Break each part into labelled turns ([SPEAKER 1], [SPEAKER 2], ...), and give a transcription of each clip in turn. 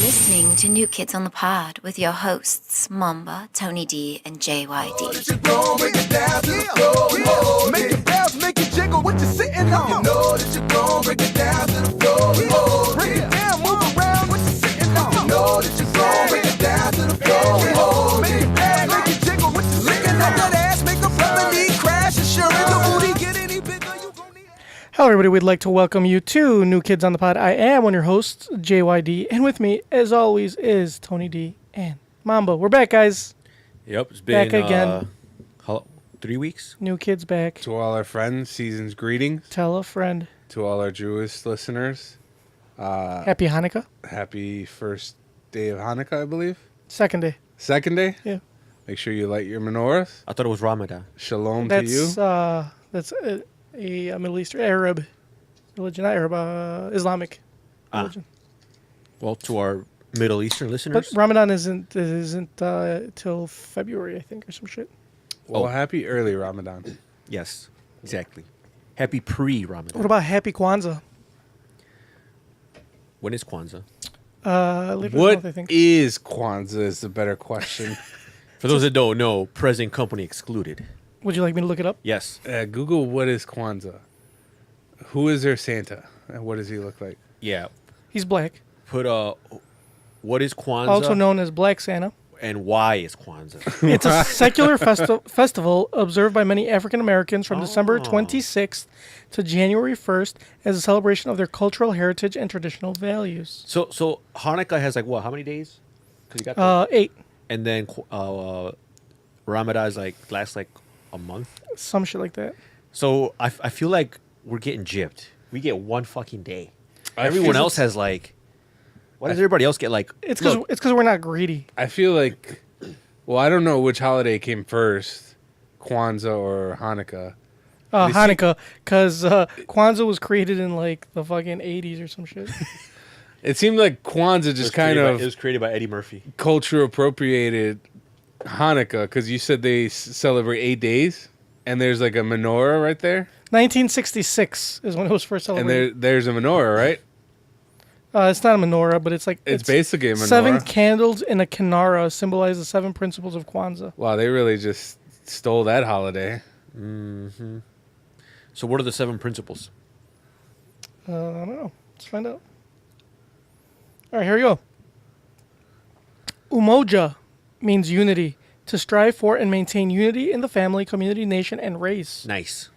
[SPEAKER 1] Listening to New Kids on the Pod with your hosts, Momba, Tony D, and JYD.
[SPEAKER 2] Make it bounce, make it jiggle, what you sitting on? You know that you're gon' break it down to the floor. Break it down, move around, what you sitting on? You know that you're gon' break it down to the floor. Make it bounce, make it jiggle, what you sitting on? That ass make a brother need crash insurance. The booty get any bigger, you gon' need.
[SPEAKER 3] Hello, everybody. We'd like to welcome you to New Kids on the Pod. I am one of your hosts, JYD, and with me, as always, is Tony D and Momba. We're back, guys.
[SPEAKER 4] Yep, it's been
[SPEAKER 3] Back again.
[SPEAKER 4] 3 weeks.
[SPEAKER 3] New Kids back.
[SPEAKER 5] To all our friends, season's greetings.
[SPEAKER 3] Tell a friend.
[SPEAKER 5] To all our Jewish listeners,
[SPEAKER 3] Happy Hanukkah.
[SPEAKER 5] happy first day of Hanukkah, I believe.
[SPEAKER 3] Second day.
[SPEAKER 5] Second day?
[SPEAKER 3] Yeah.
[SPEAKER 5] Make sure you light your menorahs.
[SPEAKER 4] I thought it was Ramadan.
[SPEAKER 5] Shalom to you.
[SPEAKER 3] That's a Middle Eastern Arab religion, not Arab, Islamic religion.
[SPEAKER 4] Well, to our Middle Eastern listeners.
[SPEAKER 3] But Ramadan isn't till February, I think, or some shit.
[SPEAKER 5] Well, happy early Ramadan.
[SPEAKER 4] Yes, exactly. Happy pre-Ramadan.
[SPEAKER 3] What about Happy Kwanzaa?
[SPEAKER 4] When is Kwanzaa?
[SPEAKER 3] Later this
[SPEAKER 5] What
[SPEAKER 3] month, I think.
[SPEAKER 5] is Kwanzaa is the better question.
[SPEAKER 4] For those that don't know, present company excluded.
[SPEAKER 3] Would you like me to look it up?
[SPEAKER 4] Yes.
[SPEAKER 5] Google what is Kwanzaa. Who is their Santa? And what does he look like?
[SPEAKER 4] Yeah.
[SPEAKER 3] He's black.
[SPEAKER 4] Put what is Kwanzaa?
[SPEAKER 3] Also known as Black Santa.
[SPEAKER 4] And why is Kwanzaa?
[SPEAKER 3] It's a secular festival observed by many African Americans from December 26th to January 1st as a celebration of their cultural heritage and traditional values.
[SPEAKER 4] So Hanukkah has like what? How many days? 'Cause you got
[SPEAKER 3] 8,
[SPEAKER 4] and then Ramadan is lasts like a month.
[SPEAKER 3] some shit like that.
[SPEAKER 4] So I feel like we're getting gypped. We get one fucking day.
[SPEAKER 5] I
[SPEAKER 4] Everyone
[SPEAKER 5] feel-
[SPEAKER 4] else has like. Why does everybody else get like?
[SPEAKER 3] It's
[SPEAKER 4] look,
[SPEAKER 3] because we're not greedy.
[SPEAKER 5] I feel like, well, I don't know which holiday came first, Kwanzaa or Hanukkah. They seem-
[SPEAKER 3] Hanukkah, because Kwanzaa was created in like the fucking 80s or some shit.
[SPEAKER 5] It seemed like Kwanzaa just kind
[SPEAKER 4] it
[SPEAKER 5] of
[SPEAKER 4] was created by Eddie Murphy.
[SPEAKER 5] culture appropriated Hanukkah because you said they celebrate 8 days and there's like a menorah right there.
[SPEAKER 3] 1966 is when it was first celebrated.
[SPEAKER 5] And there's a menorah, right?
[SPEAKER 3] It's not a menorah, but it's like
[SPEAKER 5] It's basically a menorah.
[SPEAKER 3] 7 candles in a kinara symbolize the 7 principles of Kwanzaa.
[SPEAKER 5] Wow, they really just stole that holiday.
[SPEAKER 4] So what are the 7 principles?
[SPEAKER 3] I don't know. Let's find out. All right, here we go. Umoja means unity, to strive for and maintain unity in the family, community, nation, and race.
[SPEAKER 4] Nice.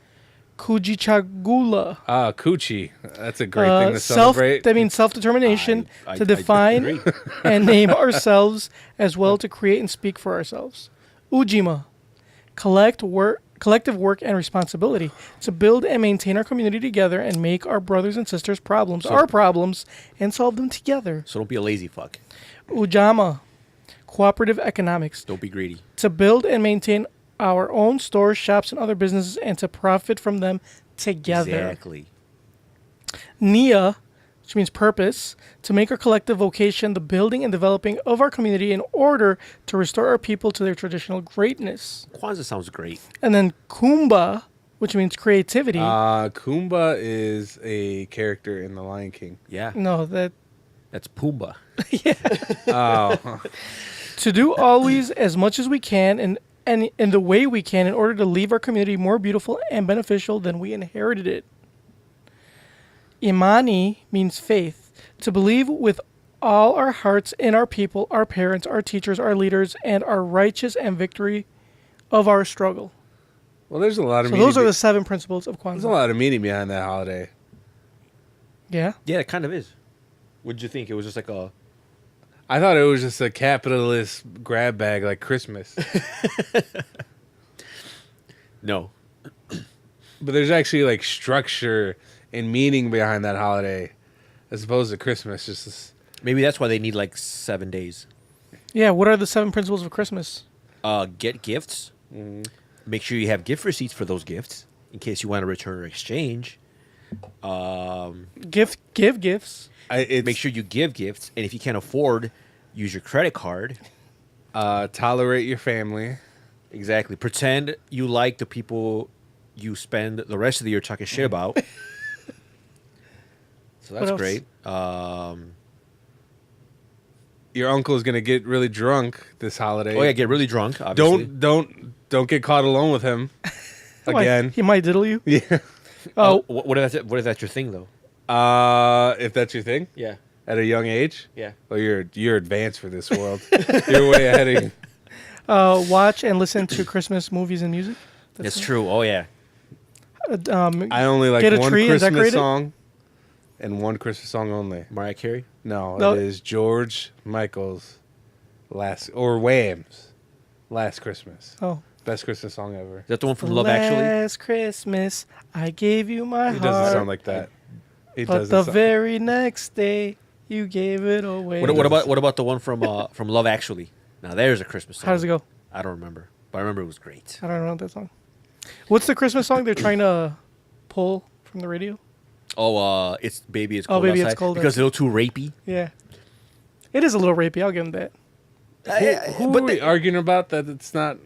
[SPEAKER 3] Kujichagula.
[SPEAKER 5] Coochie. That's a great thing to celebrate.
[SPEAKER 3] That means self-determination
[SPEAKER 4] I
[SPEAKER 3] to define
[SPEAKER 4] agree.
[SPEAKER 3] and name ourselves, as well to create and speak for ourselves. Ujima, collective work and responsibility to build and maintain our community together and make our brothers and sisters' problems our problems and solve them together.
[SPEAKER 4] So don't be a lazy fuck.
[SPEAKER 3] Ujama, cooperative economics
[SPEAKER 4] Don't be greedy.
[SPEAKER 3] to build and maintain our own stores, shops, and other businesses and to profit from them together.
[SPEAKER 4] Exactly.
[SPEAKER 3] Nia, which means purpose, to make our collective vocation the building and developing of our community in order to restore our people to their traditional greatness.
[SPEAKER 4] Kwanzaa sounds great.
[SPEAKER 3] And then Kumba, which means creativity.
[SPEAKER 5] Kumba is a character in The Lion King.
[SPEAKER 4] Yeah.
[SPEAKER 3] No,
[SPEAKER 4] That's Pumbaa.
[SPEAKER 3] to do always as much as we can and in the way we can in order to leave our community more beautiful and beneficial than we inherited it. Imani means faith, to believe with all our hearts in our people, our parents, our teachers, our leaders, and our righteous and victory of our struggle.
[SPEAKER 5] Well, there's a lot of
[SPEAKER 3] So
[SPEAKER 5] meaning.
[SPEAKER 3] those are the 7 principles of
[SPEAKER 5] There's a
[SPEAKER 3] Kwanzaa.
[SPEAKER 5] lot of meaning behind that holiday.
[SPEAKER 3] Yeah?
[SPEAKER 4] Yeah, it kind of is. What did you think? It was just like a.
[SPEAKER 5] I thought it was just a capitalist grab bag like Christmas.
[SPEAKER 4] No.
[SPEAKER 5] But there's actually like structure and meaning behind that holiday as opposed to Christmas. Just this,
[SPEAKER 4] Maybe that's why they need like 7 days.
[SPEAKER 3] Yeah, what are the 7 principles of Christmas?
[SPEAKER 4] Get gifts. Make sure you have gift receipts for those gifts in case you want to return or exchange.
[SPEAKER 3] Give gifts.
[SPEAKER 4] Make sure you give gifts, and if you can't afford, use your credit card.
[SPEAKER 5] tolerate your family.
[SPEAKER 4] Exactly. Pretend you like the people you spend the rest of the year talking shit about. So that's
[SPEAKER 3] else?
[SPEAKER 4] great.
[SPEAKER 5] your uncle is gonna get really drunk this holiday.
[SPEAKER 4] Oh yeah, get really drunk. Obviously.
[SPEAKER 5] Don't get caught alone with him
[SPEAKER 3] Why?
[SPEAKER 5] again.
[SPEAKER 3] He might diddle you.
[SPEAKER 5] Yeah.
[SPEAKER 3] Oh,
[SPEAKER 4] What if that's your thing though?
[SPEAKER 5] If that's your thing
[SPEAKER 4] Yeah.
[SPEAKER 5] at a young age.
[SPEAKER 4] Yeah.
[SPEAKER 5] Well, you're advanced for this world. You're way ahead of you.
[SPEAKER 3] watch and listen to Christmas movies and music.
[SPEAKER 4] That's true. Oh yeah.
[SPEAKER 5] I only like
[SPEAKER 3] Get a
[SPEAKER 5] one
[SPEAKER 3] tree and decorate
[SPEAKER 5] Christmas
[SPEAKER 3] it?
[SPEAKER 5] song, and one Christmas song only.
[SPEAKER 4] Mariah Carey.
[SPEAKER 5] No,
[SPEAKER 3] No.
[SPEAKER 5] it is George Michael's Wham's Last Christmas.
[SPEAKER 3] Oh,
[SPEAKER 5] Best Christmas song ever.
[SPEAKER 4] Is that the one from Love Actually?
[SPEAKER 3] Last Christmas, I gave you my
[SPEAKER 5] It
[SPEAKER 3] heart.
[SPEAKER 5] doesn't sound like that. It
[SPEAKER 3] But
[SPEAKER 5] doesn't
[SPEAKER 3] the
[SPEAKER 5] sound-
[SPEAKER 3] very next day, you gave it away.
[SPEAKER 4] What about the one from Love Actually? Now there's a Christmas song.
[SPEAKER 3] How does it go?
[SPEAKER 4] I don't remember, but I remember it was great.
[SPEAKER 3] I don't know that song. What's the Christmas song they're trying to pull from the radio?
[SPEAKER 4] Oh, it's Baby It's
[SPEAKER 3] Oh,
[SPEAKER 4] Cold
[SPEAKER 3] Baby It's
[SPEAKER 4] Outside
[SPEAKER 3] Cold
[SPEAKER 4] because
[SPEAKER 3] Outside.
[SPEAKER 4] it's a little too rapey.
[SPEAKER 3] Yeah. It is a little rapey. I'll give him that.
[SPEAKER 5] Who are we arguing about that? It's not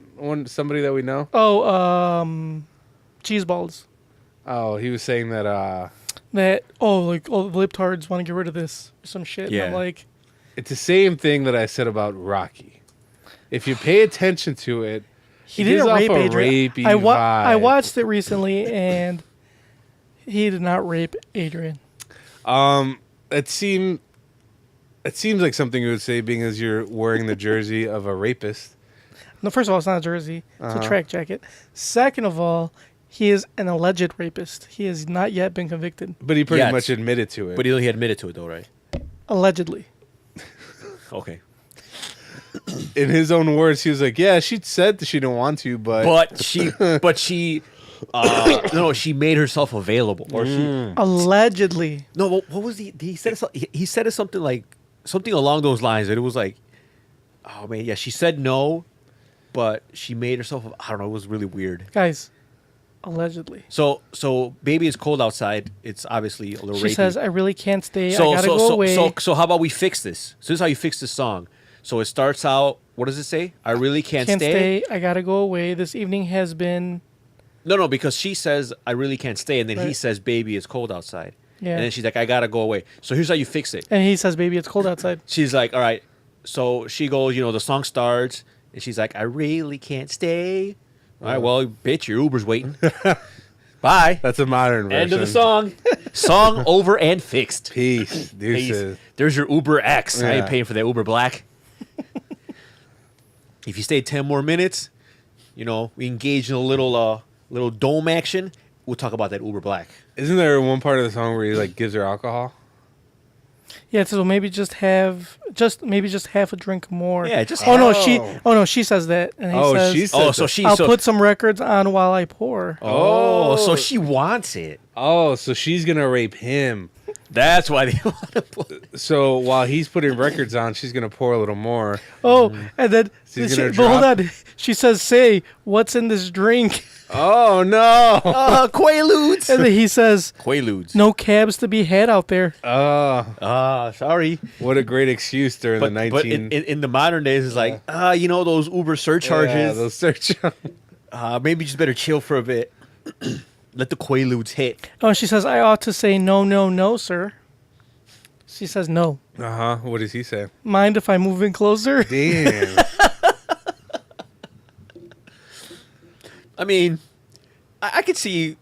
[SPEAKER 5] somebody that we know.
[SPEAKER 3] Oh, cheese balls.
[SPEAKER 5] Oh, he was saying that.
[SPEAKER 3] That the libtards want to get rid of this or some shit. And I'm
[SPEAKER 4] Yeah.
[SPEAKER 3] like,
[SPEAKER 5] It's the same thing that I said about Rocky. If you pay attention to it,
[SPEAKER 3] he
[SPEAKER 5] gives
[SPEAKER 3] didn't
[SPEAKER 5] off
[SPEAKER 3] rape
[SPEAKER 5] a
[SPEAKER 3] Adrian.
[SPEAKER 5] rapey
[SPEAKER 3] I
[SPEAKER 5] vibe.
[SPEAKER 3] watched it recently, and he did not rape Adrian.
[SPEAKER 5] It seems like something you would say, being as you're wearing the jersey of a rapist.
[SPEAKER 3] No, first of all, it's not a jersey; it's a track jacket. Second of all, he is an alleged rapist. He has not yet been convicted.
[SPEAKER 5] But he pretty
[SPEAKER 4] Yes.
[SPEAKER 5] much admitted to it.
[SPEAKER 4] But he admitted to it though, right?
[SPEAKER 3] Allegedly.
[SPEAKER 4] Okay.
[SPEAKER 5] In his own words, he was like, "Yeah, she said that she didn't want to, but
[SPEAKER 4] she she made herself available, or she.
[SPEAKER 3] Allegedly.
[SPEAKER 4] No, what was he said? He said something along those lines, and it was like, oh man, yeah, she said no, but she made herself. I don't know. It was really weird.
[SPEAKER 3] Guys, allegedly.
[SPEAKER 4] So Baby It's Cold Outside. It's obviously a little.
[SPEAKER 3] She
[SPEAKER 4] rapey.
[SPEAKER 3] says, I really can't stay. I gotta go away.
[SPEAKER 4] So how about we fix this? So this is how you fix this song. So it starts out. What does it say? I really can't stay.
[SPEAKER 3] I gotta go away. This evening has been.
[SPEAKER 4] No, because she says I really can't stay, and then he
[SPEAKER 3] Right.
[SPEAKER 4] says, "Baby, it's cold outside."
[SPEAKER 3] Yeah.
[SPEAKER 4] And then she's like, "I gotta go away." So here's how you fix it.
[SPEAKER 3] And he says, baby, it's cold outside.
[SPEAKER 4] She's like, "All right." So she goes, the song starts, and she's like, "I really can't stay." All right, well, bitch, your Uber's waiting. Bye.
[SPEAKER 5] that's a modern version."
[SPEAKER 4] End of the song. Song over and fixed.
[SPEAKER 5] Peace,
[SPEAKER 4] Peace.
[SPEAKER 5] deuces.
[SPEAKER 4] There's your Uber X. I ain't
[SPEAKER 5] Yeah.
[SPEAKER 4] paying for that Uber Black. If you stay 10 more minutes, we engage in a little dome action. We'll talk about that Uber Black.
[SPEAKER 5] Isn't there one part of the song where he like gives her alcohol?
[SPEAKER 3] Yeah, so maybe just half a drink more.
[SPEAKER 4] Yeah, just
[SPEAKER 3] Oh
[SPEAKER 4] half.
[SPEAKER 3] no, she says that, and he says,
[SPEAKER 5] she said
[SPEAKER 4] Oh,
[SPEAKER 5] that.
[SPEAKER 4] so she.
[SPEAKER 3] I'll
[SPEAKER 4] so,
[SPEAKER 3] put some records on while I pour.
[SPEAKER 4] Oh, so she wants it.
[SPEAKER 5] Oh, so she's gonna rape him.
[SPEAKER 4] That's why they want to put.
[SPEAKER 5] So while he's putting records on, she's gonna pour a little more.
[SPEAKER 3] Oh, and then
[SPEAKER 5] She's gonna
[SPEAKER 3] but hold
[SPEAKER 5] drop-
[SPEAKER 3] on. She says, "Say what's in this drink?"
[SPEAKER 5] Oh no!
[SPEAKER 4] Quaaludes.
[SPEAKER 3] And then he says,
[SPEAKER 4] Quaaludes.
[SPEAKER 3] "No cabs to be had out there."
[SPEAKER 5] Oh,
[SPEAKER 4] Sorry.
[SPEAKER 5] what a great excuse during
[SPEAKER 4] But,
[SPEAKER 5] the 19.
[SPEAKER 4] but in the modern days, it's like, those Uber surcharges.
[SPEAKER 5] Yeah, those search.
[SPEAKER 4] Maybe just better chill for a bit. Let the Quaaludes hit.
[SPEAKER 3] Oh, she says, "I ought to say no, no, no, sir." She says, "No.
[SPEAKER 5] What does he say?
[SPEAKER 3] Mind if I move in closer?"
[SPEAKER 5] Damn.
[SPEAKER 4] I mean, I could see.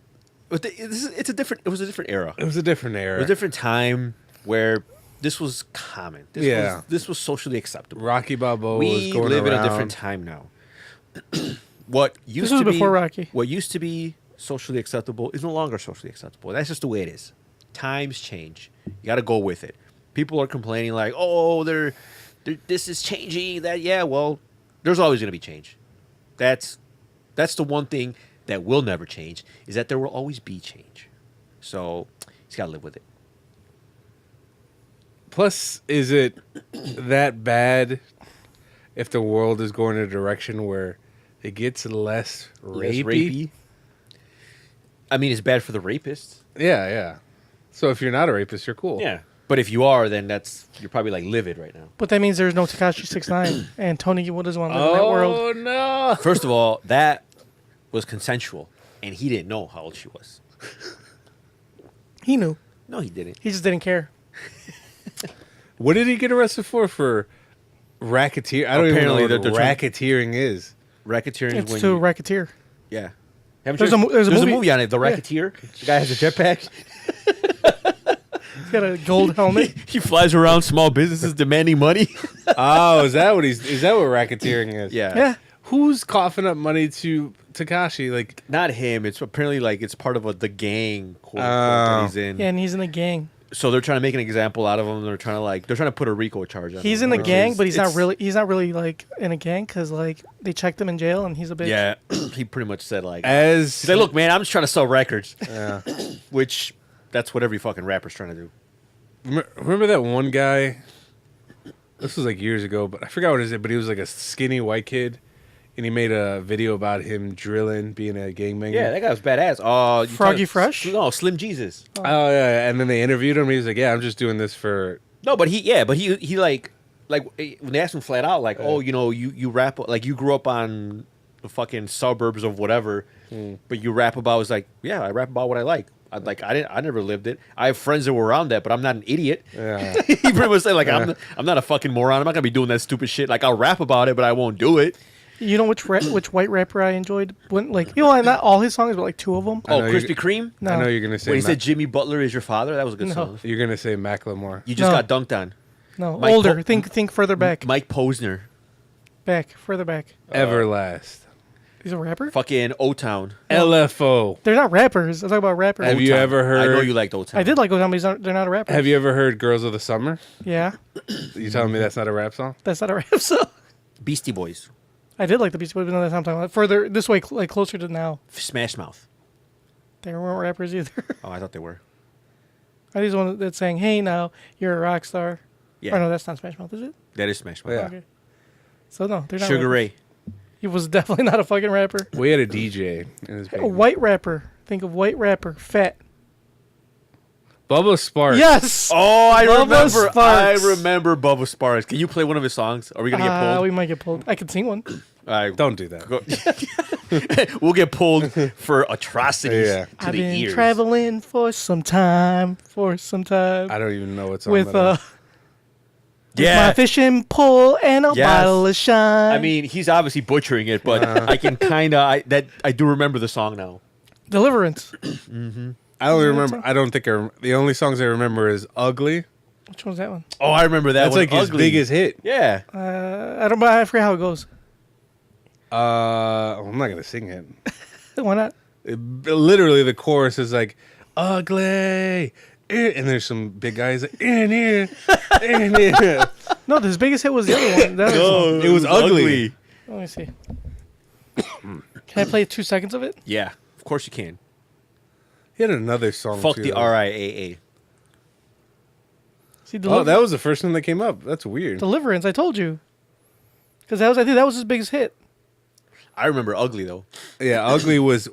[SPEAKER 4] But it was a different era.
[SPEAKER 5] It was a different era.
[SPEAKER 4] It was a different time where this was common. This was socially acceptable.
[SPEAKER 5] Rocky Balboa was
[SPEAKER 4] We
[SPEAKER 5] going
[SPEAKER 4] live in
[SPEAKER 5] around.
[SPEAKER 4] a different time now. What used
[SPEAKER 3] was
[SPEAKER 4] to be
[SPEAKER 3] before Rocky.
[SPEAKER 4] What used to be socially acceptable is no longer socially acceptable. That's just the way it is. Times change. You got to go with it. People are complaining like, "Oh, this is changing." Well, there's always going to be change. That's the one thing that will never change, is that there will always be change. So he's got to live with it.
[SPEAKER 5] Plus, is it that bad if the world is going in a direction where it gets less
[SPEAKER 4] Less
[SPEAKER 5] rapey?
[SPEAKER 4] I mean, it's bad for the rapists.
[SPEAKER 5] Yeah. So if you're not a rapist, you're cool.
[SPEAKER 4] Yeah. But if you are, then you're probably like livid right now.
[SPEAKER 3] But that means there's no Tekashi 6ix9ine and Tony Wood doesn't want to live in that world.
[SPEAKER 5] Oh no!
[SPEAKER 4] First of all, that was consensual, and he didn't know how old she was.
[SPEAKER 3] He knew.
[SPEAKER 4] No, he didn't.
[SPEAKER 3] He just didn't care.
[SPEAKER 5] What did he get arrested for? For Racketeer. I don't
[SPEAKER 4] Apparently
[SPEAKER 5] even know
[SPEAKER 4] they're
[SPEAKER 5] what
[SPEAKER 4] trying-
[SPEAKER 5] racketeering is.
[SPEAKER 4] Racketeering is
[SPEAKER 3] It's
[SPEAKER 4] when
[SPEAKER 3] to
[SPEAKER 4] you,
[SPEAKER 3] racketeer.
[SPEAKER 4] yeah.
[SPEAKER 3] There's a movie-
[SPEAKER 4] on it. The Racketeer. The guy has a jetpack.
[SPEAKER 3] He's got a gold helmet.
[SPEAKER 4] He flies around small businesses demanding money.
[SPEAKER 5] Oh, is that what racketeering is?
[SPEAKER 4] Yeah.
[SPEAKER 3] Yeah.
[SPEAKER 5] Who's coughing up money to Takashi? Like,
[SPEAKER 4] Not him. It's apparently like it's part of the gang quote unquote, that he's in.
[SPEAKER 3] Yeah, and he's in a gang.
[SPEAKER 4] So they're trying to make an example out of him. They're trying to put a RICO charge on him.
[SPEAKER 3] He's in a
[SPEAKER 4] which
[SPEAKER 3] gang,
[SPEAKER 4] is-
[SPEAKER 3] but he's not
[SPEAKER 4] it's-
[SPEAKER 3] really like in a gang because like they checked him in jail and he's a bitch.
[SPEAKER 4] Yeah, he pretty much said like,
[SPEAKER 5] as
[SPEAKER 4] he's like, look, man, I'm just trying to sell records,
[SPEAKER 5] Yeah.
[SPEAKER 4] which that's what every fucking rapper's trying to do.
[SPEAKER 5] Remember that one guy? This was like years ago, but I forgot what it is. But he was like a skinny white kid, and he made a video about him drilling, being a gangbanger.
[SPEAKER 4] Yeah, that guy was badass. Oh,
[SPEAKER 3] Froggy Fresh?
[SPEAKER 4] No, Slim Jesus.
[SPEAKER 5] Oh yeah, and then they interviewed him. He was like, "Yeah, I'm just doing this for."
[SPEAKER 4] No, but he like when they asked him flat out, like, oh, you rap like you grew up on the fucking suburbs of whatever, but you rap about was like, yeah, I rap about what I like. I never lived it. I have friends that were around that, but I'm not an idiot.
[SPEAKER 5] Yeah.
[SPEAKER 4] He pretty much said like, I'm not a fucking moron. I'm not gonna be doing that stupid shit. Like I'll rap about it, but I won't do it.
[SPEAKER 3] You know which white rapper I enjoyed? When like not all his songs, but like two of them.
[SPEAKER 5] I
[SPEAKER 4] Oh,
[SPEAKER 5] know
[SPEAKER 4] Krispy
[SPEAKER 5] you-
[SPEAKER 4] Kreme.
[SPEAKER 3] No.
[SPEAKER 5] I know you're gonna say.
[SPEAKER 4] When he said Jimmy Butler is your father, that was a good
[SPEAKER 3] No.
[SPEAKER 4] song.
[SPEAKER 5] You're gonna say Macklemore.
[SPEAKER 4] You just
[SPEAKER 3] No.
[SPEAKER 4] got dunked on.
[SPEAKER 3] No,
[SPEAKER 4] Mike
[SPEAKER 3] older.
[SPEAKER 4] Po-
[SPEAKER 3] Think further back.
[SPEAKER 4] Mike Posner,
[SPEAKER 3] Further back.
[SPEAKER 5] Everlast.
[SPEAKER 3] He's a rapper.
[SPEAKER 4] fucking O-Town.
[SPEAKER 5] LFO.
[SPEAKER 3] They're not rappers. I'm talking about rappers.
[SPEAKER 5] Have you
[SPEAKER 4] O-Town.
[SPEAKER 5] ever heard?
[SPEAKER 4] I know you liked O-Town.
[SPEAKER 3] I did like Otam, but they're not a rapper.
[SPEAKER 5] Have you ever heard "Girls of the Summer"?
[SPEAKER 3] Yeah,
[SPEAKER 5] You telling me that's not a rap song?
[SPEAKER 3] that's not a rap song.
[SPEAKER 4] Beastie Boys,
[SPEAKER 3] I did like the Beastie Boys, but no, that's not what I'm talking about. Further this way, like closer to now.
[SPEAKER 4] Smash Mouth.
[SPEAKER 3] They weren't rappers either.
[SPEAKER 4] Oh, I thought they were.
[SPEAKER 3] Are these one that's saying, "Hey, now you're a rock star"?
[SPEAKER 4] Yeah,
[SPEAKER 3] Oh no, that's not Smash Mouth, is it?
[SPEAKER 4] that is Smash Mouth.
[SPEAKER 5] Yeah.
[SPEAKER 3] Okay. So no, they're not.
[SPEAKER 4] Sugar
[SPEAKER 3] rappers.
[SPEAKER 4] Ray.
[SPEAKER 3] He was definitely not a fucking rapper.
[SPEAKER 5] We had a DJ in his
[SPEAKER 3] A
[SPEAKER 5] band.
[SPEAKER 3] white rapper. Think of white rapper. Fat.
[SPEAKER 5] Bubba Sparks.
[SPEAKER 3] Yes.
[SPEAKER 4] Oh, I
[SPEAKER 3] Bubba
[SPEAKER 4] remember.
[SPEAKER 3] Sparks.
[SPEAKER 4] I remember Bubba Sparks. Can you play one of his songs? Are we gonna get pulled?
[SPEAKER 3] We might get pulled. I could sing one.
[SPEAKER 4] All right,
[SPEAKER 5] Don't do that.
[SPEAKER 4] go. We'll get pulled for atrocities
[SPEAKER 5] Yeah.
[SPEAKER 4] to
[SPEAKER 3] I've
[SPEAKER 4] the
[SPEAKER 3] been
[SPEAKER 4] ears.
[SPEAKER 3] traveling for some time.
[SPEAKER 5] I don't even know what's on
[SPEAKER 3] With
[SPEAKER 5] that.
[SPEAKER 4] Yeah,
[SPEAKER 3] my fishing pole and a
[SPEAKER 4] Yes.
[SPEAKER 3] bottle of shine.
[SPEAKER 4] I mean, he's obviously butchering it, but I can kind of I do remember the song now.
[SPEAKER 3] Deliverance.
[SPEAKER 5] I don't remember. I don't think the only songs I remember is "Ugly."
[SPEAKER 3] Which one's that one?
[SPEAKER 4] Oh, I remember that.
[SPEAKER 5] That's
[SPEAKER 4] one.
[SPEAKER 5] like his
[SPEAKER 4] Ugly.
[SPEAKER 5] biggest hit.
[SPEAKER 4] Yeah.
[SPEAKER 3] I don't. I forget how it goes.
[SPEAKER 5] I'm not gonna sing it.
[SPEAKER 3] Why not?
[SPEAKER 5] Literally, the chorus is like "ugly," and there's some big guys like, in here, in here.
[SPEAKER 3] No, his biggest hit was the other one. That other song.
[SPEAKER 5] It was ugly.
[SPEAKER 3] Let me see. Can I play 2 seconds of it?
[SPEAKER 4] Yeah, of course you can.
[SPEAKER 5] He had another song.
[SPEAKER 4] Fuck
[SPEAKER 5] too,
[SPEAKER 4] the
[SPEAKER 5] though.
[SPEAKER 4] RIAA.
[SPEAKER 3] See,
[SPEAKER 5] Oh, that was the first one that came up. That's weird.
[SPEAKER 3] Deliverance. I told you. Because I think that was his biggest hit.
[SPEAKER 4] I remember Ugly though.
[SPEAKER 5] Yeah, ugly was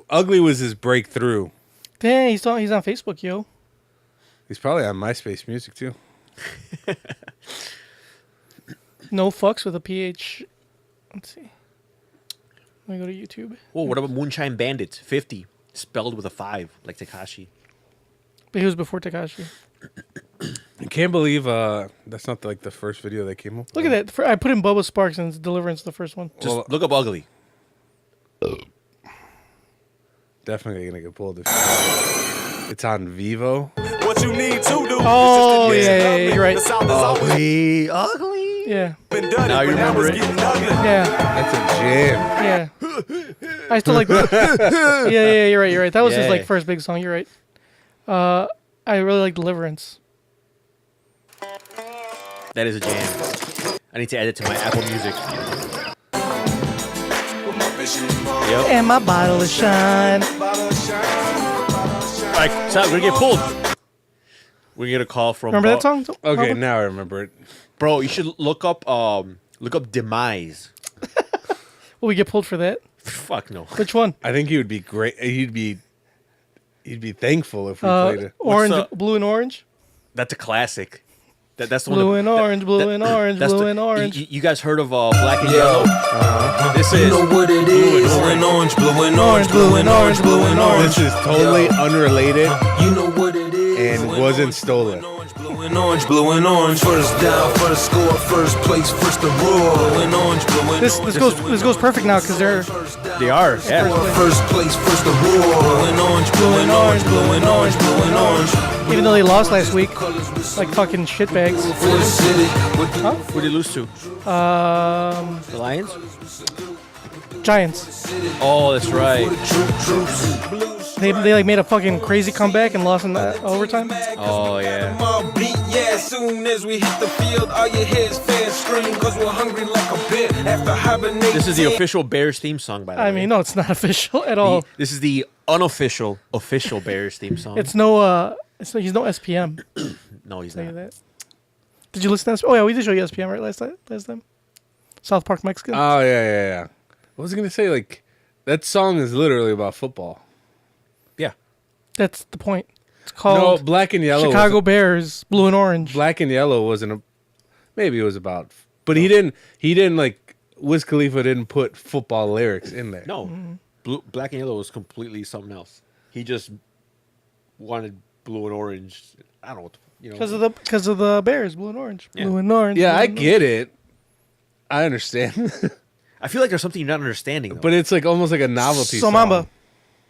[SPEAKER 5] his breakthrough.
[SPEAKER 3] Dang, he's on Facebook, yo.
[SPEAKER 5] He's probably on MySpace Music too.
[SPEAKER 3] No fucks with a PH. Let's see. Let me go to YouTube.
[SPEAKER 4] Whoa, what about Moonshine Bandits? 50 spelled with a 5, like Tekashi.
[SPEAKER 3] But he was before Takashi.
[SPEAKER 5] I can't believe that's not like the first video that came up.
[SPEAKER 3] Look at that. I put in Bubba Sparks and it's Deliverance, the first one.
[SPEAKER 4] Just look up Ugly.
[SPEAKER 5] Definitely gonna get pulled. It's on Vivo.
[SPEAKER 2] What you need to do.
[SPEAKER 3] Oh, yeah, you're right.
[SPEAKER 2] The South has always
[SPEAKER 4] Ugly.
[SPEAKER 3] Yeah.
[SPEAKER 2] been done.
[SPEAKER 4] Now you
[SPEAKER 2] but
[SPEAKER 4] remember
[SPEAKER 2] it's
[SPEAKER 4] it?
[SPEAKER 2] getting ugly.
[SPEAKER 3] Yeah.
[SPEAKER 5] That's a jam.
[SPEAKER 3] Yeah. I still like yeah, you're right. That was his
[SPEAKER 4] Yeah.
[SPEAKER 3] like first big song, you're right. I really like Deliverance.
[SPEAKER 4] That is a jam. I need to add it to my Apple Music. Yep.
[SPEAKER 3] And my bottle of shine.
[SPEAKER 4] All right, so we're gonna get pulled. We're gonna get a call from.
[SPEAKER 3] Remember that song?
[SPEAKER 5] Okay,
[SPEAKER 3] Robert?
[SPEAKER 5] now I remember it.
[SPEAKER 4] bro? You should look up Demise.
[SPEAKER 3] Will we get pulled for that?
[SPEAKER 4] Fuck no.
[SPEAKER 3] Which one?
[SPEAKER 5] I think he would be great. He'd be thankful if we played it.
[SPEAKER 3] Orange,
[SPEAKER 4] the-
[SPEAKER 3] blue and orange.
[SPEAKER 4] That's a classic. That's the
[SPEAKER 3] Blue
[SPEAKER 4] one.
[SPEAKER 3] and orange, blue and orange,
[SPEAKER 4] that's
[SPEAKER 3] blue
[SPEAKER 4] the-
[SPEAKER 3] and orange.
[SPEAKER 4] You guys heard of Black and Yellow? This is
[SPEAKER 6] what it is. Blue and orange, blue and orange, blue and orange, blue and orange.
[SPEAKER 5] This is totally unrelated
[SPEAKER 6] You know what it is.
[SPEAKER 5] and wasn't stolen.
[SPEAKER 6] Blue Blue and orange, blue and orange. First down, first score, first place, first to roar. Blue and orange, blue and
[SPEAKER 3] This goes perfect now because they're
[SPEAKER 4] They are. Yeah.
[SPEAKER 6] first place, first to roar. Blue and orange, blue and orange, blue and orange, blue and orange.
[SPEAKER 3] even though they lost last week, like fucking shitbags.
[SPEAKER 6] For the city,
[SPEAKER 4] Who did they lose to? The Lions?
[SPEAKER 3] Giants.
[SPEAKER 4] Oh, that's right.
[SPEAKER 3] They like made a fucking crazy comeback and lost in the overtime.
[SPEAKER 4] Oh, yeah.
[SPEAKER 6] Mob beat, yeah, soon as we hit the field, all you hear is fans scream, cause we're hungry like a bear after hibernating.
[SPEAKER 4] This is the official Bears theme song, by the way.
[SPEAKER 3] I mean, no, it's not official at all.
[SPEAKER 4] This is the unofficial, official Bears theme song.
[SPEAKER 3] He's no SPM.
[SPEAKER 4] No, he's
[SPEAKER 3] Tell you
[SPEAKER 4] not.
[SPEAKER 3] that. Did you listen to SPM? Oh yeah, we did show you SPM right last time. South Park Mexican.
[SPEAKER 5] Oh yeah. What was I gonna say? Like, that song is literally about football.
[SPEAKER 4] Yeah.
[SPEAKER 3] That's the point. It's
[SPEAKER 5] No,
[SPEAKER 3] called
[SPEAKER 5] Black and Yellow.
[SPEAKER 3] Chicago Bears, Blue and Orange.
[SPEAKER 5] Black and Yellow wasn't a. Maybe it was about, but he didn't like. Wiz Khalifa didn't put football lyrics in there.
[SPEAKER 4] No. Black and Yellow was completely something else. He just wanted blue and orange. I don't know what
[SPEAKER 3] Because of the Bears, Blue and Orange.
[SPEAKER 4] Yeah.
[SPEAKER 3] Blue and Orange.
[SPEAKER 5] Yeah,
[SPEAKER 3] blue
[SPEAKER 5] I
[SPEAKER 3] and
[SPEAKER 5] get it. I understand,
[SPEAKER 4] I feel like there's something you're not understanding, though.
[SPEAKER 5] but it's like almost like a novelty.
[SPEAKER 3] So
[SPEAKER 5] song.
[SPEAKER 3] Mamba,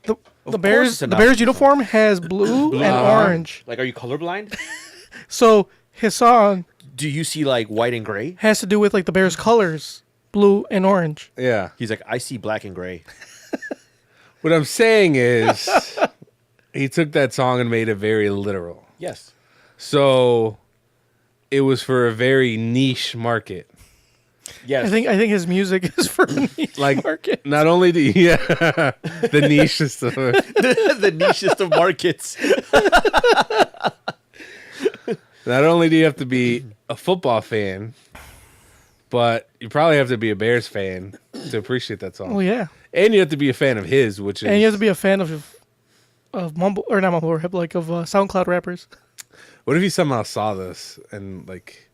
[SPEAKER 3] the
[SPEAKER 4] course
[SPEAKER 3] Bears
[SPEAKER 4] it's a
[SPEAKER 3] the Bears
[SPEAKER 4] novelty
[SPEAKER 3] uniform has blue and orange.
[SPEAKER 4] Like, are you colorblind?
[SPEAKER 3] So his song
[SPEAKER 4] Do you see, like, white and gray?
[SPEAKER 3] has to do with like the Bears colors, blue and orange.
[SPEAKER 5] Yeah.
[SPEAKER 4] He's like, I see black and gray.
[SPEAKER 5] What I'm saying is, he took that song and made it very literal.
[SPEAKER 4] Yes.
[SPEAKER 5] So it was for a very niche market.
[SPEAKER 4] Yes.
[SPEAKER 3] I think his music is for a niche
[SPEAKER 5] Like,
[SPEAKER 3] market.
[SPEAKER 5] not only the the niche is the
[SPEAKER 4] the nichest of markets.
[SPEAKER 5] not only do you have to be a football fan, but you probably have to be a Bears fan to appreciate that song.
[SPEAKER 3] Oh yeah,
[SPEAKER 5] And you have to be a fan of his, which is
[SPEAKER 3] and you have to be a fan of mumble or not mumble rap, like of SoundCloud rappers.
[SPEAKER 5] what if he somehow saw this and like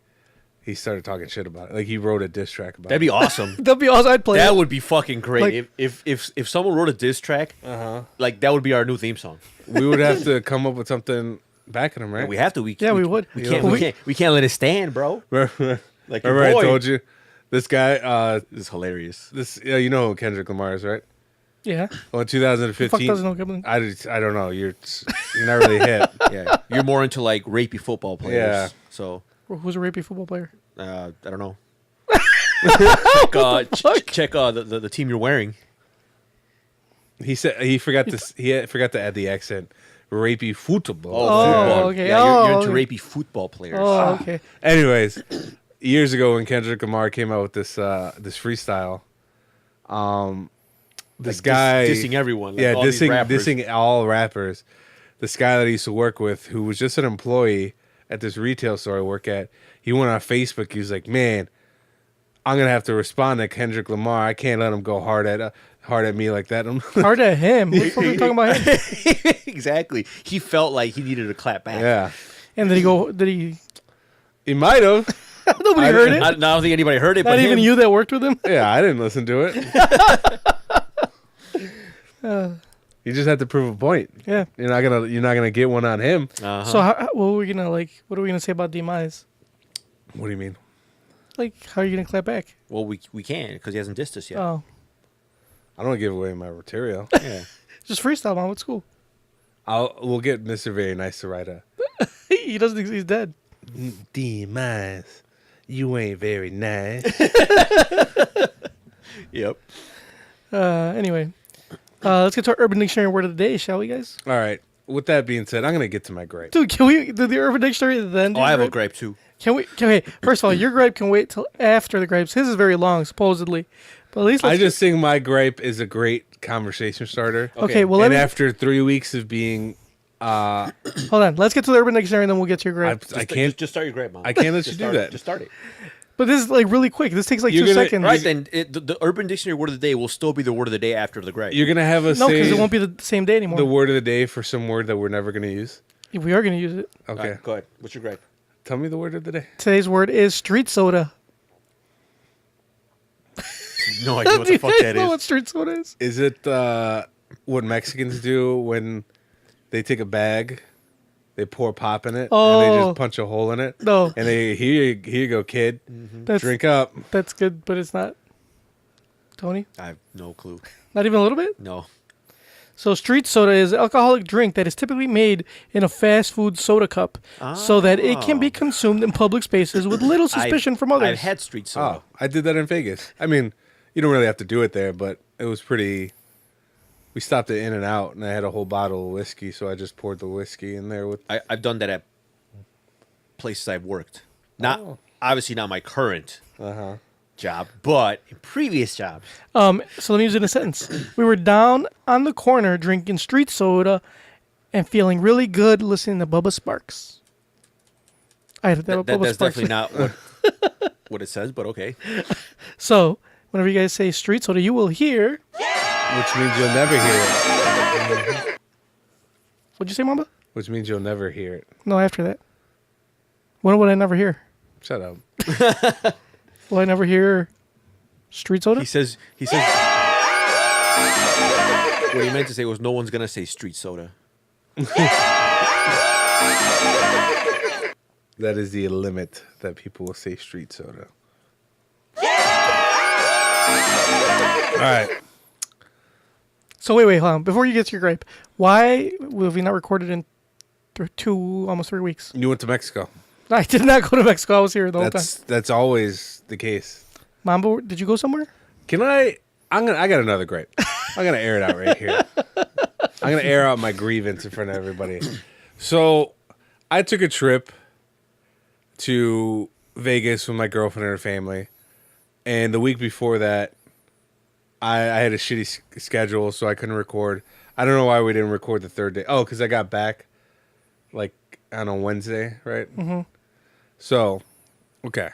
[SPEAKER 5] he started talking shit about it? Like he wrote a diss track about
[SPEAKER 4] That'd
[SPEAKER 5] it.
[SPEAKER 4] be awesome.
[SPEAKER 3] That'd be awesome. I'd play
[SPEAKER 4] That
[SPEAKER 3] it.
[SPEAKER 4] would be fucking great.
[SPEAKER 3] Like-
[SPEAKER 4] If someone wrote a diss track, like, that would be our new theme song.
[SPEAKER 5] We would have to come up with something backing him, right?
[SPEAKER 4] We have to. We
[SPEAKER 3] would.
[SPEAKER 4] We
[SPEAKER 5] You
[SPEAKER 4] can't.
[SPEAKER 5] know,
[SPEAKER 4] We can't let it stand, bro. Like, your
[SPEAKER 5] Remember I
[SPEAKER 4] boy.
[SPEAKER 5] told you this guy
[SPEAKER 4] This is hilarious.
[SPEAKER 5] you know who Kendrick Lamar is, right?
[SPEAKER 3] Yeah.
[SPEAKER 5] Well, in
[SPEAKER 3] Fuck
[SPEAKER 5] 2015,
[SPEAKER 3] doesn't know Kevin.
[SPEAKER 5] I don't know. You're not really hip.
[SPEAKER 4] Yeah, you're more into, like, rapey football players.
[SPEAKER 5] Yeah.
[SPEAKER 4] So
[SPEAKER 3] Who's a rapey football player?
[SPEAKER 4] I don't know. Check the team you're wearing.
[SPEAKER 5] He said he forgot to add the accent. Rapey football.
[SPEAKER 4] Football.
[SPEAKER 3] okay.
[SPEAKER 4] Yeah, you're into
[SPEAKER 3] Oh,
[SPEAKER 4] rapey football players.
[SPEAKER 3] Oh, okay.
[SPEAKER 5] Anyways, years ago when Kendrick Lamar came out with this freestyle, this
[SPEAKER 4] Like,
[SPEAKER 5] guy
[SPEAKER 4] dissing everyone. Like,
[SPEAKER 5] yeah,
[SPEAKER 4] all these rappers.
[SPEAKER 5] dissing all rappers. This guy that I used to work with, who was just an employee at this retail store I work at, he went on Facebook. He was like, "Man, I'm gonna have to respond to Kendrick Lamar. I can't let him go hard at me like that."
[SPEAKER 3] Hard at him. What the fuck are you talking about him?
[SPEAKER 4] Exactly. He felt like he needed to clap back.
[SPEAKER 5] Yeah,
[SPEAKER 3] And did he?
[SPEAKER 5] he might have.
[SPEAKER 3] Nobody heard it.
[SPEAKER 4] I don't think anybody heard it.
[SPEAKER 3] Not
[SPEAKER 4] but
[SPEAKER 3] even
[SPEAKER 4] him.
[SPEAKER 3] you that worked with him.
[SPEAKER 5] Yeah, I didn't listen to it. You just have to prove a point.
[SPEAKER 3] Yeah.
[SPEAKER 5] You're not gonna get one on him.
[SPEAKER 4] Uh-huh.
[SPEAKER 3] So what are we gonna say about Demise?
[SPEAKER 5] What do you mean?
[SPEAKER 3] Like, how are you gonna clap back?
[SPEAKER 4] Well, we can because he hasn't dissed us yet.
[SPEAKER 3] Oh,
[SPEAKER 5] I don't give away my material.
[SPEAKER 4] Yeah.
[SPEAKER 3] just freestyle, man. What's cool?
[SPEAKER 5] We'll get Mr. Very Nice to write a
[SPEAKER 3] He doesn't think he's dead.
[SPEAKER 5] Demise. You ain't very nice.
[SPEAKER 4] Yep.
[SPEAKER 3] Anyway, let's get to our Urban Dictionary word of the day, shall we, guys?
[SPEAKER 5] All right. With that being said, I'm gonna get to my gripe.
[SPEAKER 3] Dude, can we do the Urban Dictionary then?
[SPEAKER 4] Oh, I have a gripe too.
[SPEAKER 3] Can we? First of all, your gripe can wait till after the gripes. His is very long, supposedly, but at least
[SPEAKER 5] I
[SPEAKER 3] let's
[SPEAKER 5] just think my gripe is a great conversation starter.
[SPEAKER 3] Okay, well, let
[SPEAKER 5] and
[SPEAKER 3] me
[SPEAKER 5] after 3 weeks of being,
[SPEAKER 3] hold on. Let's get to the Urban Dictionary, and then we'll get to your gripe.
[SPEAKER 5] I can't.
[SPEAKER 4] Just start your gripe, Mom.
[SPEAKER 5] I can't let you
[SPEAKER 4] Just
[SPEAKER 5] do
[SPEAKER 4] start
[SPEAKER 5] that.
[SPEAKER 4] it. Just start it.
[SPEAKER 3] But this is like really quick. This takes like
[SPEAKER 5] You're
[SPEAKER 3] 2
[SPEAKER 5] gonna-
[SPEAKER 3] seconds.
[SPEAKER 4] Right then, the Urban Dictionary word of the day will still be the word of the day after the gripe.
[SPEAKER 5] You're gonna have us
[SPEAKER 3] No,
[SPEAKER 5] say
[SPEAKER 3] because it won't be the same day anymore.
[SPEAKER 5] the word of the day for some word that we're never gonna use.
[SPEAKER 3] We are going to use it.
[SPEAKER 5] Okay.
[SPEAKER 4] All right, go ahead. What's your gripe?
[SPEAKER 5] Tell me the word of the day.
[SPEAKER 3] Today's word is street soda.
[SPEAKER 4] No idea what
[SPEAKER 3] Do
[SPEAKER 4] the
[SPEAKER 3] you
[SPEAKER 4] fuck
[SPEAKER 3] guys
[SPEAKER 4] that
[SPEAKER 3] know what
[SPEAKER 4] is.
[SPEAKER 3] street soda is?
[SPEAKER 5] Is it what Mexicans do when they take a bag They pour pop in it, and they
[SPEAKER 3] Oh.
[SPEAKER 5] just punch a hole in it.
[SPEAKER 3] No.
[SPEAKER 5] And they, here you go, kid.
[SPEAKER 3] That's,
[SPEAKER 5] Drink up.
[SPEAKER 3] That's good, but it's not. Tony?
[SPEAKER 4] I have no clue.
[SPEAKER 3] Not even a little bit?
[SPEAKER 4] No.
[SPEAKER 3] So street soda is an alcoholic drink that is typically made in a fast food soda cup so that it can be consumed in public spaces with little suspicion from others.
[SPEAKER 4] I've had street soda.
[SPEAKER 5] Oh, I did that in Vegas. I mean, you don't really have to do it there, but it was pretty. We stopped at In-N-Out, and I had a whole bottle of whiskey, so I just poured the whiskey in there with.
[SPEAKER 4] I've done that at places I've worked. Not obviously not my current job, but in previous jobs.
[SPEAKER 3] So let me use it in a sentence. We were down on the corner drinking street soda and feeling really good listening to Bubba Sparks. I had that with Bubba
[SPEAKER 4] That's
[SPEAKER 3] Sparks.
[SPEAKER 4] definitely not what it says, but okay.
[SPEAKER 3] So whenever you guys say street soda, you will hear.
[SPEAKER 5] Which means you'll never hear it.
[SPEAKER 3] What'd you say, Momba?
[SPEAKER 5] Which means you'll never hear it.
[SPEAKER 3] No, after that. When would I never hear?
[SPEAKER 5] Shut up.
[SPEAKER 3] Will I never hear street soda?
[SPEAKER 4] He says what he meant to say was no one's gonna say street soda.
[SPEAKER 5] That is the limit that people will say street soda. All right.
[SPEAKER 3] So wait, hold on. Before you get to your gripe, why have we not recorded in almost 3 weeks?
[SPEAKER 5] You went to Mexico.
[SPEAKER 3] I did not go to Mexico. I was here the whole time.
[SPEAKER 5] That's always the case.
[SPEAKER 3] Mambo, did you go somewhere?
[SPEAKER 5] Can I got another gripe. I'm gonna air it out right here. I'm gonna air out my grievance in front of everybody. So I took a trip to Vegas with my girlfriend and her family, and the week before that, I had a shitty schedule, so I couldn't record. I don't know why we didn't record the third day. Oh, because I got back like on a Wednesday, right? Mm-hmm. So, okay.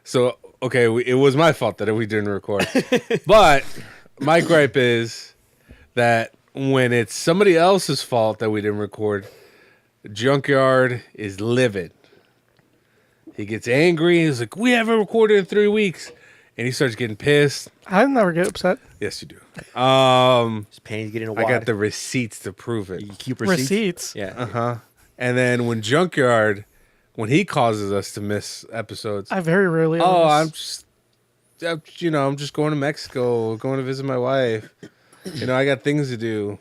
[SPEAKER 5] So okay, it was my fault that we didn't record. But my gripe is that when it's somebody else's fault that we didn't record, Junkyard is livid. He gets angry. He's like, "We haven't recorded in 3 weeks," and he starts getting pissed.
[SPEAKER 3] I never get upset.
[SPEAKER 5] Yes, you do.
[SPEAKER 4] His panties get in a wad.
[SPEAKER 5] I got the receipts to prove it.
[SPEAKER 4] You keep receipts. Yeah.
[SPEAKER 5] And then when Junkyard, when he causes us to miss episodes,
[SPEAKER 3] I very rarely.
[SPEAKER 5] I'm just going to Mexico, going to visit my wife. I got things to do.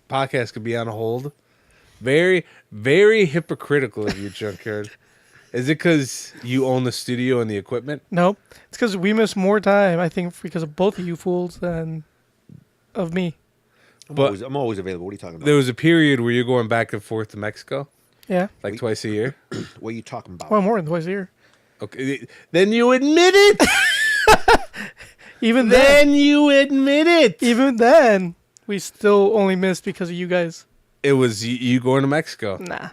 [SPEAKER 5] Podcast could be on hold. Very, very hypocritical of you, Junkyard. Is it because you own the studio and the equipment?
[SPEAKER 3] No, it's because we miss more time. I think because of both of you fools than of me.
[SPEAKER 4] I'm always available. What are you talking about?
[SPEAKER 5] There was a period where you're going back and forth to Mexico,
[SPEAKER 3] Yeah.
[SPEAKER 5] like twice a year.
[SPEAKER 4] What are you talking about?
[SPEAKER 3] Well, more than twice a year.
[SPEAKER 5] Okay, then you admit it.
[SPEAKER 3] Even then,
[SPEAKER 5] you admit it.
[SPEAKER 3] even then, we still only missed because of you guys.
[SPEAKER 5] It was you going to Mexico,
[SPEAKER 3] Nah.
[SPEAKER 5] and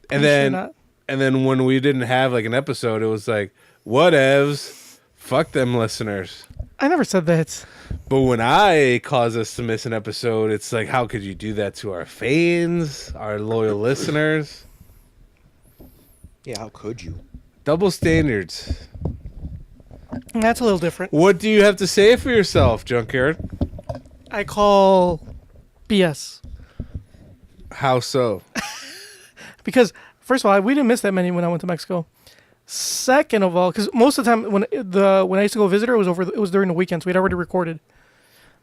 [SPEAKER 3] Pretty sure
[SPEAKER 5] then
[SPEAKER 3] not.
[SPEAKER 5] and then when we didn't have like an episode, it was like whatevs. Fuck them listeners.
[SPEAKER 3] I never said that.
[SPEAKER 5] But when I cause us to miss an episode, it's like, how could you do that to our fans, our loyal listeners?
[SPEAKER 4] Yeah, how could you?
[SPEAKER 5] Double standards.
[SPEAKER 3] That's a little different.
[SPEAKER 5] What do you have to say for yourself, Junkyard?
[SPEAKER 3] I call BS.
[SPEAKER 5] How so?
[SPEAKER 3] Because, first of all, we didn't miss that many when I went to Mexico. Second of all, because most of the time when I used to go visit her, it was during the weekends. We'd already recorded.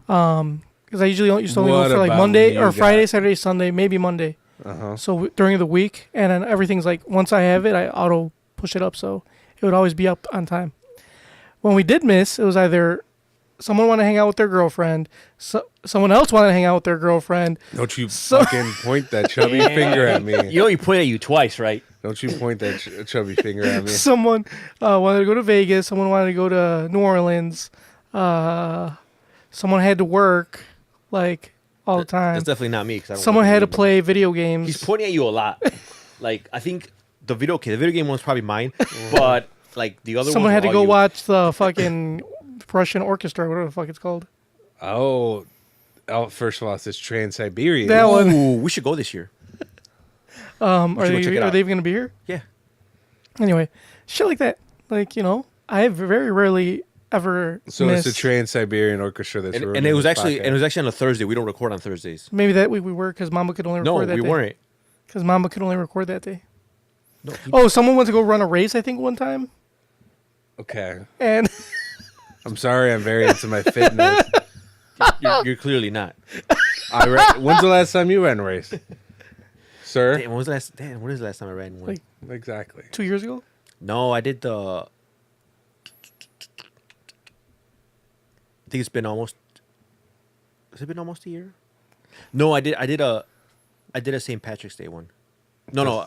[SPEAKER 3] Because I usually used to only
[SPEAKER 5] What
[SPEAKER 3] go for like
[SPEAKER 5] about
[SPEAKER 3] Monday
[SPEAKER 5] when
[SPEAKER 3] or
[SPEAKER 5] you
[SPEAKER 3] Friday,
[SPEAKER 5] got-
[SPEAKER 3] Saturday, Sunday, maybe Monday. So during the week, and then everything's like, once I have it, I auto push it up, so it would always be up on time. When we did miss, it was either someone wanted to hang out with their girlfriend, someone else wanted to hang out with their girlfriend.
[SPEAKER 5] Don't you fucking point that chubby finger at me.
[SPEAKER 4] You know he pointed at you twice, right?
[SPEAKER 5] Don't you point that chubby finger at me.
[SPEAKER 3] Someone wanted to go to Vegas. Someone wanted to go to New Orleans. Someone had to work, like, all the time.
[SPEAKER 4] That's definitely not me.
[SPEAKER 3] Someone had to play video games.
[SPEAKER 4] He's pointing at you a lot. Like, I think the video game one's probably mine, but like the other
[SPEAKER 3] Someone
[SPEAKER 4] ones
[SPEAKER 3] had to
[SPEAKER 4] are
[SPEAKER 3] go
[SPEAKER 4] all you.
[SPEAKER 3] watch the fucking Russian orchestra, whatever the fuck it's called.
[SPEAKER 5] Oh, first of all, it says Trans-Siberian.
[SPEAKER 3] That one.
[SPEAKER 4] Ooh, we should go this year.
[SPEAKER 3] Are
[SPEAKER 4] should go check it
[SPEAKER 3] they
[SPEAKER 4] out.
[SPEAKER 3] even going to be here?
[SPEAKER 4] Yeah.
[SPEAKER 3] Anyway, shit like that. Like, I very rarely ever
[SPEAKER 5] So
[SPEAKER 3] missed.
[SPEAKER 5] it's the Trans-Siberian Orchestra that's
[SPEAKER 4] And
[SPEAKER 5] ruining
[SPEAKER 4] it was
[SPEAKER 5] this
[SPEAKER 4] actually
[SPEAKER 5] podcast.
[SPEAKER 4] on a Thursday. We don't record on Thursdays.
[SPEAKER 3] Maybe that week we were because Mamba could only record
[SPEAKER 4] No,
[SPEAKER 3] that
[SPEAKER 4] we
[SPEAKER 3] day.
[SPEAKER 4] weren't.
[SPEAKER 3] Because Mamba could only record that day.
[SPEAKER 4] No,
[SPEAKER 3] Oh, someone went to go run a race, I think, one time.
[SPEAKER 5] Okay.
[SPEAKER 3] And
[SPEAKER 5] I'm sorry, I'm very into my fitness.
[SPEAKER 4] you're clearly not.
[SPEAKER 5] When's the last time you ran a race? Sir?
[SPEAKER 4] Damn, when was the last time I ran one?
[SPEAKER 3] Like-
[SPEAKER 5] Exactly.
[SPEAKER 3] 2 years ago?
[SPEAKER 4] No, I did the. I think it's been almost. Has it been almost a year? No, I did a St. Patrick's Day one. No.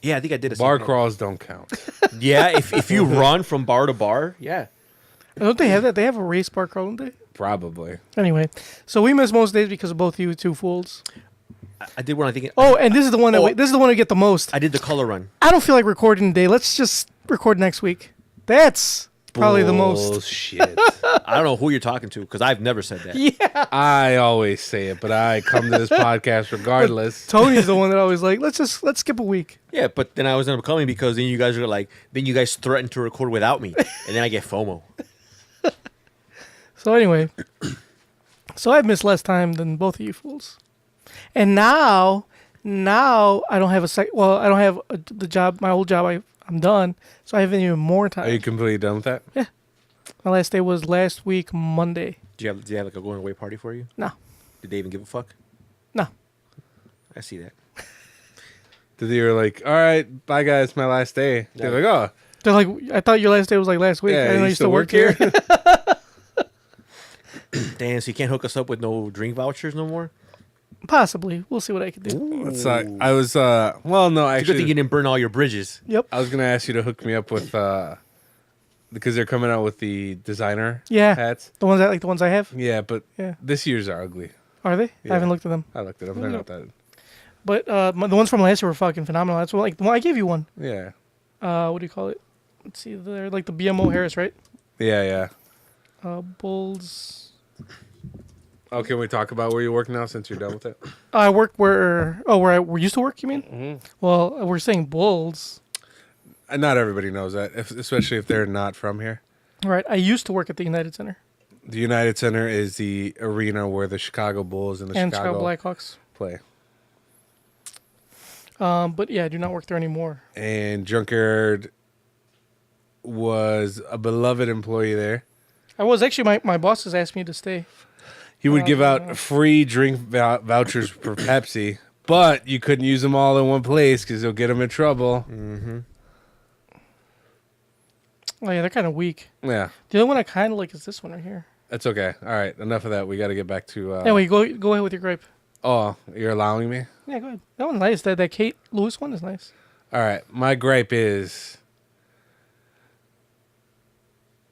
[SPEAKER 4] Yeah, I think I did a
[SPEAKER 5] Bar
[SPEAKER 4] St. Pat-
[SPEAKER 5] crawls don't count.
[SPEAKER 4] Yeah, if you run from bar to bar, yeah.
[SPEAKER 3] Don't they have that? They have a race bar crawl, don't they?
[SPEAKER 5] Probably.
[SPEAKER 3] Anyway, so we miss most days because of both you two fools.
[SPEAKER 4] I did one. I think.
[SPEAKER 3] Oh, and this is the one that
[SPEAKER 4] Oh.
[SPEAKER 3] this is the one we get the most.
[SPEAKER 4] I did the color run.
[SPEAKER 3] I don't feel like recording today. Let's just record next week. That's probably the most.
[SPEAKER 5] Bullshit.
[SPEAKER 4] I don't know who you're talking to because I've never said that.
[SPEAKER 3] Yeah.
[SPEAKER 5] I always say it, but I come to this podcast regardless.
[SPEAKER 3] Tony's the one that always like, let's skip a week.
[SPEAKER 4] Yeah, but then I was up coming because then you guys are like, then you guys threatened to record without me, and then I get FOMO.
[SPEAKER 3] So anyway, so I've missed less time than both of you fools, and now I don't have I don't have the job, my old job. I'm done, so I have even more time.
[SPEAKER 5] Are you completely done with that?
[SPEAKER 3] My last day was last week Monday.
[SPEAKER 4] Do you have like a going away party for you?
[SPEAKER 3] No,
[SPEAKER 4] Did they even give a fuck?
[SPEAKER 3] no.
[SPEAKER 4] I see that.
[SPEAKER 5] Did they were like, all right, bye guys, my last day. They're like, oh,
[SPEAKER 3] They're like, I thought your last day was like last week. I
[SPEAKER 5] yeah,
[SPEAKER 3] didn't know
[SPEAKER 5] you
[SPEAKER 3] you still work here.
[SPEAKER 4] Damn, so you can't hook us up with no drink vouchers no more?
[SPEAKER 3] Possibly. We'll see what I can do.
[SPEAKER 5] It's like I was well, no,
[SPEAKER 4] It's a good thing you
[SPEAKER 5] actually
[SPEAKER 4] didn't burn all your bridges.
[SPEAKER 3] Yep.
[SPEAKER 5] I was gonna ask you to hook me up with because they're coming out with the designer
[SPEAKER 3] Yeah.
[SPEAKER 5] hats.
[SPEAKER 3] The ones I have.
[SPEAKER 5] Yeah, but
[SPEAKER 3] Yeah.
[SPEAKER 5] this year's are ugly.
[SPEAKER 3] Are they?
[SPEAKER 5] Yeah.
[SPEAKER 3] I haven't looked at them.
[SPEAKER 5] I looked at them. They're not that.
[SPEAKER 3] But the ones from last year were fucking phenomenal. That's what, like the one I gave you one.
[SPEAKER 5] Yeah,
[SPEAKER 3] What do you call it? Let's see. They're like the BMO Harris, right?
[SPEAKER 5] yeah.
[SPEAKER 3] Bulls.
[SPEAKER 5] Oh, can we talk about where you work now since you're done with it?
[SPEAKER 3] I work where I used to work. You mean?
[SPEAKER 5] Mm-hmm.
[SPEAKER 3] Well, we're saying Bulls.
[SPEAKER 5] Not everybody knows that, especially if they're not from here.
[SPEAKER 3] All right. I used to work at the United Center
[SPEAKER 5] The United Center is the arena where the Chicago Bulls and the
[SPEAKER 3] and
[SPEAKER 5] Chicago
[SPEAKER 3] Chicago Blackhawks.
[SPEAKER 5] play.
[SPEAKER 3] But yeah, I do not work there anymore.
[SPEAKER 5] And Junkyard was a beloved employee there.
[SPEAKER 3] I was actually my boss has asked me to stay.
[SPEAKER 5] He would give out free drink vouchers for Pepsi, but you couldn't use them all in one place because you'll get them in trouble.
[SPEAKER 3] Oh yeah, they're kind of weak.
[SPEAKER 5] Yeah,
[SPEAKER 3] The other one I kind of like is this one right here.
[SPEAKER 5] that's okay. All right, enough of that. We got to get back to.
[SPEAKER 3] Anyway, go ahead with your gripe.
[SPEAKER 5] Oh, you're allowing me?
[SPEAKER 3] Yeah, go ahead. That one's nice. That Kate Lewis one is nice.
[SPEAKER 5] All right, my gripe is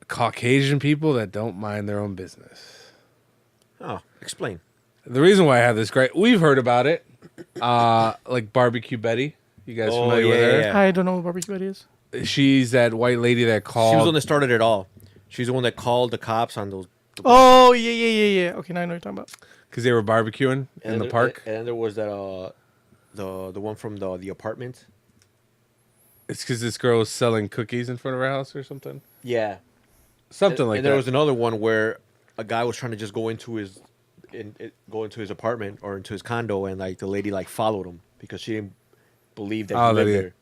[SPEAKER 5] Caucasian people that don't mind their own business.
[SPEAKER 4] Oh, explain.
[SPEAKER 5] The reason why I have this gripe, we've heard about it, like Barbecue Betty. You guys
[SPEAKER 4] Oh,
[SPEAKER 5] familiar with
[SPEAKER 4] yeah,
[SPEAKER 5] her?
[SPEAKER 4] yeah.
[SPEAKER 3] I don't know what barbecue Betty is.
[SPEAKER 5] She's that white lady that called.
[SPEAKER 4] She was the one that started it all. She's the one that called the cops on those.
[SPEAKER 3] Oh yeah. Okay, now I know what you're talking about.
[SPEAKER 5] because they were barbecuing in the park.
[SPEAKER 4] And there was that the one from the apartment.
[SPEAKER 5] It's because this girl was selling cookies in front of her house or something.
[SPEAKER 4] Yeah.
[SPEAKER 5] Something like
[SPEAKER 4] and
[SPEAKER 5] that.
[SPEAKER 4] there was another one where a guy was trying to just go into his apartment or into his condo, and like the lady like followed him because she didn't believe that he
[SPEAKER 5] Oh,
[SPEAKER 4] lived
[SPEAKER 5] that he-
[SPEAKER 4] there.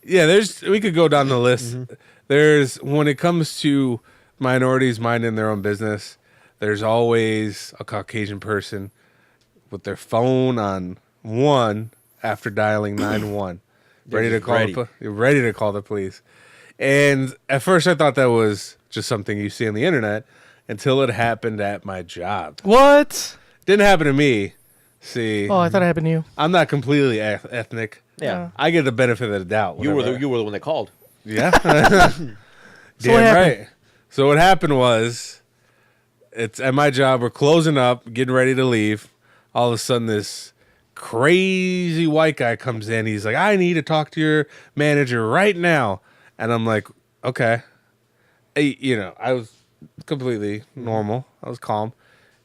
[SPEAKER 5] Yeah, we could go down the list. There's when it comes to minorities minding their own business, there's always a Caucasian person with their phone on one after dialing 911, ready to
[SPEAKER 4] just
[SPEAKER 5] call
[SPEAKER 4] ready.
[SPEAKER 5] ready to call the police. And at first I thought that was just something you see on the internet until it happened at my job.
[SPEAKER 3] What?
[SPEAKER 5] Didn't happen to me. See,
[SPEAKER 3] Oh, I thought it happened to you.
[SPEAKER 5] I'm not completely ethnic.
[SPEAKER 4] Yeah.
[SPEAKER 5] I get the benefit of the doubt.
[SPEAKER 4] You were
[SPEAKER 5] whatever.
[SPEAKER 4] the one that called.
[SPEAKER 5] Yeah.
[SPEAKER 3] So
[SPEAKER 5] Damn
[SPEAKER 3] what happened?
[SPEAKER 5] right. So what happened was, it's at my job. We're closing up, getting ready to leave. All of a sudden, this crazy white guy comes in. He's like, "I need to talk to your manager right now." And I'm like, "Okay." I was completely normal. I was calm.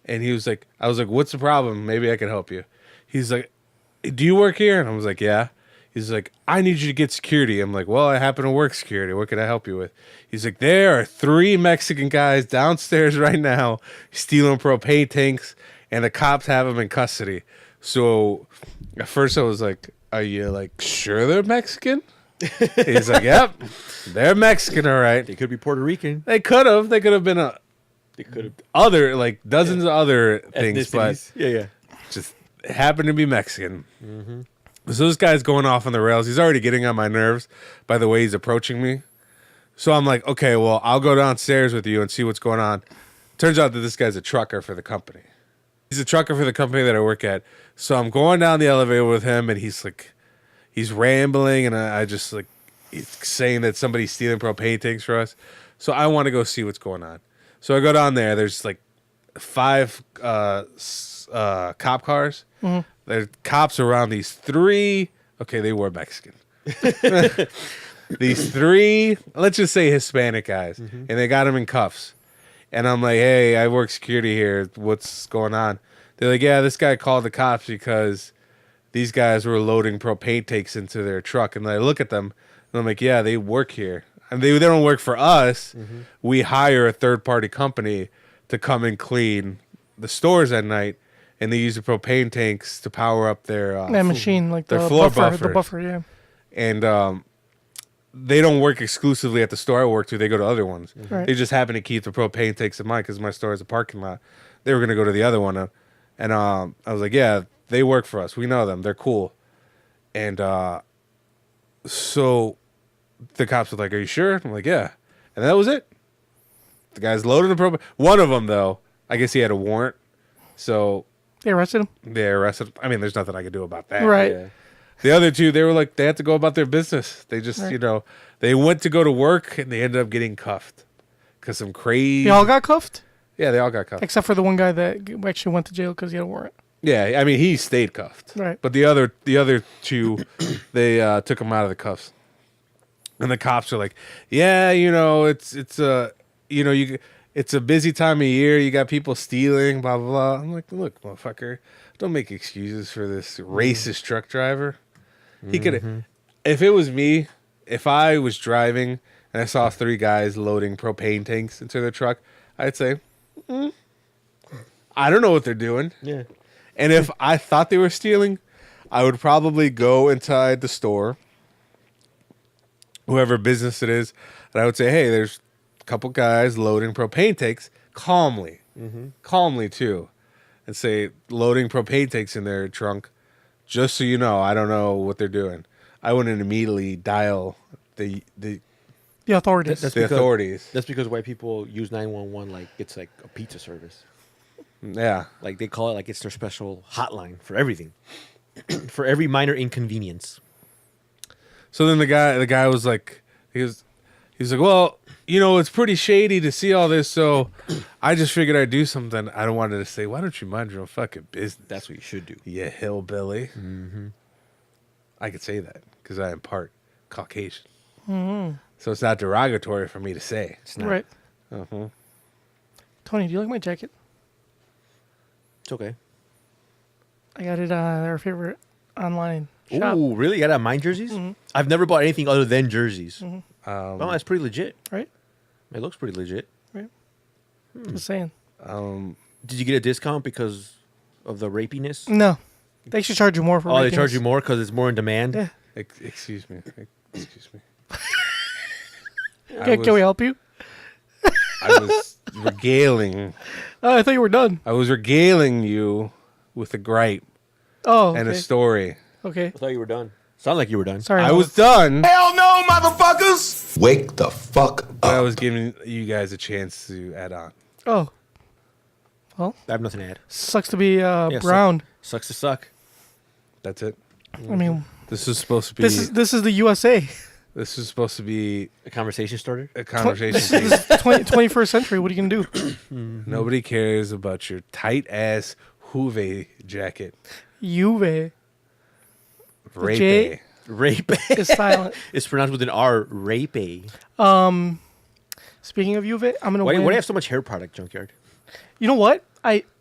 [SPEAKER 5] And he was like, I was like, "What's the problem? Maybe I can help you." He's like, "Do you work here?" And I was like, "Yeah." He's like, I need you to get security. I'm like, well, I happen to work security. What can I help you with? He's like, there are 3 Mexican guys downstairs right now stealing propane tanks, and the cops have them in custody. So at first I was like, are you like sure they're Mexican? He's like, yep, they're Mexican, all right.
[SPEAKER 4] They could be Puerto Rican.
[SPEAKER 5] They could have been
[SPEAKER 4] They could have
[SPEAKER 5] other like dozens of other things, but
[SPEAKER 4] yeah.
[SPEAKER 5] just happened to be Mexican. So this guy's going off on the rails. He's already getting on my nerves by the way he's approaching me. So I'm like, okay, well, I'll go downstairs with you and see what's going on. Turns out that this guy's a trucker for the company. He's a trucker for the company that I work at. So I'm going down the elevator with him, and he's rambling, and I just like, he's saying that somebody's stealing propane tanks for us. So I want to go see what's going on. So I go down there. There's like 5 cop cars. There's cops around these 3. Okay, they were Mexican. These 3, let's just say Hispanic guys, and they got them in cuffs. And I'm like, hey, I work security here. What's going on? They're like, yeah, this guy called the cops because these guys were loading propane tanks into their truck. And I look at them, and I'm like, yeah, they work here. And they don't work for us. We hire a third-party company to come and clean the stores at night, and they use the propane tanks to power up their
[SPEAKER 3] that machine, like
[SPEAKER 5] their
[SPEAKER 3] the
[SPEAKER 5] floor
[SPEAKER 3] buffer, the
[SPEAKER 5] buffers.
[SPEAKER 3] buffer, yeah.
[SPEAKER 5] And they don't work exclusively at the store I work to. They go to other ones.
[SPEAKER 3] Right.
[SPEAKER 5] They just happen to keep the propane tanks in mind because my store has a parking lot. They were going to go to the other one. And I was like, yeah, they work for us. We know them. They're cool. And so the cops were like, are you sure? I'm like, yeah. And that was it. The guy's loading the propane. One of them, though, I guess he had a warrant. So
[SPEAKER 3] They arrested him.
[SPEAKER 5] they arrested him. I mean, there's nothing I could do about that.
[SPEAKER 3] Right.
[SPEAKER 4] Yeah.
[SPEAKER 5] The other 2, they were like, they had to go about their business. They just,
[SPEAKER 3] Right.
[SPEAKER 5] you know, they went to go to work and they ended up getting cuffed. Because some crazy.
[SPEAKER 3] They all got cuffed,
[SPEAKER 5] Yeah, they all got cuffed.
[SPEAKER 3] except for the one guy that actually went to jail because he had a warrant.
[SPEAKER 5] Yeah, I mean, he stayed cuffed.
[SPEAKER 3] Right.
[SPEAKER 5] But the other 2, they took him out of the cuffs. And the cops are like, yeah, you know, it's a busy time of year. You got people stealing, blah, blah, blah. I'm like, look, motherfucker, don't make excuses for this racist truck driver. He could, if it was me, if I was driving and I saw 3 guys loading propane tanks into their truck, I'd say, I don't know what they're doing.
[SPEAKER 4] Yeah.
[SPEAKER 5] And if I thought they were stealing, I would probably go inside the store, whoever business it is, and I would say, hey, there's a couple guys loading propane tanks calmly too, and say, loading propane tanks in their trunk, just so you know, I don't know what they're doing. I wouldn't immediately dial the
[SPEAKER 3] authorities.
[SPEAKER 5] authorities.
[SPEAKER 4] That's because white people use 911 like it's like a pizza service.
[SPEAKER 5] Yeah.
[SPEAKER 4] Like they call it like it's their special hotline for everything, for every minor inconvenience.
[SPEAKER 5] So then the guy was like, he was like, well, you know, it's pretty shady to see all this, so I just figured I'd do something. I don't want to say, why don't you mind your own fucking business?
[SPEAKER 4] That's what you should do.
[SPEAKER 5] You hillbilly. I could say that because I am part Caucasian. So it's not derogatory for me to say.
[SPEAKER 4] It's not.
[SPEAKER 3] Right. Tony, do you like my jacket?
[SPEAKER 4] It's okay.
[SPEAKER 3] I got it on our favorite online shop.
[SPEAKER 4] Ooh, really? You got mine jerseys? I've never bought anything other than jerseys. Oh, that's pretty legit.
[SPEAKER 3] Right?
[SPEAKER 4] It looks pretty legit.
[SPEAKER 3] Right. Just saying.
[SPEAKER 4] Did you get a discount because of the rapiness?
[SPEAKER 3] No. They should charge you more for
[SPEAKER 4] Oh, they
[SPEAKER 3] rating
[SPEAKER 4] charge
[SPEAKER 3] us.
[SPEAKER 4] you more because it's more in demand?
[SPEAKER 3] Yeah.
[SPEAKER 5] Excuse me. Excuse me.
[SPEAKER 3] Can we help you?
[SPEAKER 5] I was regaling.
[SPEAKER 3] Oh, I thought you were done.
[SPEAKER 5] I was regaling you with a gripe
[SPEAKER 3] Oh, okay.
[SPEAKER 5] and a story.
[SPEAKER 3] Okay.
[SPEAKER 4] I thought you were done. Sound like you were done.
[SPEAKER 3] Sorry.
[SPEAKER 5] I was done.
[SPEAKER 2] Hell no, motherfuckers! Wake the fuck
[SPEAKER 5] But I
[SPEAKER 2] up.
[SPEAKER 5] was giving you guys a chance to add on.
[SPEAKER 3] Oh. Well,
[SPEAKER 4] I have nothing to add.
[SPEAKER 3] sucks to be
[SPEAKER 4] Yeah,
[SPEAKER 3] brown.
[SPEAKER 4] Sucks to suck.
[SPEAKER 5] That's it.
[SPEAKER 3] I mean,
[SPEAKER 5] This is supposed to be.
[SPEAKER 3] this is the USA.
[SPEAKER 5] This is supposed to be
[SPEAKER 4] A conversation starter?
[SPEAKER 5] a conversation.
[SPEAKER 3] This is 21st century. What are you gonna do?
[SPEAKER 5] Nobody cares about your tight ass Juve jacket.
[SPEAKER 3] Juve
[SPEAKER 5] Rape.
[SPEAKER 3] J-
[SPEAKER 4] Rape.
[SPEAKER 3] is silent.
[SPEAKER 4] It's pronounced with an R. Rape.
[SPEAKER 3] Speaking of Juve, I'm gonna
[SPEAKER 4] Why do
[SPEAKER 3] win.
[SPEAKER 4] you have so much hair product, Junkyard?
[SPEAKER 3] You know what?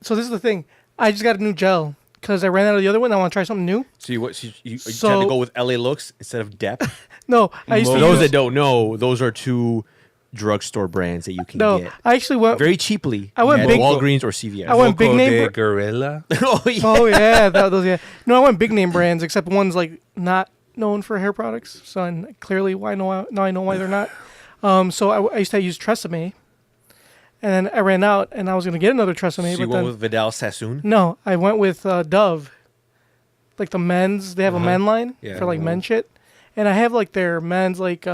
[SPEAKER 3] So this is the thing. I just got a new gel because I ran out of the other one. I want to try something new.
[SPEAKER 4] So you trying
[SPEAKER 3] So-
[SPEAKER 4] to go with LA looks instead of Dep?
[SPEAKER 3] No, I used
[SPEAKER 4] For
[SPEAKER 3] to
[SPEAKER 4] those
[SPEAKER 3] use,
[SPEAKER 4] that don't know, those are two drugstore brands that you can
[SPEAKER 3] no,
[SPEAKER 4] get
[SPEAKER 3] I actually went.
[SPEAKER 4] very cheaply
[SPEAKER 3] I went
[SPEAKER 4] at
[SPEAKER 3] big-
[SPEAKER 4] Walgreens or CVS.
[SPEAKER 3] I went big
[SPEAKER 5] Coco
[SPEAKER 3] name
[SPEAKER 5] de
[SPEAKER 3] br-
[SPEAKER 5] Gorilla.
[SPEAKER 4] oh yeah.
[SPEAKER 3] Oh yeah, those yeah. No, I went big name brands, except one's like not known for hair products. So and clearly, why now I know why they're not. So I used to use Tresemme, and then I ran out, and I was gonna get another Tresemme,
[SPEAKER 4] So you
[SPEAKER 3] but
[SPEAKER 4] went
[SPEAKER 3] then
[SPEAKER 4] with Vidal Sassoon.
[SPEAKER 3] no, I went with Dove, like the men's. They have a men line
[SPEAKER 4] Yeah.
[SPEAKER 3] for like men shit, and I have like their men's like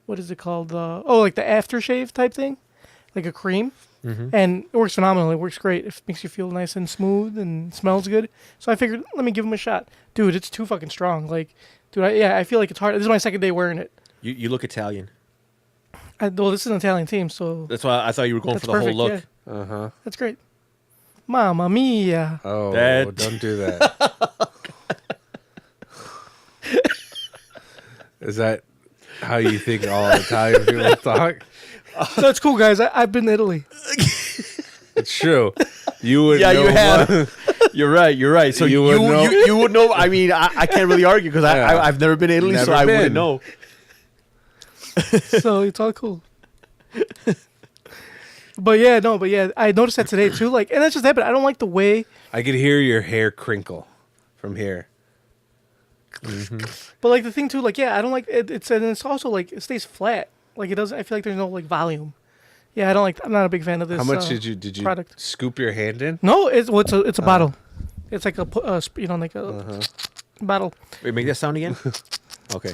[SPEAKER 3] what is it called? Like the aftershave type thing, like a cream. And it works phenomenally. It works great. It makes you feel nice and smooth and smells good. So I figured, let me give them a shot. Dude, it's too fucking strong. Like, dude, I feel like it's hard. This is my second day wearing it.
[SPEAKER 4] You look Italian.
[SPEAKER 3] Well, this is an Italian team, so
[SPEAKER 4] That's why I thought you were going
[SPEAKER 3] that's
[SPEAKER 4] for the
[SPEAKER 3] perfect.
[SPEAKER 4] whole look.
[SPEAKER 3] Yeah,
[SPEAKER 5] Uh-huh.
[SPEAKER 3] that's great. Mamma mia.
[SPEAKER 5] Oh,
[SPEAKER 4] That-
[SPEAKER 5] don't do that. Is that how you think all Italian people talk?
[SPEAKER 3] That's cool, guys. I've been to Italy.
[SPEAKER 5] It's true. You would
[SPEAKER 4] Yeah,
[SPEAKER 5] know
[SPEAKER 4] you have.
[SPEAKER 5] more.
[SPEAKER 4] You're right. So
[SPEAKER 5] You
[SPEAKER 4] you
[SPEAKER 5] would know.
[SPEAKER 4] you would know. I mean, I can't really argue because
[SPEAKER 5] Yeah.
[SPEAKER 4] I've never been to Italy, so
[SPEAKER 5] Never
[SPEAKER 4] I
[SPEAKER 5] been.
[SPEAKER 4] wouldn't know.
[SPEAKER 3] So it's all cool. But yeah, I noticed that today too. Like, and that's just happened. I don't like the way.
[SPEAKER 5] I could hear your hair crinkle from here.
[SPEAKER 3] But like the thing too, like I don't like it. It's also like it stays flat. Like it doesn't. I feel like there's no like volume. Yeah, I don't like. I'm not a big fan of this.
[SPEAKER 5] How much did you
[SPEAKER 3] product?
[SPEAKER 5] scoop your hand in?
[SPEAKER 3] No, it's a bottle. It's like like a bottle.
[SPEAKER 4] Wait, make that sound again. Okay.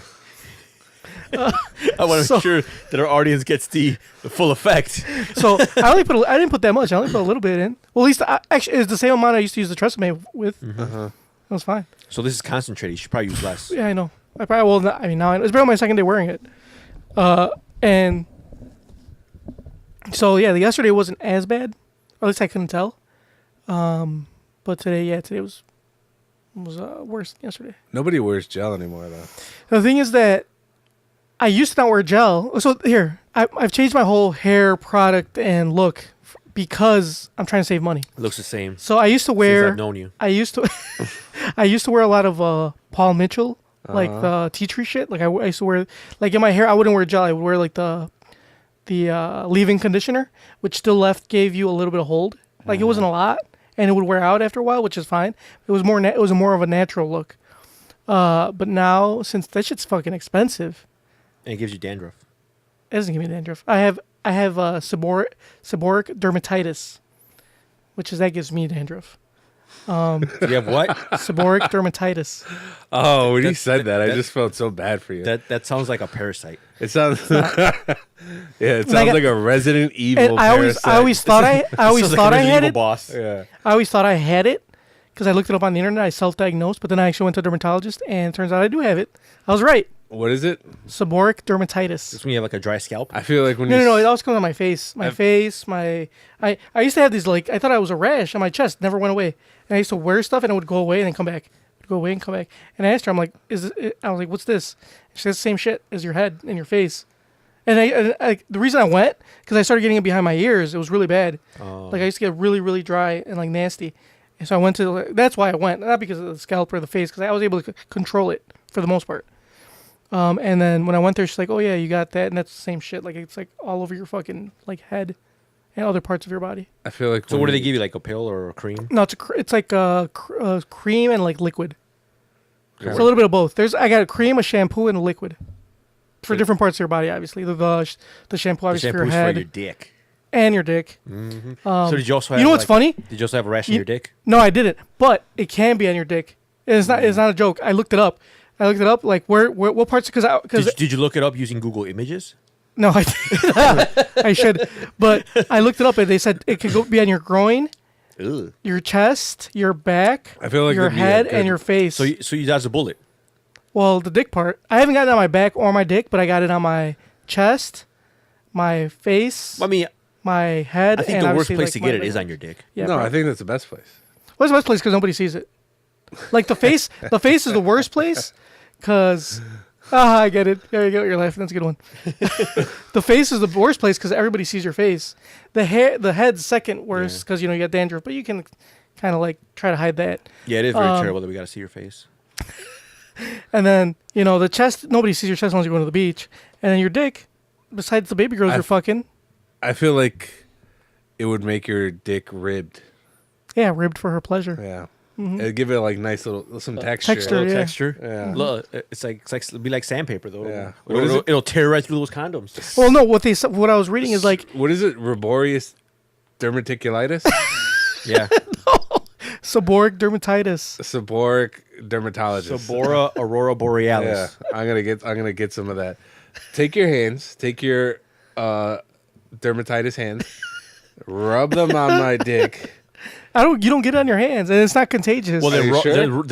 [SPEAKER 4] I want to
[SPEAKER 3] so-
[SPEAKER 4] make sure that our audience gets the full effect.
[SPEAKER 3] So I didn't put that much. I only put a little bit in. Well, at least actually it's the same amount I used to use the Tresemme with. It was fine.
[SPEAKER 4] So this is concentrated. You should probably use less.
[SPEAKER 3] Yeah, I know. I probably will. I mean, now it's been on my second day wearing it, and so yeah, yesterday wasn't as bad. Or at least I couldn't tell. But today was worse than yesterday.
[SPEAKER 5] Nobody wears gel anymore, though.
[SPEAKER 3] The thing is that I used to not wear gel. So here, I've changed my whole hair product and look because I'm trying to save money.
[SPEAKER 4] It looks the same.
[SPEAKER 3] So I used to
[SPEAKER 4] Since
[SPEAKER 3] wear.
[SPEAKER 4] I've known you.
[SPEAKER 3] I used to. I used to wear a lot of Paul Mitchell, like the tea tree shit. Like I used to wear, like in my hair, I wouldn't wear gel. I would wear like the leave-in conditioner, which still gave you a little bit of hold. Like it wasn't a lot, and it would wear out after a while, which is fine. It was more of a natural look. But now, since that shit's fucking expensive,
[SPEAKER 4] And it gives you dandruff.
[SPEAKER 3] it doesn't give me dandruff. I have seborrheic dermatitis, which is that gives me dandruff.
[SPEAKER 4] You have what?
[SPEAKER 3] Seborrheic dermatitis.
[SPEAKER 5] Oh, when you
[SPEAKER 4] That-
[SPEAKER 5] said that, I
[SPEAKER 4] that-
[SPEAKER 5] just felt so bad for you.
[SPEAKER 4] That sounds like a parasite.
[SPEAKER 5] It sounds, yeah, it sounds
[SPEAKER 3] Like
[SPEAKER 5] like a Resident Evil.
[SPEAKER 3] And I always thought I always
[SPEAKER 4] Sounds
[SPEAKER 3] thought
[SPEAKER 4] like
[SPEAKER 3] I
[SPEAKER 4] a
[SPEAKER 3] had
[SPEAKER 4] Resident Evil
[SPEAKER 3] it.
[SPEAKER 4] boss.
[SPEAKER 5] Yeah.
[SPEAKER 3] I always thought I had it because I looked it up on the internet. I self-diagnosed, but then I actually went to a dermatologist, and it turns out I do have it. I was right.
[SPEAKER 5] What is it?
[SPEAKER 3] Seborrheic dermatitis.
[SPEAKER 4] It's when you have like a dry scalp.
[SPEAKER 5] I feel like when
[SPEAKER 3] No,
[SPEAKER 5] you
[SPEAKER 3] it always comes on my face. I used to have these like I thought I was a rash on my chest, never went away. And I used to wear stuff and it would go away and then come back. It would go away and come back. And I asked her, I'm like, I was like, what's this? She said, the same shit as your head and your face. And I the reason I went because I started getting it behind my ears. It was really bad. Like I used to get really, really dry and like nasty. And so I went to. That's why I went, not because of the scalp or the face, because I was able to control it for the most part. And then when I went there, she's like, "Oh yeah, you got that," and that's the same shit. Like it's like all over your fucking like head and other parts of your body.
[SPEAKER 5] I feel like
[SPEAKER 4] So what do they give you? Like a pill or a cream?
[SPEAKER 3] No, it's like a cream and like liquid. It's a little bit of both. I got a cream, a shampoo, and a liquid for different parts of your body. Obviously, the shampoo
[SPEAKER 4] The
[SPEAKER 3] obviously for your
[SPEAKER 4] shampoo's
[SPEAKER 3] head
[SPEAKER 4] for your dick.
[SPEAKER 3] and your dick.
[SPEAKER 4] So did you also have?
[SPEAKER 3] You know what's funny?
[SPEAKER 4] Did you also have a rash on your dick?
[SPEAKER 3] No, I didn't. But it can be on your dick. It's not. It's not a joke. I looked it up. Like where what parts because
[SPEAKER 4] Did you look it up using Google Images?
[SPEAKER 3] no, I did. I should. But I looked it up and they said it could be on your groin,
[SPEAKER 4] Ugh.
[SPEAKER 3] your chest, your back,
[SPEAKER 5] I feel like
[SPEAKER 3] your
[SPEAKER 5] it'd be a
[SPEAKER 3] head,
[SPEAKER 5] good-
[SPEAKER 3] and your face.
[SPEAKER 4] So you dodged a bullet.
[SPEAKER 3] Well, the dick part, I haven't gotten it on my back or my dick, but I got it on my chest, my face,
[SPEAKER 4] I mean,
[SPEAKER 3] my head.
[SPEAKER 4] I think
[SPEAKER 3] and
[SPEAKER 4] the worst
[SPEAKER 3] obviously,
[SPEAKER 4] place
[SPEAKER 3] like,
[SPEAKER 4] to
[SPEAKER 3] my
[SPEAKER 4] get it
[SPEAKER 3] leg.
[SPEAKER 4] is on your dick.
[SPEAKER 3] Yeah,
[SPEAKER 5] no,
[SPEAKER 3] probably.
[SPEAKER 5] I think that's the best place.
[SPEAKER 3] What's the best place? Because nobody sees it. Like the face, the face is the worst place. Because, I get it. Yeah, I get what you're laughing. That's a good one. The face is the worst place because everybody sees your face. The head's second worst because you got dandruff, but you can kind of like try to hide that.
[SPEAKER 4] Yeah, it is very terrible that we got to see your face.
[SPEAKER 3] And then, you know, the chest, nobody sees your chest unless you go to the beach. And then your dick, besides the baby girls you're fucking.
[SPEAKER 5] I feel like it would make your dick ribbed.
[SPEAKER 3] Yeah, ribbed for her pleasure.
[SPEAKER 5] Yeah. It'd give it like nice little some texture.
[SPEAKER 3] Texture, yeah.
[SPEAKER 4] Texture.
[SPEAKER 5] Yeah.
[SPEAKER 4] Look, it's like it'll be like sandpaper though.
[SPEAKER 5] Yeah.
[SPEAKER 4] It'll,
[SPEAKER 5] What is it?
[SPEAKER 4] it'll tear right through those condoms.
[SPEAKER 3] Well, no, what I was reading is like
[SPEAKER 5] What is it? Ruborious dermaticulitis?
[SPEAKER 4] Yeah.
[SPEAKER 3] seborrheic dermatitis.
[SPEAKER 5] Seborrheic dermatologist.
[SPEAKER 4] Sabora Aurora Borealis.
[SPEAKER 5] Yeah. I'm gonna get some of that. Take your hands, take your dermatitis hands, rub them on my dick.
[SPEAKER 3] You don't get it on your hands, and it's not contagious.
[SPEAKER 4] Well,
[SPEAKER 5] Are
[SPEAKER 4] then,
[SPEAKER 5] you sure?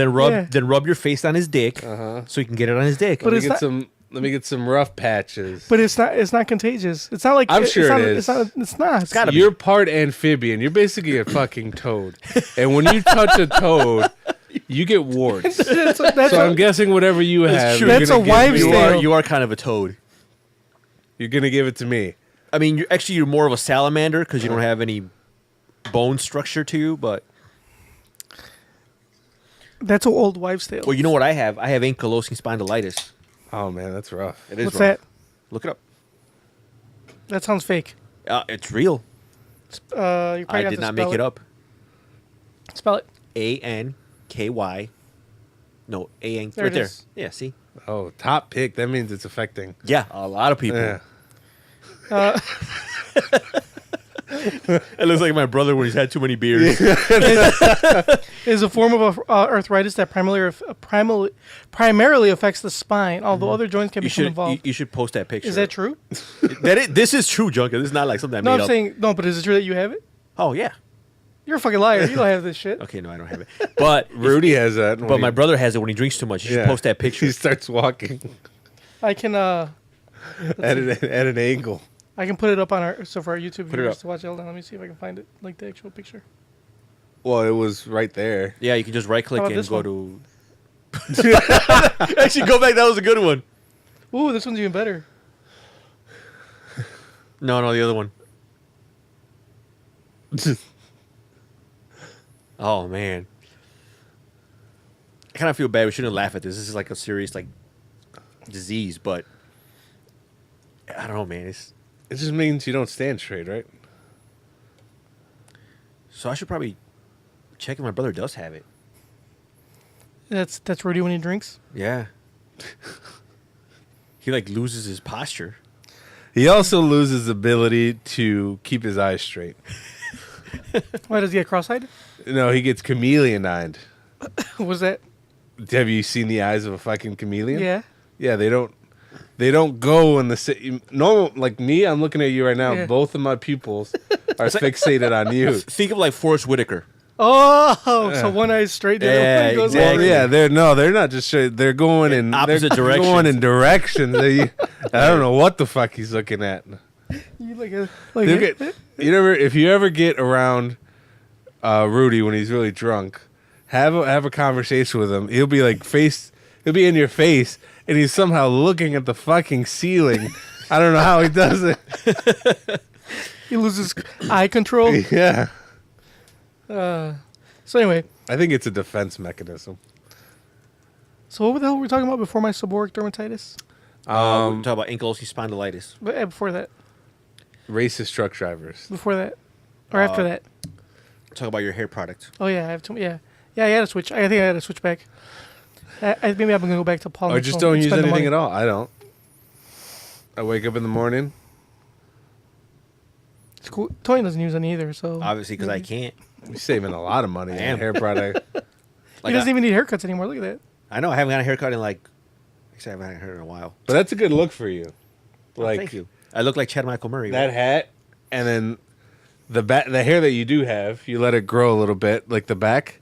[SPEAKER 4] then rub your face on his dick, so you can get it on his dick.
[SPEAKER 3] But
[SPEAKER 5] Let
[SPEAKER 3] it's
[SPEAKER 5] me get
[SPEAKER 3] not-
[SPEAKER 5] let me get some rough patches.
[SPEAKER 3] but it's not contagious. It's not like
[SPEAKER 5] I'm sure
[SPEAKER 3] not,
[SPEAKER 5] it is.
[SPEAKER 3] It's not.
[SPEAKER 4] gotta be.
[SPEAKER 5] You're part amphibian. You're basically a fucking toad. And when you touch a toad, you get warts.
[SPEAKER 3] That's
[SPEAKER 5] So I'm guessing whatever you have,
[SPEAKER 4] true.
[SPEAKER 5] you're
[SPEAKER 3] That's
[SPEAKER 5] gonna
[SPEAKER 3] a
[SPEAKER 5] give
[SPEAKER 3] wives'
[SPEAKER 5] me.
[SPEAKER 3] tale.
[SPEAKER 4] You are kind of a toad.
[SPEAKER 5] You're gonna give it to me.
[SPEAKER 4] I mean, you're more of a salamander because you don't have any bone structure to you. But
[SPEAKER 3] That's an old wives' tale.
[SPEAKER 4] well, you know what I have? I have ankylosing spondylitis.
[SPEAKER 5] Oh man, that's rough.
[SPEAKER 4] It is
[SPEAKER 3] What's
[SPEAKER 4] wrong.
[SPEAKER 3] that?
[SPEAKER 4] Look it up.
[SPEAKER 3] That sounds fake.
[SPEAKER 4] It's real.
[SPEAKER 3] You probably
[SPEAKER 4] I
[SPEAKER 3] have
[SPEAKER 4] did
[SPEAKER 3] to
[SPEAKER 4] not
[SPEAKER 3] spell
[SPEAKER 4] make it up.
[SPEAKER 3] Spell it.
[SPEAKER 4] ANKY. No, AN.
[SPEAKER 3] There
[SPEAKER 4] Right
[SPEAKER 3] it
[SPEAKER 4] there.
[SPEAKER 3] is.
[SPEAKER 4] Yeah. See.
[SPEAKER 5] Oh, top pick. That means it's affecting.
[SPEAKER 4] Yeah, a lot of people.
[SPEAKER 5] Yeah.
[SPEAKER 4] It looks like my brother when he's had too many beers.
[SPEAKER 3] Is a form of arthritis that primarily affects the spine, although other joints can
[SPEAKER 4] You
[SPEAKER 3] become
[SPEAKER 4] should
[SPEAKER 3] involved.
[SPEAKER 4] you should post that picture.
[SPEAKER 3] Is that true?
[SPEAKER 4] This is true, Junker. This is not like something I
[SPEAKER 3] No,
[SPEAKER 4] made
[SPEAKER 3] I'm
[SPEAKER 4] up.
[SPEAKER 3] saying no, but is it true that you have it?
[SPEAKER 4] Oh yeah.
[SPEAKER 3] You're a fucking liar. You don't have this shit.
[SPEAKER 4] Okay, no, I don't have it. But
[SPEAKER 5] Rudy has that.
[SPEAKER 4] but my brother has it when he drinks too much. You should post that picture.
[SPEAKER 5] He starts walking
[SPEAKER 3] I can
[SPEAKER 5] at an angle.
[SPEAKER 3] I can put it up on our for our YouTube
[SPEAKER 4] Put it
[SPEAKER 3] viewers
[SPEAKER 4] up.
[SPEAKER 3] to watch. Hold on, let me see if I can find it, like the actual picture.
[SPEAKER 5] Well, it was right there.
[SPEAKER 4] Yeah, you can just right click
[SPEAKER 3] How
[SPEAKER 4] it
[SPEAKER 3] about
[SPEAKER 4] and
[SPEAKER 3] this
[SPEAKER 4] go to. Actually, go back. That was a good one.
[SPEAKER 3] Ooh, this one's even better.
[SPEAKER 4] No, the other one. Oh man, I kind of feel bad. We shouldn't laugh at this. This is like a serious like disease, but I don't know, man.
[SPEAKER 5] It just means you don't stand straight, right?
[SPEAKER 4] So I should probably check if my brother does have it.
[SPEAKER 3] That's Rudy when he drinks.
[SPEAKER 4] Yeah. He like loses his posture.
[SPEAKER 5] He also loses ability to keep his eyes straight.
[SPEAKER 3] Why does he get cross-eyed?
[SPEAKER 5] No, he gets chameleon-eyed.
[SPEAKER 3] Was that?
[SPEAKER 5] Have you seen the eyes of a fucking chameleon?
[SPEAKER 3] Yeah.
[SPEAKER 5] Yeah, they don't go in the same. No, like me, I'm looking at you right now.
[SPEAKER 3] Yeah.
[SPEAKER 5] Both of my pupils are fixated on you.
[SPEAKER 4] Think of like Forrest Whitaker.
[SPEAKER 3] Oh, so one eye's straight, the other
[SPEAKER 4] Yeah,
[SPEAKER 3] one goes
[SPEAKER 4] exactly.
[SPEAKER 5] Well, yeah, they're not just straight. They're going in
[SPEAKER 4] opposite
[SPEAKER 5] they're
[SPEAKER 4] directions.
[SPEAKER 5] Going in directions. I don't know what the fuck he's looking at.
[SPEAKER 3] You like a,
[SPEAKER 5] If you ever get around Rudy when he's really drunk, have a conversation with him. He'll be like he'll be in your face, and he's somehow looking at the fucking ceiling. I don't know how he does it.
[SPEAKER 3] he loses eye control.
[SPEAKER 5] Yeah,
[SPEAKER 3] So anyway,
[SPEAKER 5] I think it's a defense mechanism.
[SPEAKER 3] so what the hell were we talking about before my seborrheic dermatitis?
[SPEAKER 4] We're talking about ankylosing spondylitis.
[SPEAKER 3] But before that,
[SPEAKER 5] Racist truck drivers.
[SPEAKER 3] or after that.
[SPEAKER 4] Talk about your hair product.
[SPEAKER 3] Oh yeah, I have to. Yeah. I had to switch. I think I had to switch back. Maybe I'm gonna go back to Paul.
[SPEAKER 5] Or just don't use anything at all. I don't. I wake up in the morning.
[SPEAKER 3] It's cool. Tony doesn't use any either, so
[SPEAKER 4] Obviously, because I can't.
[SPEAKER 5] You're saving a lot of money on
[SPEAKER 4] am.
[SPEAKER 5] hair product.
[SPEAKER 3] he doesn't even need haircuts anymore. Look at that.
[SPEAKER 4] I know I haven't got a haircut in like. Actually, I haven't had a haircut in a while.
[SPEAKER 5] But that's a good look for you. Like
[SPEAKER 4] Thank you. I look like Chad Michael Murray.
[SPEAKER 5] that
[SPEAKER 4] right?
[SPEAKER 5] hat, and then the hair that you do have, you let it grow a little bit, like the back.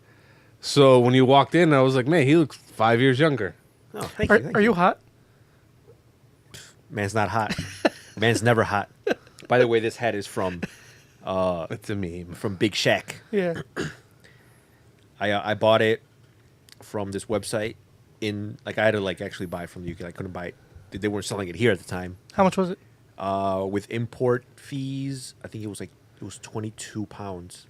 [SPEAKER 5] So when you walked in, I was like, man, he looks 5 years younger.
[SPEAKER 4] Oh, thank you.
[SPEAKER 3] Are you hot?
[SPEAKER 4] Man's not hot. Man's never hot. By the way, this hat is from
[SPEAKER 5] It's a meme.
[SPEAKER 4] Big Shack.
[SPEAKER 3] Yeah.
[SPEAKER 4] I bought it from this website I had to like actually buy it from the UK. I couldn't buy it. They weren't selling it here at the time.
[SPEAKER 3] How much was it?
[SPEAKER 4] With import fees, I think it was 22 pounds.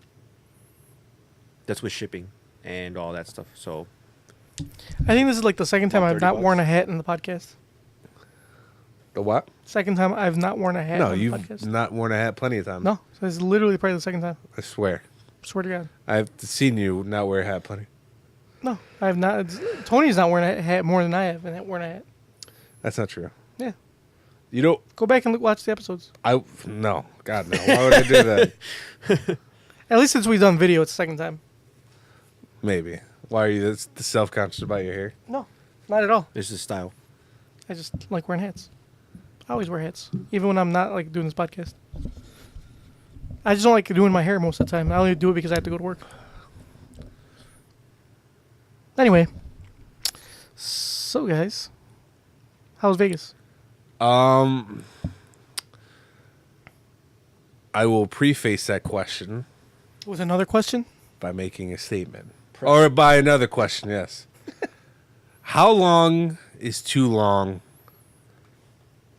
[SPEAKER 4] That's with shipping and all that stuff. So
[SPEAKER 3] I think this is like the second time I've not
[SPEAKER 4] $30.
[SPEAKER 3] worn a hat in the podcast.
[SPEAKER 5] The what?
[SPEAKER 3] Second time I've not worn a hat
[SPEAKER 5] No,
[SPEAKER 3] in the
[SPEAKER 5] you've
[SPEAKER 3] podcast.
[SPEAKER 5] not worn a hat plenty of times.
[SPEAKER 3] No, so this is literally probably the second time.
[SPEAKER 5] I swear.
[SPEAKER 3] Swear to God.
[SPEAKER 5] I've seen you not wear a hat plenty.
[SPEAKER 3] No, I have not. Tony's not wearing a hat more than I have, and worn a hat.
[SPEAKER 5] That's not true.
[SPEAKER 3] Yeah.
[SPEAKER 5] You don't.
[SPEAKER 3] Go back and watch the episodes.
[SPEAKER 5] No. God, no. Why would I do that?
[SPEAKER 3] At least since we've done video, it's the second time.
[SPEAKER 5] Maybe. Why are you self-conscious about your hair?
[SPEAKER 3] No, not at all.
[SPEAKER 4] this is style.
[SPEAKER 3] I just like wearing hats. I always wear hats, even when I'm not like doing this podcast. I just don't like doing my hair most of the time. I only do it because I have to go to work. Anyway, so guys, how's Vegas?
[SPEAKER 5] I will preface that question
[SPEAKER 3] With another question?
[SPEAKER 5] by making a statement. Or by another question, yes. How long is too long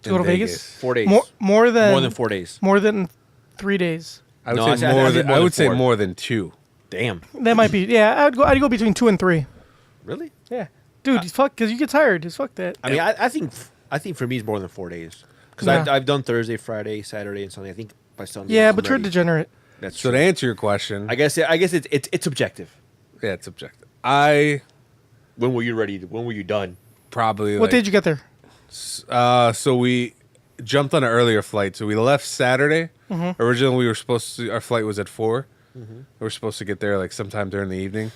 [SPEAKER 3] To go to Vegas?
[SPEAKER 4] 4 days.
[SPEAKER 3] More than
[SPEAKER 4] 4 days.
[SPEAKER 3] More than 3 days.
[SPEAKER 5] I would
[SPEAKER 4] No,
[SPEAKER 5] say
[SPEAKER 4] I
[SPEAKER 5] more
[SPEAKER 4] think
[SPEAKER 5] than
[SPEAKER 4] more
[SPEAKER 5] I
[SPEAKER 4] than
[SPEAKER 5] would say
[SPEAKER 4] 4.
[SPEAKER 5] more than 2.
[SPEAKER 4] Damn.
[SPEAKER 3] That might be. Yeah, I'd go between 2 and 3.
[SPEAKER 4] Really?
[SPEAKER 3] Yeah, dude, fuck, because you get tired. Just fuck that.
[SPEAKER 4] I mean, I think for me it's more than 4 days because
[SPEAKER 3] Yeah.
[SPEAKER 4] I've done Thursday, Friday, Saturday, and Sunday. I think by Sunday.
[SPEAKER 3] Yeah,
[SPEAKER 4] I'm
[SPEAKER 3] but you're a
[SPEAKER 4] ready.
[SPEAKER 3] degenerate.
[SPEAKER 4] That's
[SPEAKER 5] So
[SPEAKER 4] true.
[SPEAKER 5] to answer your question,
[SPEAKER 4] I guess it's subjective.
[SPEAKER 5] yeah, it's subjective. I
[SPEAKER 4] When were you ready? When were you done?
[SPEAKER 5] probably
[SPEAKER 3] What day did you get there?
[SPEAKER 5] so we jumped on an earlier flight. So we left Saturday.
[SPEAKER 3] Mm-hmm.
[SPEAKER 5] Originally, we were supposed to. Our flight was at 4. We were supposed to get there like sometime during the evening,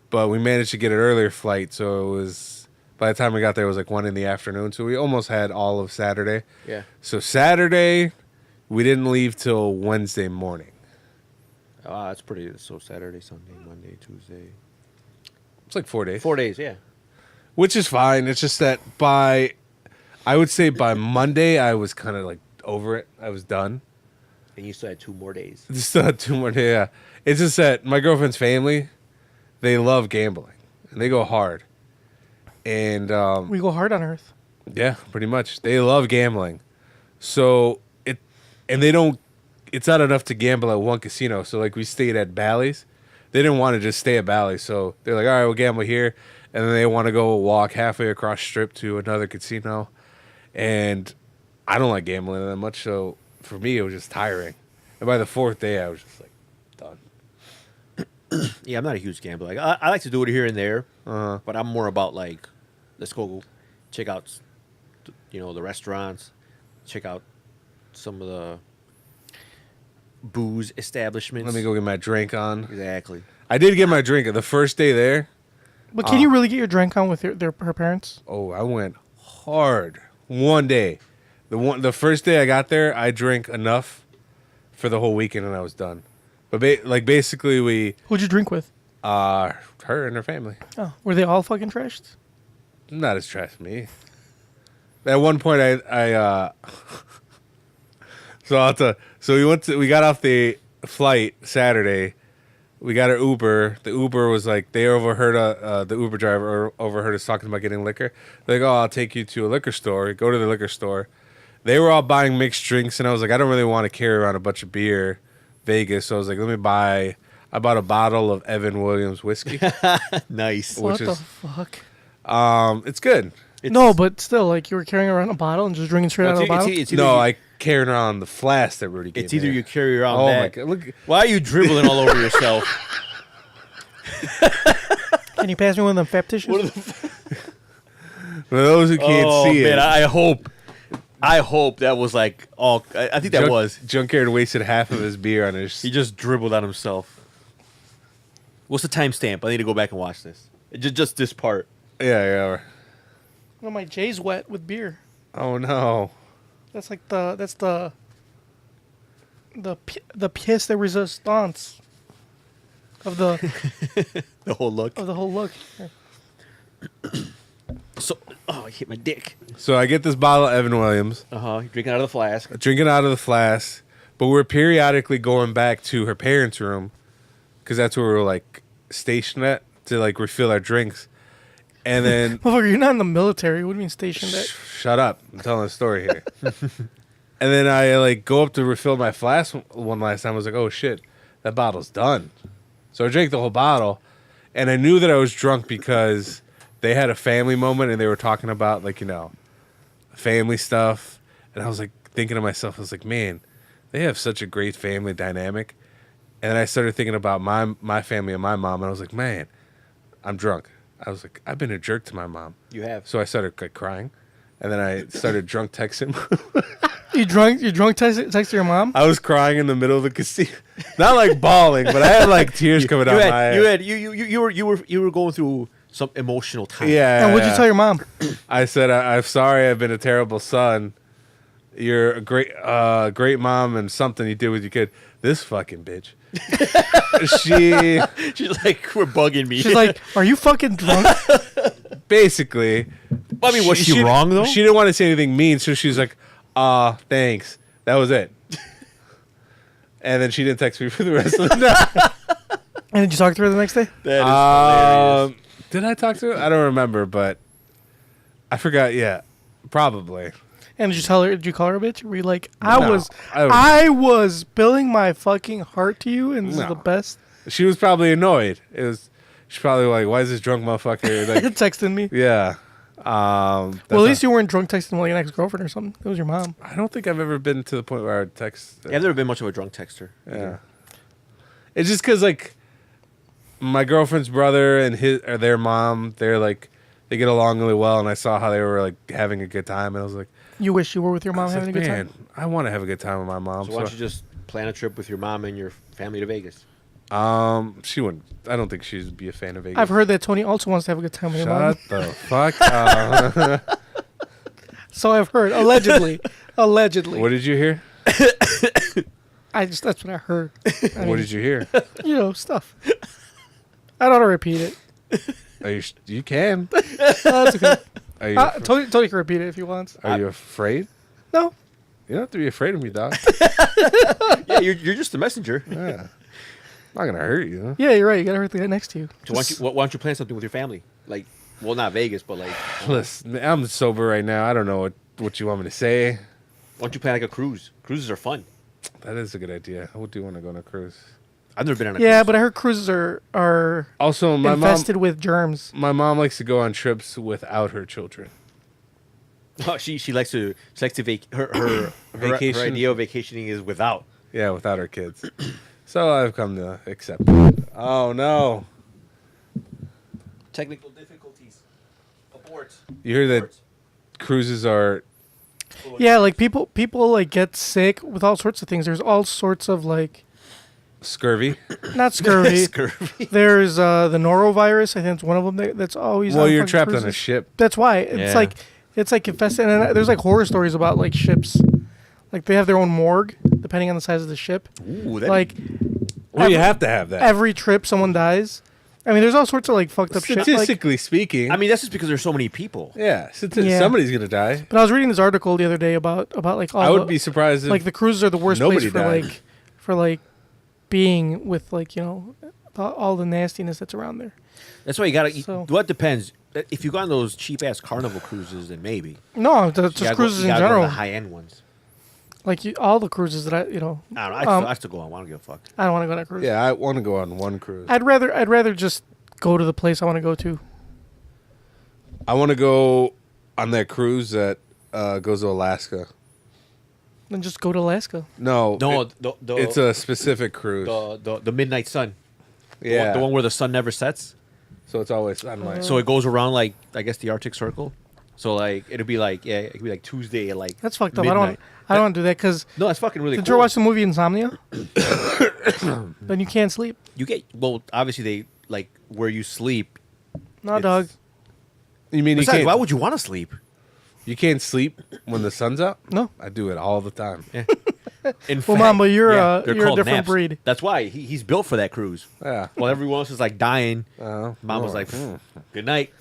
[SPEAKER 5] but we managed to get an earlier flight. So it was by the time we got there, it was like 1 in the afternoon. So we almost had all of Saturday.
[SPEAKER 4] Yeah.
[SPEAKER 5] So Saturday, we didn't leave till Wednesday morning.
[SPEAKER 4] That's pretty. So Saturday, Sunday, Monday, Tuesday.
[SPEAKER 5] It's like 4 days.
[SPEAKER 4] 4 days. Yeah.
[SPEAKER 5] Which is fine. It's just that I would say by Monday, I was kind of like over it. I was done.
[SPEAKER 4] And you still had 2 more days.
[SPEAKER 5] Just 2 more days. Yeah. It's just that my girlfriend's family, they love gambling and they go hard. And
[SPEAKER 3] We go hard on Earth.
[SPEAKER 5] yeah, pretty much. They love gambling. So they don't, it's not enough to gamble at one casino. So like we stayed at Bally's. They didn't want to just stay at Bally's. So they're like, all right, we'll gamble here. And then they want to go walk halfway across strip to another casino. And I don't like gambling that much. So for me, it was just tiring. And by the 4th day, I was just like, done.
[SPEAKER 4] Yeah, I'm not a huge gambler. Like I like to do it here and there,
[SPEAKER 5] Uh-huh.
[SPEAKER 4] but I'm more about like, let's go check out, the restaurants, check out some of the booze establishments.
[SPEAKER 5] Let me go get my drink on.
[SPEAKER 4] Exactly.
[SPEAKER 5] I did get my drink the first day there.
[SPEAKER 3] But can you really get your drink on with her parents?
[SPEAKER 5] Oh, I went hard one day. The first day I got there, I drank enough for the whole weekend, and I was done. But basically, we
[SPEAKER 3] Who'd you drink with?
[SPEAKER 5] her and her family,
[SPEAKER 3] Oh, were they all fucking trashed?
[SPEAKER 5] not as trash as me. At one point, I so we got off the flight Saturday. We got our Uber. The Uber was like, they overheard the Uber driver overheard us talking about getting liquor. They're like, oh, I'll take you to a liquor store. Go to the liquor store. They were all buying mixed drinks, and I was like, I don't really want to carry around a bunch of beer, Vegas. So I was like, I bought a bottle of Evan Williams whiskey.
[SPEAKER 4] Nice.
[SPEAKER 3] What
[SPEAKER 5] Which
[SPEAKER 3] the
[SPEAKER 5] is-
[SPEAKER 3] fuck?
[SPEAKER 5] It's good.
[SPEAKER 3] No, but still, like, you were carrying around a bottle and just drinking straight out of the bottle?
[SPEAKER 5] No, I carried around the flask that Rudy gave
[SPEAKER 4] It's either
[SPEAKER 5] me.
[SPEAKER 4] you carry around
[SPEAKER 5] Oh
[SPEAKER 4] that.
[SPEAKER 5] my god! Look,
[SPEAKER 4] Why are you dribbling all over yourself?
[SPEAKER 3] Can you pass me one of them fap tissues?
[SPEAKER 5] for those who can't see
[SPEAKER 4] man,
[SPEAKER 5] it,
[SPEAKER 4] I hope that was like all. I think that was.
[SPEAKER 5] Junkyard wasted half of his beer on his.
[SPEAKER 4] He just dribbled on himself. What's the timestamp? I need to go back and watch this. Just this part.
[SPEAKER 5] Yeah.
[SPEAKER 3] No, my J's wet with beer.
[SPEAKER 5] Oh no!
[SPEAKER 3] That's like the pièce de résistance of the
[SPEAKER 4] The whole look.
[SPEAKER 3] of the whole look. Here.
[SPEAKER 4] So, I hit my dick.
[SPEAKER 5] So I get this bottle of Evan Williams,
[SPEAKER 4] Drinking out of the flask.
[SPEAKER 5] drinking out of the flask, but we're periodically going back to her parents' room because that's where we're like stationed at to like refill our drinks, and then.
[SPEAKER 3] Motherfucker, you're not in the military. What do you mean stationed at?
[SPEAKER 5] Shut up! I'm telling a story here. And then I like go up to refill my flask one last time. I was like, "Oh shit, that bottle's done." So I drank the whole bottle, and I knew that I was drunk because they had a family moment and they were talking about like family stuff, and I was like thinking to myself, I was like, man, they have such a great family dynamic. And then I started thinking about my family and my mom, and I was like, man, I'm drunk. I was like, I've been a jerk to my mom.
[SPEAKER 4] You have.
[SPEAKER 5] So I started like crying, and then I started drunk texting.
[SPEAKER 3] You drunk text your mom?
[SPEAKER 5] I was crying in the middle of the casino, not like bawling, but I had like tears coming out my eyes.
[SPEAKER 4] You were going through some emotional time.
[SPEAKER 5] Yeah.
[SPEAKER 3] And what'd you tell your mom?
[SPEAKER 5] I said, I'm sorry, I've been a terrible son. You're a great mom, and something you did with your kid. This fucking bitch.
[SPEAKER 4] She's like, we're bugging me.
[SPEAKER 3] She's like, are you fucking drunk?
[SPEAKER 5] Basically.
[SPEAKER 4] I mean, was she wrong though?
[SPEAKER 5] She didn't want to say anything mean, so she's like, thanks. That was it. And then she didn't text me for the rest of the night.
[SPEAKER 3] And did you talk to her the next day?
[SPEAKER 4] That is hilarious.
[SPEAKER 5] Did I talk to her? I don't remember, but I forgot. Yeah, probably.
[SPEAKER 3] And did you tell her? Did you call her a bitch? Were you like,
[SPEAKER 5] No,
[SPEAKER 3] I was spilling my fucking heart to you, and this is the best.
[SPEAKER 5] She was probably annoyed. She's probably like, why is this drunk motherfucker like
[SPEAKER 3] Texting me.
[SPEAKER 5] Yeah.
[SPEAKER 3] Well, at least you weren't drunk texting like an ex-girlfriend or something. It was your mom.
[SPEAKER 5] I don't think I've ever been to the point where I would text.
[SPEAKER 4] Yeah, I've never been much of a drunk texter.
[SPEAKER 5] Yeah. It's just because like my girlfriend's brother and their mom, they get along really well, and I saw how they were like having a good time, and I was like,
[SPEAKER 3] You wish you were with your mom having a good
[SPEAKER 5] man,
[SPEAKER 3] time?
[SPEAKER 5] I want to have a good time with my mom.
[SPEAKER 4] So why don't you just plan a trip with your mom and your family to Vegas?
[SPEAKER 5] She wouldn't. I don't think she'd be a fan of Vegas.
[SPEAKER 3] I've heard that Tony also wants to have a good time with your mom.
[SPEAKER 5] Shut the fuck up.
[SPEAKER 3] So I've heard. Allegedly. Allegedly.
[SPEAKER 5] What did you hear?
[SPEAKER 3] That's what I heard.
[SPEAKER 5] What did you hear?
[SPEAKER 3] Stuff. I don't want to repeat it.
[SPEAKER 5] You can.
[SPEAKER 3] That's okay.
[SPEAKER 5] Are you,
[SPEAKER 3] Tony can repeat it if he wants.
[SPEAKER 5] are you afraid?
[SPEAKER 3] No.
[SPEAKER 5] You don't have to be afraid of me, dog.
[SPEAKER 4] Yeah, you're just the messenger.
[SPEAKER 5] Yeah. I'm not going to hurt you. Huh?
[SPEAKER 3] Yeah, you're right. You got to hurt the guy next to you.
[SPEAKER 4] So why don't you plan something with your family? Like, well, not Vegas, but like,
[SPEAKER 5] Listen, I'm sober right now. I don't know what you want me to say.
[SPEAKER 4] why don't you plan like a cruise? Cruises are fun.
[SPEAKER 5] That is a good idea. I do want to go on a cruise.
[SPEAKER 4] I've never been on a cruise.
[SPEAKER 3] Yeah, but I heard cruises are
[SPEAKER 5] Also, my
[SPEAKER 3] infested with germs.
[SPEAKER 5] mom likes to go on trips without her children.
[SPEAKER 4] Oh, she likes to her
[SPEAKER 5] Vacation.
[SPEAKER 4] Her idea of vacationing is without.
[SPEAKER 5] Yeah, without her kids. So I've come to accept it. Oh, no.
[SPEAKER 4] Technical difficulties. Abort.
[SPEAKER 5] You hear that cruises are...
[SPEAKER 3] Yeah, like people like get sick with all sorts of things. There's all sorts of like
[SPEAKER 5] Scurvy.
[SPEAKER 3] not scurvy.
[SPEAKER 4] Scurvy.
[SPEAKER 3] There's the norovirus. I think it's one of them that's always.
[SPEAKER 5] Well,
[SPEAKER 3] on
[SPEAKER 5] you're
[SPEAKER 3] fucking
[SPEAKER 5] trapped on a
[SPEAKER 3] cruises.
[SPEAKER 5] ship.
[SPEAKER 3] That's why it's
[SPEAKER 4] Yeah.
[SPEAKER 3] like infested. And there's like horror stories about like ships, like they have their own morgue depending on the size of the ship.
[SPEAKER 4] Ooh,
[SPEAKER 3] Like
[SPEAKER 5] Well, you have to have that.
[SPEAKER 3] every trip someone dies. I mean, there's all sorts of like fucked up shit. Like,
[SPEAKER 5] Statistically speaking.
[SPEAKER 4] I mean, that's just because there's so many people.
[SPEAKER 5] yeah,
[SPEAKER 3] Yeah.
[SPEAKER 5] somebody's going to die.
[SPEAKER 3] but I was reading this article the other day about like all
[SPEAKER 5] I would
[SPEAKER 3] the-
[SPEAKER 5] be surprised if...
[SPEAKER 3] like the cruises are the worst
[SPEAKER 5] nobody
[SPEAKER 3] place
[SPEAKER 5] died.
[SPEAKER 3] for like being with like all the nastiness that's around there.
[SPEAKER 4] That's why you gotta.
[SPEAKER 3] So-
[SPEAKER 4] Well, it depends. If you go on those cheap ass Carnival cruises, then maybe.
[SPEAKER 3] No,
[SPEAKER 4] You
[SPEAKER 3] just
[SPEAKER 4] gotta
[SPEAKER 3] cruises
[SPEAKER 4] go, you
[SPEAKER 3] in
[SPEAKER 4] gotta go to
[SPEAKER 3] general.
[SPEAKER 4] the high end ones.
[SPEAKER 3] Like all the cruises that I
[SPEAKER 4] I don't know. I still go on. I don't give a fuck.
[SPEAKER 3] I don't want to go on a cruise.
[SPEAKER 5] Yeah, I want to go on one cruise.
[SPEAKER 3] I'd rather just go to the place I want to go to.
[SPEAKER 5] I want to go on that cruise that goes to Alaska.
[SPEAKER 3] Then just go to Alaska.
[SPEAKER 5] No,
[SPEAKER 4] No, the
[SPEAKER 5] it's a specific cruise.
[SPEAKER 4] the midnight sun.
[SPEAKER 5] yeah,
[SPEAKER 4] The one where the sun never sets.
[SPEAKER 5] so it's always sunlight.
[SPEAKER 4] So it goes around like I guess the Arctic Circle. So like it'll be like it could be like Tuesday at like
[SPEAKER 3] That's fucked up.
[SPEAKER 4] midnight.
[SPEAKER 3] I don't want to do that because
[SPEAKER 4] No, that's fucking really
[SPEAKER 3] did
[SPEAKER 4] cool.
[SPEAKER 3] you watch the movie Insomnia? Then you can't sleep.
[SPEAKER 4] You get obviously they like where you sleep.
[SPEAKER 3] No,
[SPEAKER 4] It's-
[SPEAKER 3] dog.
[SPEAKER 5] You mean you
[SPEAKER 4] Besides,
[SPEAKER 5] can't?
[SPEAKER 4] why would you want to sleep?
[SPEAKER 5] You can't sleep when the sun's out?
[SPEAKER 3] No.
[SPEAKER 5] I do it all the time.
[SPEAKER 4] Yeah. In
[SPEAKER 3] Well,
[SPEAKER 4] fact,
[SPEAKER 3] Mom, but you're
[SPEAKER 4] they're
[SPEAKER 3] you're a
[SPEAKER 4] called
[SPEAKER 3] different
[SPEAKER 4] naps.
[SPEAKER 3] breed.
[SPEAKER 4] That's why he's built for that cruise.
[SPEAKER 5] Yeah.
[SPEAKER 4] While everyone else is like dying,
[SPEAKER 5] Oh,
[SPEAKER 4] Mom was like, "Good night.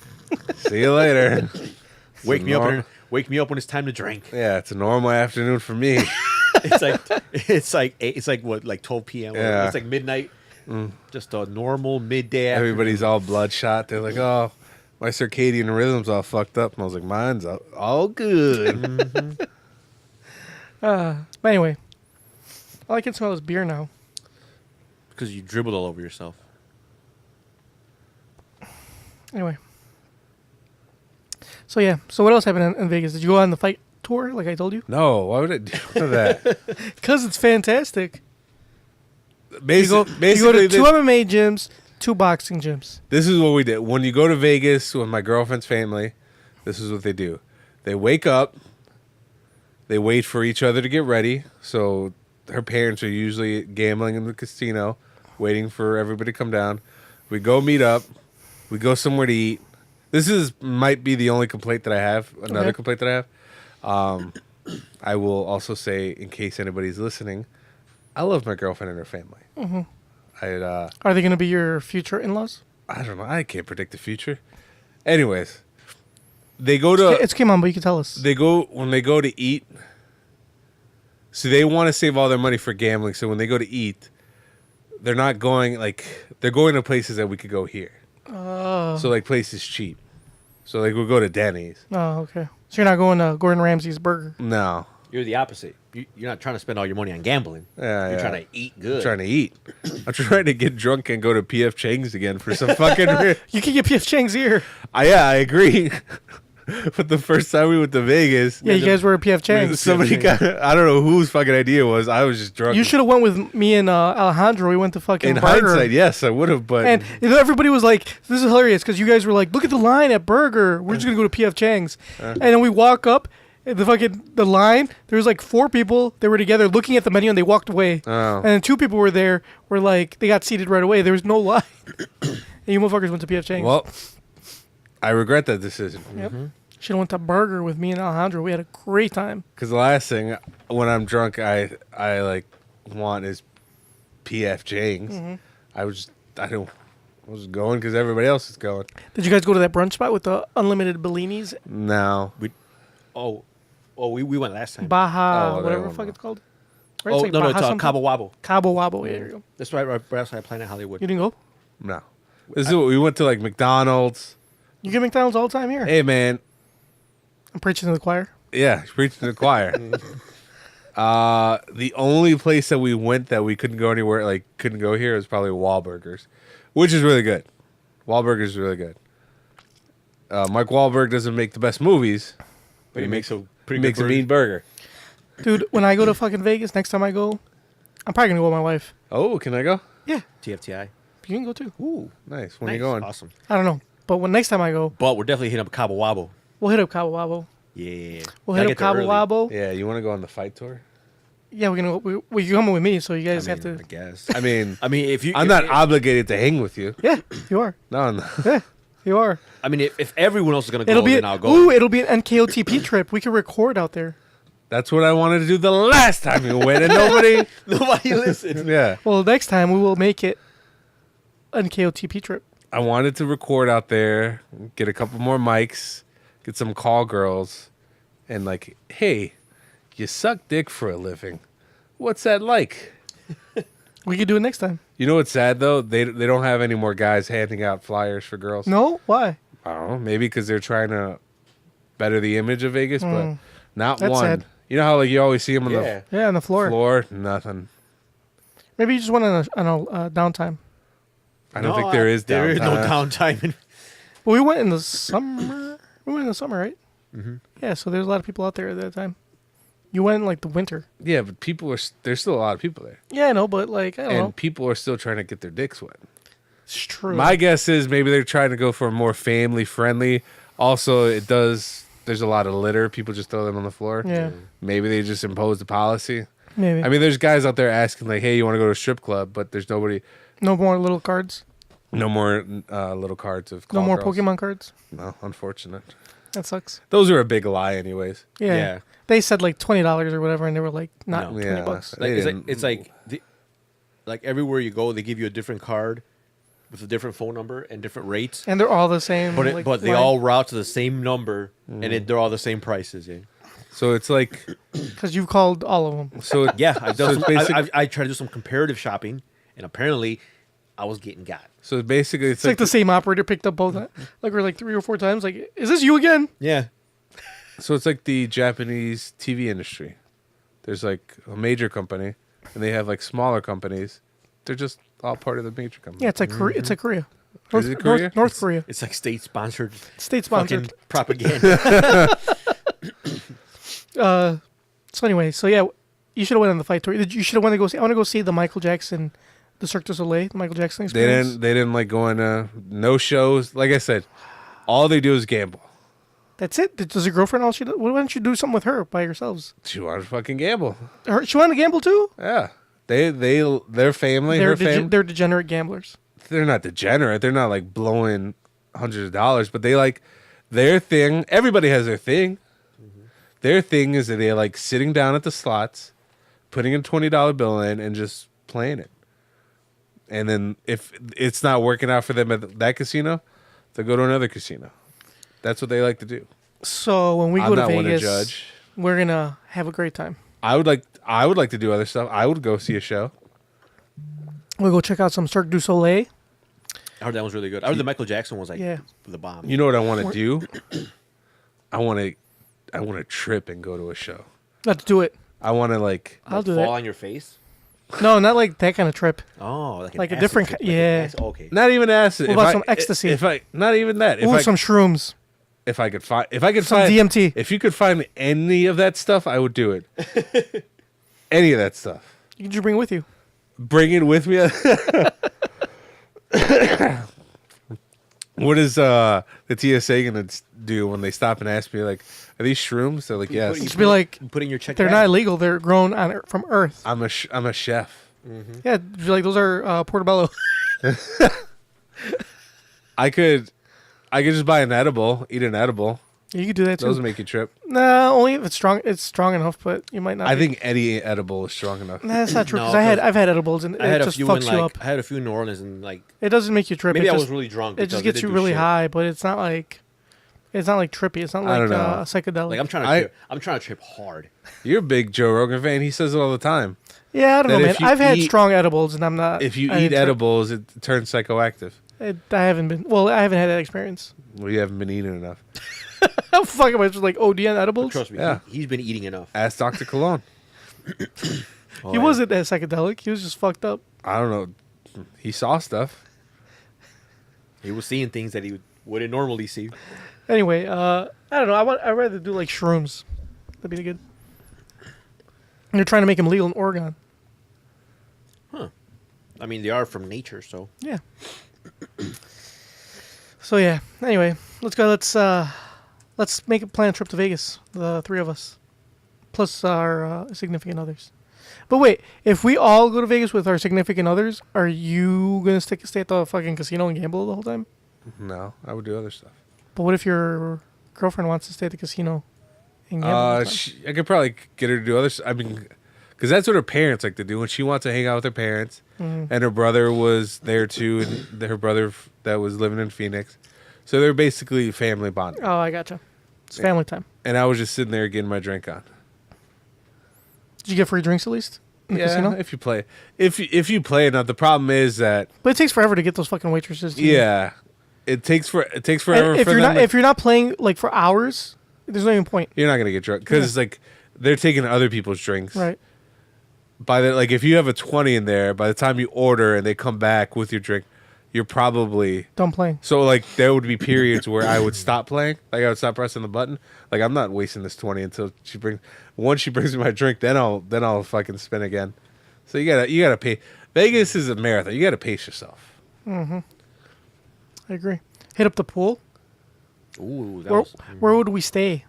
[SPEAKER 5] see you later.
[SPEAKER 4] Wake me up.
[SPEAKER 5] norm-
[SPEAKER 4] Wake me up when it's time to drink."
[SPEAKER 5] Yeah, it's a normal afternoon for me.
[SPEAKER 4] It's like what, like 12 p.m.
[SPEAKER 5] Yeah.
[SPEAKER 4] It's like midnight. Just a normal midday. Afternoon.
[SPEAKER 5] Everybody's all bloodshot. They're like, oh, my circadian rhythm's all fucked up. And I was like, mine's all good.
[SPEAKER 3] But anyway, all I can smell is beer now.
[SPEAKER 4] Because you dribbled all over yourself.
[SPEAKER 3] Anyway. So yeah. So what else happened in Vegas? Did you go on the fight tour like I told you?
[SPEAKER 5] No, why would I do that?
[SPEAKER 3] Because it's fantastic. You go
[SPEAKER 5] Basically,
[SPEAKER 3] to two MMA gyms, 2 boxing gyms.
[SPEAKER 5] this is what we did. When you go to Vegas with my girlfriend's family, this is what they do. They wake up, they wait for each other to get ready. So her parents are usually gambling in the casino, waiting for everybody to come down. We go meet up. We go somewhere to eat. Might be the only complaint that I have. Another
[SPEAKER 3] Okay.
[SPEAKER 5] complaint that I have. I will also say, in case anybody's listening, I love my girlfriend and her family. Mm-hmm.
[SPEAKER 3] Are they going to be your future in-laws?
[SPEAKER 5] I don't know. I can't predict the future. Anyways, they go to
[SPEAKER 3] It's came on, but you can tell us.
[SPEAKER 5] when they go to eat. So they want to save all their money for gambling. So when they go to eat, they're not going they're going to places that we could go here. Oh. So like places cheap. So like we'll go to Denny's.
[SPEAKER 3] Oh, okay. So you're not going to Gordon Ramsay's burger.
[SPEAKER 5] No.
[SPEAKER 4] You're the opposite. You're not trying to spend all your money on gambling.
[SPEAKER 5] Yeah,
[SPEAKER 4] You're
[SPEAKER 5] yeah.
[SPEAKER 4] trying to eat good.
[SPEAKER 5] I'm trying to eat. I'm trying to get drunk and go to PF Chang's again for some fucking.
[SPEAKER 3] You can get P.F. Chang's here.
[SPEAKER 5] I agree. But the first time we went to Vegas,
[SPEAKER 3] Yeah, you guys were at P.F. Chang's.
[SPEAKER 5] somebody got. I don't know whose fucking idea it was. I was just drunk.
[SPEAKER 3] You should have went with me and Alejandro. We went to fucking
[SPEAKER 5] In
[SPEAKER 3] burger.
[SPEAKER 5] hindsight, yes, I would have. But
[SPEAKER 3] And everybody was like, this is hilarious because you guys were like, look at the line at Burger. We're just going to go to P.F. Chang's. And then we walk up, and the line, there was like 4 people that were together looking at the menu and they walked away.
[SPEAKER 5] Oh.
[SPEAKER 3] And then 2 people were there, were like, they got seated right away. There was no line. And you motherfuckers went to P.F. Chang's.
[SPEAKER 5] well, I regret that decision.
[SPEAKER 3] Yep. Should have went to Burger with me and Alejandro. We had a great time.
[SPEAKER 5] Because the last thing when I'm drunk, I like want is PF Chang's.
[SPEAKER 3] Mm-hmm.
[SPEAKER 5] I was going because everybody else is going.
[SPEAKER 3] Did you guys go to that brunch spot with the unlimited Bellinis?
[SPEAKER 5] No,
[SPEAKER 4] We went last time.
[SPEAKER 3] Baja,
[SPEAKER 5] Oh, that
[SPEAKER 3] whatever the
[SPEAKER 5] one,
[SPEAKER 3] fuck
[SPEAKER 5] no.
[SPEAKER 3] it's called. Right?
[SPEAKER 4] Oh,
[SPEAKER 3] like
[SPEAKER 4] no,
[SPEAKER 3] Baja
[SPEAKER 4] it's
[SPEAKER 3] something?
[SPEAKER 4] Cabo Wabo.
[SPEAKER 3] Cabo Wabo. Yeah, there you go.
[SPEAKER 4] That's right outside Planet Hollywood.
[SPEAKER 3] You didn't go?
[SPEAKER 5] no. This is what we went to, like McDonald's.
[SPEAKER 3] You get McDonald's all the time here.
[SPEAKER 5] Hey man,
[SPEAKER 3] I'm preaching to the choir.
[SPEAKER 5] yeah, preaching to the choir. The only place that we went that we couldn't go anywhere, like couldn't go here, was probably Wahlburgers, which is really good. Wahlburgers is really good. Mike Wahlberg doesn't make the best movies,
[SPEAKER 4] But he makes a
[SPEAKER 5] he
[SPEAKER 4] pretty
[SPEAKER 5] makes a
[SPEAKER 4] good
[SPEAKER 5] mean burger.
[SPEAKER 3] Dude, when I go to fucking Vegas, next time I go, I'm probably going to go with my wife.
[SPEAKER 5] Oh, can I go?
[SPEAKER 3] Yeah,
[SPEAKER 4] TFTI.
[SPEAKER 3] you can go too.
[SPEAKER 4] Ooh,
[SPEAKER 5] Nice. When are
[SPEAKER 4] nice.
[SPEAKER 5] you going?
[SPEAKER 4] Awesome.
[SPEAKER 3] I don't know. But when next time I go,
[SPEAKER 4] But we're definitely hitting up Cabo Wabo.
[SPEAKER 3] we'll hit up Cabo Wabo.
[SPEAKER 4] Yeah.
[SPEAKER 3] We'll
[SPEAKER 4] Gotta
[SPEAKER 3] hit up
[SPEAKER 4] get there
[SPEAKER 3] Cabo
[SPEAKER 4] early.
[SPEAKER 3] Wabo.
[SPEAKER 5] Yeah, you want to go on the fight tour?
[SPEAKER 3] Yeah, we're going to go. You're coming with me, so you guys have
[SPEAKER 4] I
[SPEAKER 3] to.
[SPEAKER 4] guess.
[SPEAKER 5] I mean,
[SPEAKER 4] I mean, if you,
[SPEAKER 5] I'm
[SPEAKER 4] if-
[SPEAKER 5] not
[SPEAKER 4] if-
[SPEAKER 5] obligated to hang with you.
[SPEAKER 3] Yeah, you are.
[SPEAKER 5] No, no.
[SPEAKER 3] Yeah, you are.
[SPEAKER 4] I mean, if everyone else is gonna go,
[SPEAKER 3] It'll be
[SPEAKER 4] then I'll go.
[SPEAKER 3] ooh, it'll be an NKOTP trip. We can record out there.
[SPEAKER 5] That's what I wanted to do the last time you went, and nobody.
[SPEAKER 4] Nobody listens.
[SPEAKER 5] Yeah,
[SPEAKER 3] Well, next time we will make it NKOTP trip.
[SPEAKER 5] I wanted to record out there, get a couple more mics, get some call girls, and like, hey, you suck dick for a living. What's that like?
[SPEAKER 3] We could do it next time.
[SPEAKER 5] You know what's sad though? They don't have any more guys handing out flyers for girls.
[SPEAKER 3] No, why?
[SPEAKER 5] I don't know. Maybe because they're trying to better the image of Vegas, but not
[SPEAKER 3] That's
[SPEAKER 5] one.
[SPEAKER 3] sad.
[SPEAKER 5] You know how like you always see them on
[SPEAKER 4] Yeah.
[SPEAKER 3] Yeah, on the
[SPEAKER 5] the
[SPEAKER 3] floor.
[SPEAKER 5] floor? Nothing.
[SPEAKER 3] Maybe you just went on a downtime.
[SPEAKER 5] I don't think there is
[SPEAKER 4] There is no
[SPEAKER 5] downtime.
[SPEAKER 4] downtime.
[SPEAKER 3] Well, we went in the summer. We went in the summer, right? Mm-hmm. Yeah, so there's a lot of people out there at that time. You went in like the winter.
[SPEAKER 5] Yeah, but there's still a lot of people there.
[SPEAKER 3] Yeah, I know, but like I don't
[SPEAKER 5] And
[SPEAKER 3] know.
[SPEAKER 5] people are still trying to get their dicks wet.
[SPEAKER 3] It's true.
[SPEAKER 5] My guess is maybe they're trying to go for more family friendly. Also, there's a lot of litter. People just throw them on the floor.
[SPEAKER 3] Yeah.
[SPEAKER 5] Maybe they just imposed a policy.
[SPEAKER 3] Maybe.
[SPEAKER 5] I mean, there's guys out there asking like, "Hey, you want to go to a strip club?" But there's nobody.
[SPEAKER 3] No more little cards.
[SPEAKER 5] No more little cards of.
[SPEAKER 3] No
[SPEAKER 5] call
[SPEAKER 3] more
[SPEAKER 5] girls.
[SPEAKER 3] Pokemon cards.
[SPEAKER 5] No, unfortunate.
[SPEAKER 3] That sucks.
[SPEAKER 5] Those are a big lie, anyways.
[SPEAKER 3] Yeah.
[SPEAKER 4] Yeah.
[SPEAKER 3] They said like $20 or whatever, and they were like not
[SPEAKER 4] No.
[SPEAKER 3] $20.
[SPEAKER 5] Yeah.
[SPEAKER 3] Bucks.
[SPEAKER 4] Like,
[SPEAKER 5] They
[SPEAKER 4] it's like
[SPEAKER 5] didn't-
[SPEAKER 4] it's like like everywhere you go, they give you a different card with a different phone number and different rates.
[SPEAKER 3] And they're all the same.
[SPEAKER 4] But
[SPEAKER 3] like,
[SPEAKER 4] but they
[SPEAKER 3] line.
[SPEAKER 4] all route to the same number, and they're all the same prices. Yeah.
[SPEAKER 5] So it's like,
[SPEAKER 3] because you've called all of them.
[SPEAKER 5] so
[SPEAKER 4] Yeah, I've
[SPEAKER 5] So
[SPEAKER 4] done
[SPEAKER 5] it's
[SPEAKER 4] some,
[SPEAKER 5] basic-
[SPEAKER 4] I tried to do some comparative shopping, and apparently, I was getting got.
[SPEAKER 5] so basically,
[SPEAKER 3] It's like the same operator picked up both, like we're like 3 or 4 times. Like, is this you again?
[SPEAKER 4] Yeah.
[SPEAKER 5] So it's like the Japanese TV industry. There's like a major company, and they have like smaller companies. They're just all part of the major company.
[SPEAKER 3] Yeah, it's like Korea. It's like Korea.
[SPEAKER 5] Is it Korea?
[SPEAKER 3] North Korea.
[SPEAKER 4] It's like state-sponsored
[SPEAKER 3] State
[SPEAKER 4] fucking
[SPEAKER 3] sponsored.
[SPEAKER 4] propaganda.
[SPEAKER 3] So anyway, so yeah, you should have went on the fight tour. You should have went to go see. I want to go see the Michael Jackson, the Cirque du Soleil, the Michael Jackson
[SPEAKER 5] They
[SPEAKER 3] experience.
[SPEAKER 5] didn't like going to no shows. Like I said, all they do is gamble.
[SPEAKER 3] That's it. Does your girlfriend all she? Why don't you do something with her by yourselves?
[SPEAKER 5] She wanted to fucking gamble.
[SPEAKER 3] She wanted to gamble too.
[SPEAKER 5] Yeah. Their family, her family.
[SPEAKER 3] They're degenerate gamblers.
[SPEAKER 5] They're not degenerate. They're not like blowing hundreds of dollars, but they like their thing. Everybody has their thing. Their thing is that they like sitting down at the slots, putting a $20 bill in, and just playing it. And then if it's not working out for them at that casino, they'll go to another casino. That's what they like to do.
[SPEAKER 3] So when we
[SPEAKER 5] I'm
[SPEAKER 3] go to
[SPEAKER 5] not one to
[SPEAKER 3] Vegas,
[SPEAKER 5] judge.
[SPEAKER 3] we're gonna have a great time.
[SPEAKER 5] I would like to do other stuff. I would go see a show.
[SPEAKER 3] We'll go check out some Cirque du Soleil.
[SPEAKER 4] I heard that was really good. I heard the Michael Jackson was like
[SPEAKER 3] Yeah.
[SPEAKER 4] the bomb.
[SPEAKER 5] You know what I want to do? I want to trip and go to a show.
[SPEAKER 3] Let's do it.
[SPEAKER 5] I want to like
[SPEAKER 3] I'll do
[SPEAKER 4] fall
[SPEAKER 3] that.
[SPEAKER 4] on your face.
[SPEAKER 3] No, not like that kind of trip.
[SPEAKER 4] Oh, like,
[SPEAKER 3] Like a
[SPEAKER 4] an
[SPEAKER 3] different
[SPEAKER 4] acid
[SPEAKER 3] ki-
[SPEAKER 4] trip, like
[SPEAKER 3] yeah.
[SPEAKER 4] an acid- okay.
[SPEAKER 5] not even acid.
[SPEAKER 3] What
[SPEAKER 5] If
[SPEAKER 3] about
[SPEAKER 5] I-
[SPEAKER 3] some ecstasy?
[SPEAKER 5] If I not even that.
[SPEAKER 3] Ooh, some shrooms.
[SPEAKER 5] If I could find
[SPEAKER 3] Some DMT.
[SPEAKER 5] If you could find any of that stuff, I would do it. Any of that stuff.
[SPEAKER 3] You can just bring it with you.
[SPEAKER 5] Bring it with me. What is the TSA gonna do when they stop and ask me like, "Are these shrooms?" They're like, "Yes."
[SPEAKER 3] Just be like,
[SPEAKER 4] Put in your check.
[SPEAKER 3] they're
[SPEAKER 4] bag.
[SPEAKER 3] not illegal. They're grown from Earth.
[SPEAKER 5] I'm a chef.
[SPEAKER 3] Yeah, just be like those are portobello.
[SPEAKER 5] I could just buy an edible, eat an edible.
[SPEAKER 3] You could do that too.
[SPEAKER 5] Those make you trip.
[SPEAKER 3] Nah, only if it's strong. It's strong enough, but you might not.
[SPEAKER 5] I
[SPEAKER 3] be.
[SPEAKER 5] think any edible is strong enough.
[SPEAKER 3] Nah, that's not true.
[SPEAKER 4] No,
[SPEAKER 3] Because
[SPEAKER 4] because
[SPEAKER 3] I've had edibles and
[SPEAKER 4] I had
[SPEAKER 3] it
[SPEAKER 4] a
[SPEAKER 3] just
[SPEAKER 4] few
[SPEAKER 3] fucks
[SPEAKER 4] in
[SPEAKER 3] you
[SPEAKER 4] like
[SPEAKER 3] up.
[SPEAKER 4] I had a few in New Orleans and like
[SPEAKER 3] It doesn't make you trip.
[SPEAKER 4] maybe
[SPEAKER 3] it
[SPEAKER 4] I
[SPEAKER 3] just,
[SPEAKER 4] was really drunk.
[SPEAKER 3] It just
[SPEAKER 4] because
[SPEAKER 3] gets you
[SPEAKER 4] didn't do
[SPEAKER 3] really
[SPEAKER 4] shit.
[SPEAKER 3] high, but it's not like trippy. It's not
[SPEAKER 5] I
[SPEAKER 3] like
[SPEAKER 5] don't know.
[SPEAKER 3] a psychedelic.
[SPEAKER 4] Like I'm trying to
[SPEAKER 5] I-
[SPEAKER 4] trip. I'm trying to trip hard.
[SPEAKER 5] You're a big Joe Rogan fan. He says it all the time.
[SPEAKER 3] yeah, I don't
[SPEAKER 5] that
[SPEAKER 3] know, man.
[SPEAKER 5] if you
[SPEAKER 3] I've had
[SPEAKER 5] eat-
[SPEAKER 3] strong edibles, and I'm not.
[SPEAKER 5] If you
[SPEAKER 3] I
[SPEAKER 5] eat
[SPEAKER 3] didn't trip.
[SPEAKER 5] edibles, it turns psychoactive.
[SPEAKER 3] I haven't been. Well, I haven't had that experience.
[SPEAKER 5] Well, you haven't been eating enough.
[SPEAKER 3] How fuck am I just like OD on edibles?
[SPEAKER 4] Trust me.
[SPEAKER 5] Yeah.
[SPEAKER 4] He's been eating enough.
[SPEAKER 5] Ask Dr. Cologne.
[SPEAKER 4] Oh,
[SPEAKER 3] He
[SPEAKER 4] yeah.
[SPEAKER 3] wasn't that psychedelic. He was just fucked up.
[SPEAKER 5] I don't know. He saw stuff.
[SPEAKER 4] He was seeing things that he wouldn't normally see.
[SPEAKER 3] Anyway, I don't know. I'd rather do like shrooms. That'd be good. And they're trying to make them legal in Oregon.
[SPEAKER 4] I mean, they are from nature, so
[SPEAKER 3] Yeah. So yeah. Anyway, let's go. Let's make a plan trip to Vegas. The three of us, plus our significant others. But wait, if we all go to Vegas with our significant others, are you gonna stay at the fucking casino and gamble the whole time?
[SPEAKER 5] No, I would do other stuff.
[SPEAKER 3] But what if your girlfriend wants to stay at the casino and gamble? all the time?
[SPEAKER 5] I could probably get her to do other stuff. I mean, because that's what her parents like to do. When she wants to hang out with her parents, and her brother was there too, and her brother that was living in Phoenix. So they're basically family bonding.
[SPEAKER 3] Oh, I gotcha. It's family time.
[SPEAKER 5] And I was just sitting there getting my drink on.
[SPEAKER 3] Did you get free drinks at least? In the
[SPEAKER 5] Yeah,
[SPEAKER 3] casino?
[SPEAKER 5] if you play, if you play enough. The problem is that
[SPEAKER 3] But it takes forever to get those fucking waitresses. To
[SPEAKER 5] yeah, it takes forever
[SPEAKER 3] And
[SPEAKER 5] for them.
[SPEAKER 3] if you're not playing like for hours, there's no even point.
[SPEAKER 5] You're not gonna get drunk because it's like they're taking other people's drinks.
[SPEAKER 3] Right.
[SPEAKER 5] By the like, if you have a 20 in there, by the time you order and they come back with your drink, you're probably
[SPEAKER 3] Done playing.
[SPEAKER 5] so like there would be periods where I would stop playing, like I would stop pressing the button. Like I'm not wasting this 20 until once she brings me my drink, then I'll fucking spin again. So you gotta pay. Vegas is a marathon. You gotta pace yourself.
[SPEAKER 3] I agree. Hit up the pool.
[SPEAKER 4] ooh, that
[SPEAKER 3] Where,
[SPEAKER 4] was,
[SPEAKER 3] where would we stay?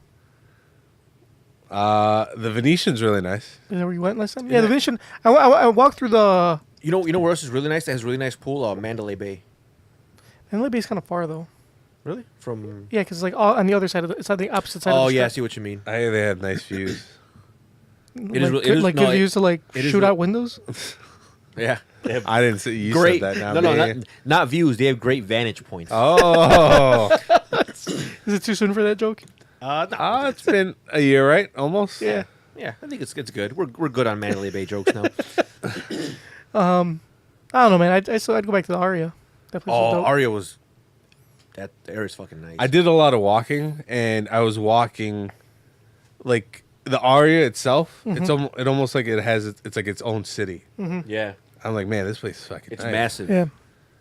[SPEAKER 5] The Venetian's really nice.
[SPEAKER 3] Is that where you went last time? Yeah, the Venetian. I walked through the.
[SPEAKER 4] you know where else is really nice? That has a really nice pool. Mandalay Bay.
[SPEAKER 3] Mandalay Bay's kind of far though.
[SPEAKER 4] Really? From
[SPEAKER 3] Yeah, because like all on the other side of it's on the opposite side.
[SPEAKER 4] oh
[SPEAKER 3] of the
[SPEAKER 4] yeah, I
[SPEAKER 3] strip.
[SPEAKER 4] see what you mean.
[SPEAKER 5] I hear they have nice views.
[SPEAKER 3] Like,
[SPEAKER 4] is real- it
[SPEAKER 3] good,
[SPEAKER 4] is-
[SPEAKER 3] like
[SPEAKER 4] no,
[SPEAKER 3] good
[SPEAKER 4] it-
[SPEAKER 3] views to like
[SPEAKER 4] it is
[SPEAKER 3] shoot
[SPEAKER 4] real-
[SPEAKER 3] out windows.
[SPEAKER 4] Yeah, they have
[SPEAKER 5] I didn't say you
[SPEAKER 4] great.
[SPEAKER 5] said that. Now,
[SPEAKER 4] no,
[SPEAKER 5] man.
[SPEAKER 4] not views. They have great vantage points.
[SPEAKER 5] Oh,
[SPEAKER 3] Is it too soon for that joke?
[SPEAKER 4] No.
[SPEAKER 5] it's been a year, right? Almost.
[SPEAKER 3] Yeah.
[SPEAKER 4] Yeah, I think it's good. We're good on Mandalay Bay jokes now.
[SPEAKER 3] I don't know, man. I'd go back to the Aria. That place was
[SPEAKER 4] Oh,
[SPEAKER 3] dope.
[SPEAKER 4] Aria was that area's fucking nice.
[SPEAKER 5] I did a lot of walking, and I was walking, like the Aria itself. It's it almost like it's like its own city.
[SPEAKER 4] Yeah,
[SPEAKER 5] I'm like, man, this place is fucking
[SPEAKER 4] it's
[SPEAKER 5] nice.
[SPEAKER 4] massive.
[SPEAKER 3] Yeah.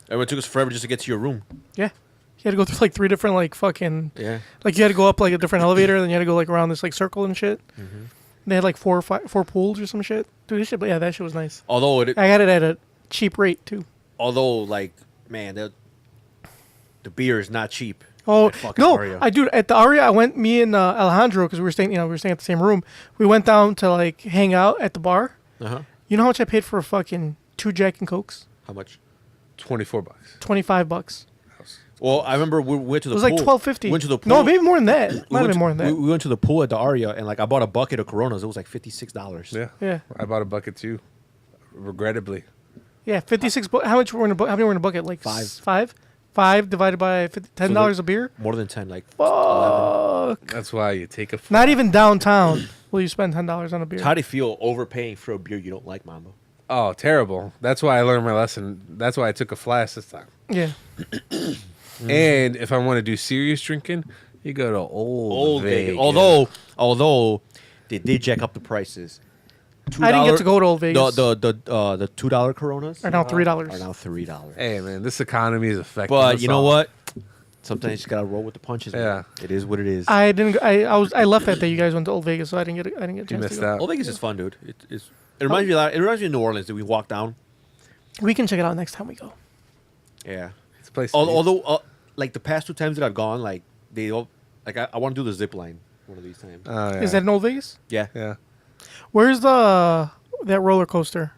[SPEAKER 4] It took us forever just to get to your room.
[SPEAKER 3] Yeah. You had to go through like 3 different like fucking
[SPEAKER 4] Yeah.
[SPEAKER 3] like you had to go up like a different elevator, and then you had to go like around this like circle and shit.
[SPEAKER 4] Mm-hmm.
[SPEAKER 3] They had like 4 pools or some shit. Dude, this shit, but yeah, that shit was nice.
[SPEAKER 4] Although
[SPEAKER 3] I got it at a cheap rate too.
[SPEAKER 4] like, man, the beer is not cheap.
[SPEAKER 3] Oh
[SPEAKER 4] at fucking
[SPEAKER 3] no,
[SPEAKER 4] Aria.
[SPEAKER 3] I do at the Aria. I went, me and Alejandro, because we were staying at the same room. We went down to like hang out at the bar.
[SPEAKER 4] Uh-huh.
[SPEAKER 3] You know how much I paid for a fucking 2 Jack and Cokes?
[SPEAKER 4] How much?
[SPEAKER 5] $24.
[SPEAKER 3] $25.
[SPEAKER 4] Well, I remember we went to the
[SPEAKER 3] It was
[SPEAKER 4] pool.
[SPEAKER 3] like $12.50.
[SPEAKER 4] Went to the pool.
[SPEAKER 3] No, maybe more than that. Might have
[SPEAKER 4] went
[SPEAKER 3] been
[SPEAKER 4] to-
[SPEAKER 3] more than that.
[SPEAKER 4] We went to the pool at the Aria, and like I bought a bucket of Coronas. It was like $56.
[SPEAKER 5] Yeah.
[SPEAKER 3] Yeah.
[SPEAKER 5] I bought a bucket too, regrettably.
[SPEAKER 3] Yeah, 56. How much were in a how many were in a bucket? Like
[SPEAKER 4] 5.
[SPEAKER 3] 5. 5 divided by $10 a beer.
[SPEAKER 4] More than 10, like 11.
[SPEAKER 3] Fuck.
[SPEAKER 5] That's why you take a.
[SPEAKER 3] Not even downtown will you spend $10 on a beer.
[SPEAKER 4] How do you feel overpaying for a beer you don't like, Mambo?
[SPEAKER 5] Oh, terrible. That's why I learned my lesson. That's why I took a flask this time.
[SPEAKER 3] Yeah.
[SPEAKER 5] And if I want to do serious drinking, you go to Old Vegas.
[SPEAKER 4] Although they did jack up the prices.
[SPEAKER 3] I didn't get to go to Old Vegas.
[SPEAKER 4] The $2 Coronas
[SPEAKER 3] Are now $3.
[SPEAKER 4] Are now $3.
[SPEAKER 5] Hey, man, this economy is affecting
[SPEAKER 4] But
[SPEAKER 5] us
[SPEAKER 4] you know
[SPEAKER 5] all.
[SPEAKER 4] what? Sometimes you just gotta roll with the punches. Man.
[SPEAKER 5] Yeah.
[SPEAKER 4] It is what it is.
[SPEAKER 3] I didn't. I left that day. You guys went to Old Vegas, so I didn't get. A
[SPEAKER 5] You
[SPEAKER 3] chance to
[SPEAKER 5] missed
[SPEAKER 3] go.
[SPEAKER 5] out.
[SPEAKER 4] Old Vegas is fun, dude. It reminds me a lot. It reminds me of New Orleans. That we walk down.
[SPEAKER 3] We can check it out next time we go.
[SPEAKER 4] Yeah.
[SPEAKER 5] It's a place to be.
[SPEAKER 4] Although, like the past 2 times that I've gone, like they all, like I want to do the zip line one of these times.
[SPEAKER 5] Oh, yeah.
[SPEAKER 3] Is that in Old Vegas?
[SPEAKER 4] Yeah.
[SPEAKER 5] Yeah.
[SPEAKER 3] Where's that roller coaster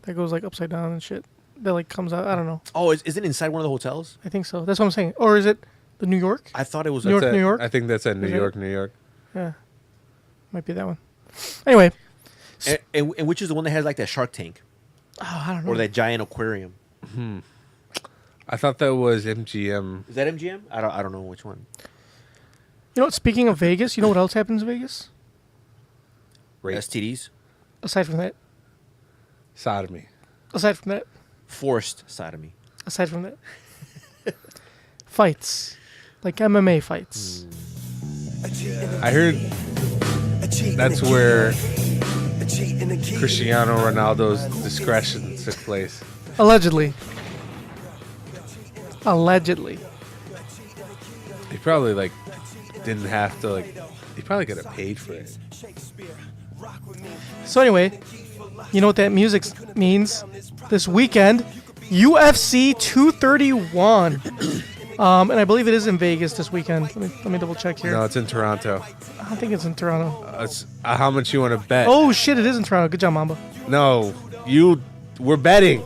[SPEAKER 3] that goes like upside down and shit? That like comes out. I don't know.
[SPEAKER 4] Oh, is it inside one of the hotels?
[SPEAKER 3] I think so. That's what I'm saying. Or is it the New York?
[SPEAKER 4] I thought it was.
[SPEAKER 3] New York,
[SPEAKER 5] That's at-
[SPEAKER 3] New York?
[SPEAKER 5] I think that's at New
[SPEAKER 3] Is it?
[SPEAKER 5] York, New York.
[SPEAKER 3] Yeah, might be that one. Anyway,
[SPEAKER 4] And which is the one that has like that Shark Tank
[SPEAKER 3] oh, I don't know.
[SPEAKER 4] or that giant aquarium?
[SPEAKER 5] I thought that was MGM.
[SPEAKER 4] Is that MGM? I don't know which one.
[SPEAKER 3] You know what? Speaking of Vegas, you know what else happens in Vegas?
[SPEAKER 5] Rape.
[SPEAKER 4] STDs,
[SPEAKER 3] Aside from that,
[SPEAKER 5] Sodomy.
[SPEAKER 3] aside from that,
[SPEAKER 4] forced sodomy.
[SPEAKER 3] aside from that, fights, like MMA fights.
[SPEAKER 5] I heard that's where Cristiano Ronaldo's discretion took place.
[SPEAKER 3] Allegedly. Allegedly.
[SPEAKER 5] He probably like didn't have to like. He probably could have paid for it.
[SPEAKER 3] So anyway, you know what that music means? This weekend, UFC 231. And I believe it is in Vegas this weekend. Let me double check here.
[SPEAKER 5] No, it's in Toronto.
[SPEAKER 3] I don't think it's in Toronto.
[SPEAKER 5] It's how much you want to bet?
[SPEAKER 3] Oh shit, it is in Toronto. Good job, Mamba.
[SPEAKER 5] No, we're betting.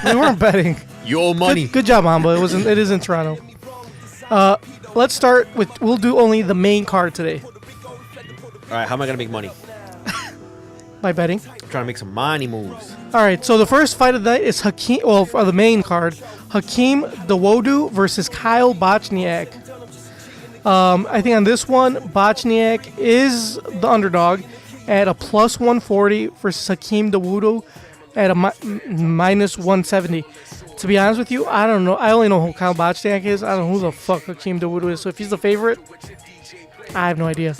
[SPEAKER 3] We weren't betting.
[SPEAKER 4] You owe money.
[SPEAKER 3] Good job, Mamba. It is in Toronto. Let's start with. We'll do only the main card today
[SPEAKER 4] All right, how am I gonna make money?
[SPEAKER 3] by betting.
[SPEAKER 4] I'm trying to make some money moves.
[SPEAKER 3] All right, so the first fight of the night is Hakeem. Well, for the main card, Hakeem Dawodu versus Kyle Bochniak. I think on this one, Bochniak is the underdog at a plus 140 versus Hakeem Dawodu at a minus 170. To be honest with you, I don't know. I only know who Kyle Bochniak is. I don't know who the fuck Hakeem Dawodu is. So if he's the favorite, I have no idea.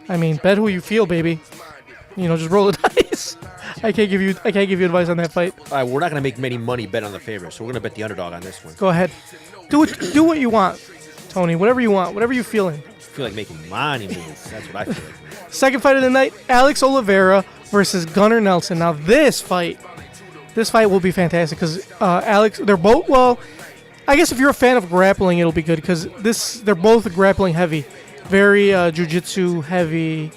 [SPEAKER 3] I mean, bet who you feel, baby. You know, just roll the dice. I can't give you advice on that fight.
[SPEAKER 4] All right, we're not gonna make many money bet on the favorite, so we're gonna bet the underdog on this one.
[SPEAKER 3] Go ahead. Do what you want, Tony. Whatever you want. Whatever you're feeling.
[SPEAKER 4] I feel like making money moves. That's what I feel like.
[SPEAKER 3] Second fight of the night: Alex Oliveira versus Gunnar Nelson. Now this fight will be fantastic because Alex. They're both well. I guess if you're a fan of grappling, it'll be good because they're both grappling heavy, very jiu-jitsu heavy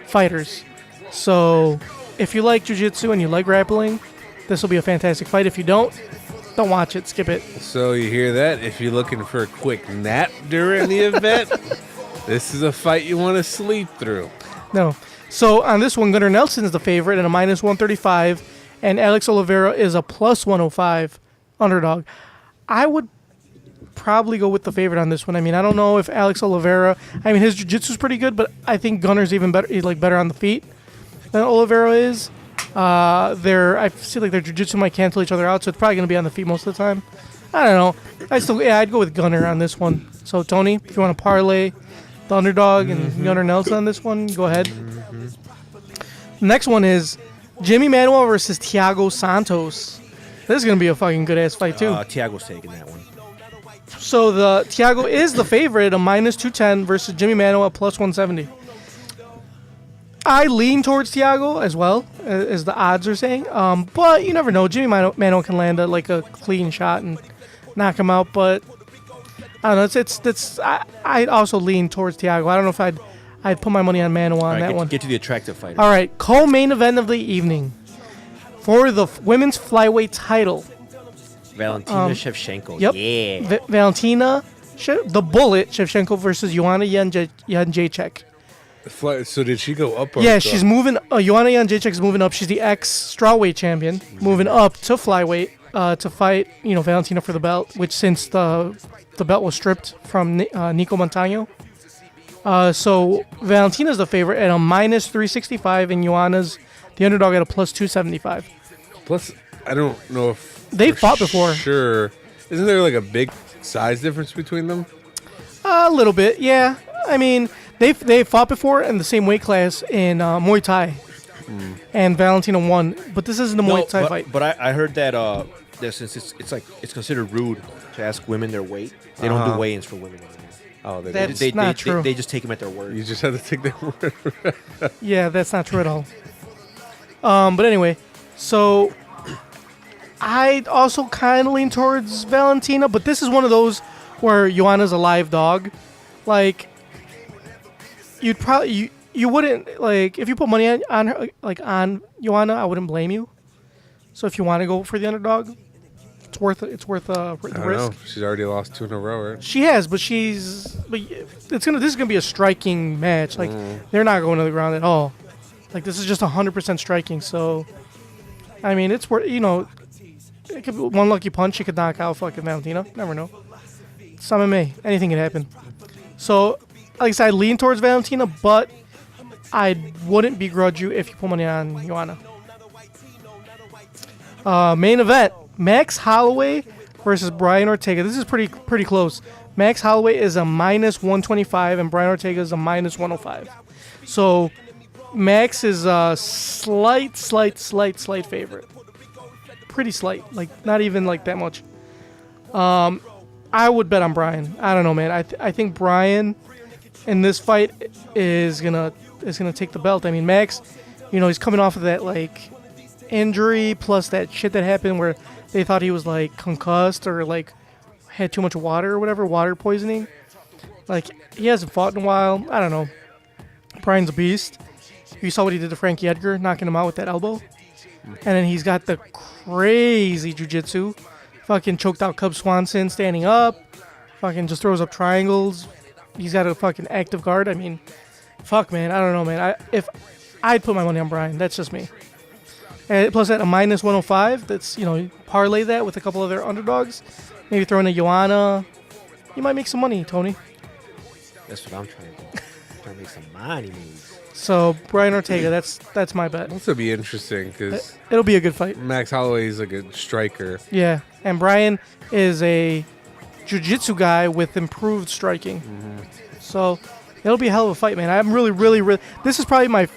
[SPEAKER 3] fighters. So if you like jiu-jitsu and you like grappling, this will be a fantastic fight. If you don't watch it. Skip it.
[SPEAKER 5] So you hear that? If you're looking for a quick nap during the event, this is a fight you want to sleep through.
[SPEAKER 3] No. So on this one, Gunnar Nelson is the favorite at a minus 135, and Alex Oliveira is a plus 105 underdog. I would probably go with the favorite on this one. I mean, I don't know if Alex Oliveira. I mean, his jiu-jitsu is pretty good, but I think Gunnar's even better. He's like better on the feet than Oliveira is. I feel like their jiu-jitsu might cancel each other out, so it's probably going to be on the feet most of the time. I don't know. I'd go with Gunnar on this one. So Tony, if you want to parlay the underdog and Gunnar Nelson on this one, go ahead. The next one is Jimmy Manuel versus Thiago Santos. This is gonna be a fucking good ass fight too.
[SPEAKER 4] Tiago's taking that one.
[SPEAKER 3] So the Tiago is the favorite, a -210 versus Jimmy Mano at +170. I lean towards Tiago as well, as the odds are saying. But you never know. Jimmy Mano can land a clean shot and knock him out. But I don't know. I'd also lean towards Tiago. I don't know if I'd put my money on Mano on that one.
[SPEAKER 4] Get to the attractive fighter.
[SPEAKER 3] All right, co-main event of the evening for the women's flyweight title.
[SPEAKER 4] Valentina Shevchenko.
[SPEAKER 3] Yep.
[SPEAKER 4] Yeah.
[SPEAKER 3] Valentina, the Bullet Shevchenko versus Joanna Jędrzejczyk.
[SPEAKER 5] So did she go up? Or
[SPEAKER 3] Yeah,
[SPEAKER 5] go?
[SPEAKER 3] she's moving. Joanna Jędrzejczyk is moving up. She's the ex-strawweight champion, moving up to flyweight to fight, Valentina for the belt. Which since the belt was stripped from Nico Montano, so Valentina's the favorite at a -365, and Joanna's the underdog at a +275.
[SPEAKER 5] Plus, I don't know if
[SPEAKER 3] They
[SPEAKER 5] for
[SPEAKER 3] fought before.
[SPEAKER 5] Sure, isn't there like a big size difference between them?
[SPEAKER 3] A little bit, yeah. I mean, they fought before in the same weight class in Muay Thai, and Valentina won. But this isn't a Muay Thai fight.
[SPEAKER 4] But I heard that since it's considered rude to ask women their weight, they don't do weigh-ins for women anymore.
[SPEAKER 5] Oh,
[SPEAKER 3] That's not true.
[SPEAKER 4] They just take them at their word.
[SPEAKER 5] you just have to take their word.
[SPEAKER 3] Yeah, that's not true at all. But anyway, so I also kind of lean towards Valentina, but this is one of those where Joanna's a live dog. Like, you'd probably you wouldn't like if you put money on her, like on Joanna, I wouldn't blame you. So if you want to go for the underdog, it's worth the
[SPEAKER 5] I
[SPEAKER 3] risk.
[SPEAKER 5] don't know. She's already lost 2 in a row, right?
[SPEAKER 3] She has, but this is gonna be a striking match. Like they're not going to the ground at all. Like this is just 100% striking. So, I mean, it's worth it could be one lucky punch. It could knock out fucking Valentina. Never know. It's MMA. Anything can happen. So, like I said, I lean towards Valentina, but I wouldn't begrudge you if you put money on Joanna. Main event: Max Holloway versus Brian Ortega. This is pretty close. Max Holloway is a -125 and Brian Ortega is a -105. So Max is a slight favorite. Pretty slight, like not even like that much. I would bet on Brian. I don't know, man. I think Brian in this fight is gonna take the belt. I mean, Max, he's coming off of that like injury plus that shit that happened where they thought he was like concussed or like had too much water or whatever, water poisoning. Like he hasn't fought in a while. I don't know. Brian's a beast. You saw what he did to Frankie Edgar, knocking him out with that elbow. And then he's got the crazy jiu-jitsu. Fucking choked out Cub Swanson standing up. Fucking just throws up triangles. He's got a fucking active guard. I mean, fuck, man. I don't know, man. If I'd put my money on Brian. That's just me. And plus at a -105, that's, parlay that with a couple other underdogs. Maybe throw in a Joanna. You might make some money, Tony.
[SPEAKER 4] That's what I'm trying to do. Trying to make some money moves.
[SPEAKER 3] So Brian Ortega, that's my bet.
[SPEAKER 5] This will be interesting because
[SPEAKER 3] It'll be a good fight.
[SPEAKER 5] Max Holloway is like a striker.
[SPEAKER 3] Yeah, and Brian is a jiu-jitsu guy with improved striking. So it'll be a hell of a fight, man. I'm really. This is probably my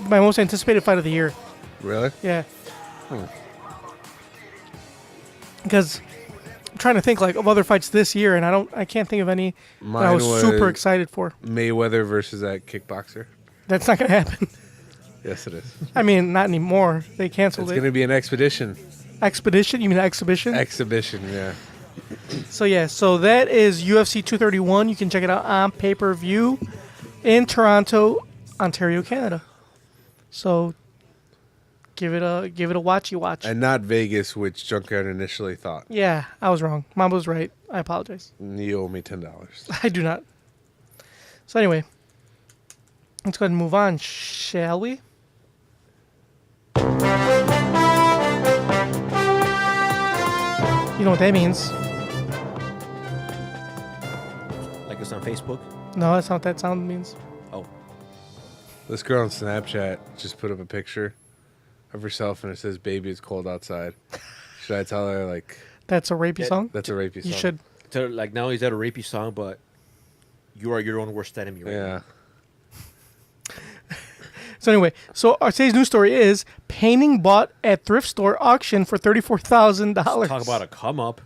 [SPEAKER 3] most anticipated fight of the year.
[SPEAKER 5] Really?
[SPEAKER 3] Yeah. Because I'm trying to think like of other fights this year, and I can't think of any that I was super excited for.
[SPEAKER 5] Mayweather versus that kickboxer.
[SPEAKER 3] That's not gonna happen.
[SPEAKER 5] Yes, it is.
[SPEAKER 3] I mean, not anymore. They canceled
[SPEAKER 5] It's
[SPEAKER 3] it.
[SPEAKER 5] going to be an expedition.
[SPEAKER 3] Expedition? You mean exhibition?
[SPEAKER 5] Exhibition, yeah.
[SPEAKER 3] So that is UFC 231. You can check it out on pay-per-view in Toronto, Ontario, Canada. So give it a watchy watch.
[SPEAKER 5] And not Vegas, which Junkyard initially thought.
[SPEAKER 3] Yeah, I was wrong. Mamba was right. I apologize.
[SPEAKER 5] You owe me $10.
[SPEAKER 3] I do not. So anyway, let's go ahead and move on, shall we? You know what that means?
[SPEAKER 4] Like it's on Facebook.
[SPEAKER 3] No, that's not what that sound means.
[SPEAKER 4] Oh,
[SPEAKER 5] This girl on Snapchat just put up a picture of herself and it says, "Baby, it's cold outside." Should I tell her, like,
[SPEAKER 3] That's a rapey song?
[SPEAKER 5] that's a rapey song?
[SPEAKER 3] You should.
[SPEAKER 4] so, like now he's at a rapey song, but you are your own worst enemy. Right
[SPEAKER 5] Yeah.
[SPEAKER 3] So anyway, today's news story is painting bought at thrift store auction for $34,000.
[SPEAKER 4] Talk about a come up.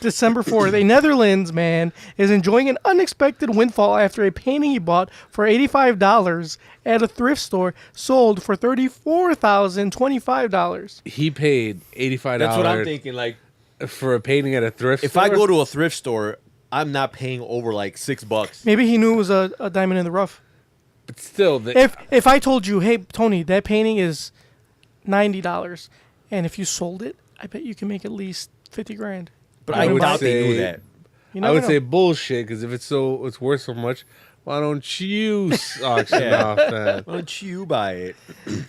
[SPEAKER 3] December 4th, a Netherlands man is enjoying an unexpected windfall after a painting he bought for $85 at a thrift store sold for $34,025.
[SPEAKER 5] He paid $85.
[SPEAKER 4] That's what I'm thinking. Like,
[SPEAKER 5] for a painting at a thrift
[SPEAKER 4] if
[SPEAKER 5] store.
[SPEAKER 4] I go to a thrift store, I'm not paying over like $6.
[SPEAKER 3] Maybe he knew it was a diamond in the rough.
[SPEAKER 5] But still,
[SPEAKER 3] If I told you, hey, Tony, that painting is $90, and if you sold it, I bet you can make at least $50,000.
[SPEAKER 4] But
[SPEAKER 3] You
[SPEAKER 4] I
[SPEAKER 3] wouldn't
[SPEAKER 4] doubt
[SPEAKER 3] buy it?
[SPEAKER 4] they knew that.
[SPEAKER 3] You
[SPEAKER 5] I
[SPEAKER 3] never
[SPEAKER 5] would
[SPEAKER 3] know.
[SPEAKER 5] say bullshit, because if it's worth so much, why don't you auction
[SPEAKER 4] Yeah.
[SPEAKER 5] off that?
[SPEAKER 4] Why don't you buy it?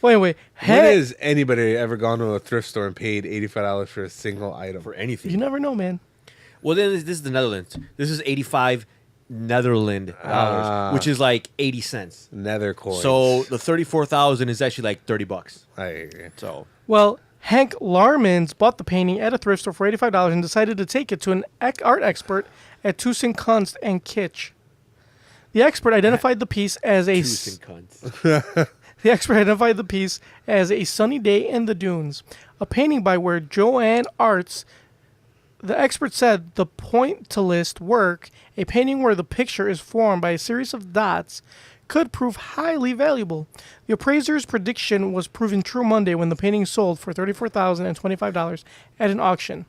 [SPEAKER 3] Well, anyway,
[SPEAKER 5] When has anybody ever gone to a thrift store and paid $85 for a single item?
[SPEAKER 4] For anything.
[SPEAKER 3] you never know, man.
[SPEAKER 4] Well, then this is the Netherlands. This is 85 Netherland dollars, which is like 80 cents.
[SPEAKER 5] Nether coins.
[SPEAKER 4] So the 34,000 is actually like $30.
[SPEAKER 5] I agree.
[SPEAKER 4] So
[SPEAKER 3] Well, Hank Larmans bought the painting at a thrift store for $85 and decided to take it to an art expert at Tusen Kunst and Kitsch. The expert identified the piece as a
[SPEAKER 4] Tusen cunts.
[SPEAKER 3] The expert identified the piece as A Sunny Day in the Dunes, a painting by where Joanne Arts. The expert said the pointillist work, a painting where the picture is formed by a series of dots, could prove highly valuable. The appraiser's prediction was proven true Monday when the painting sold for $34,025 at an auction.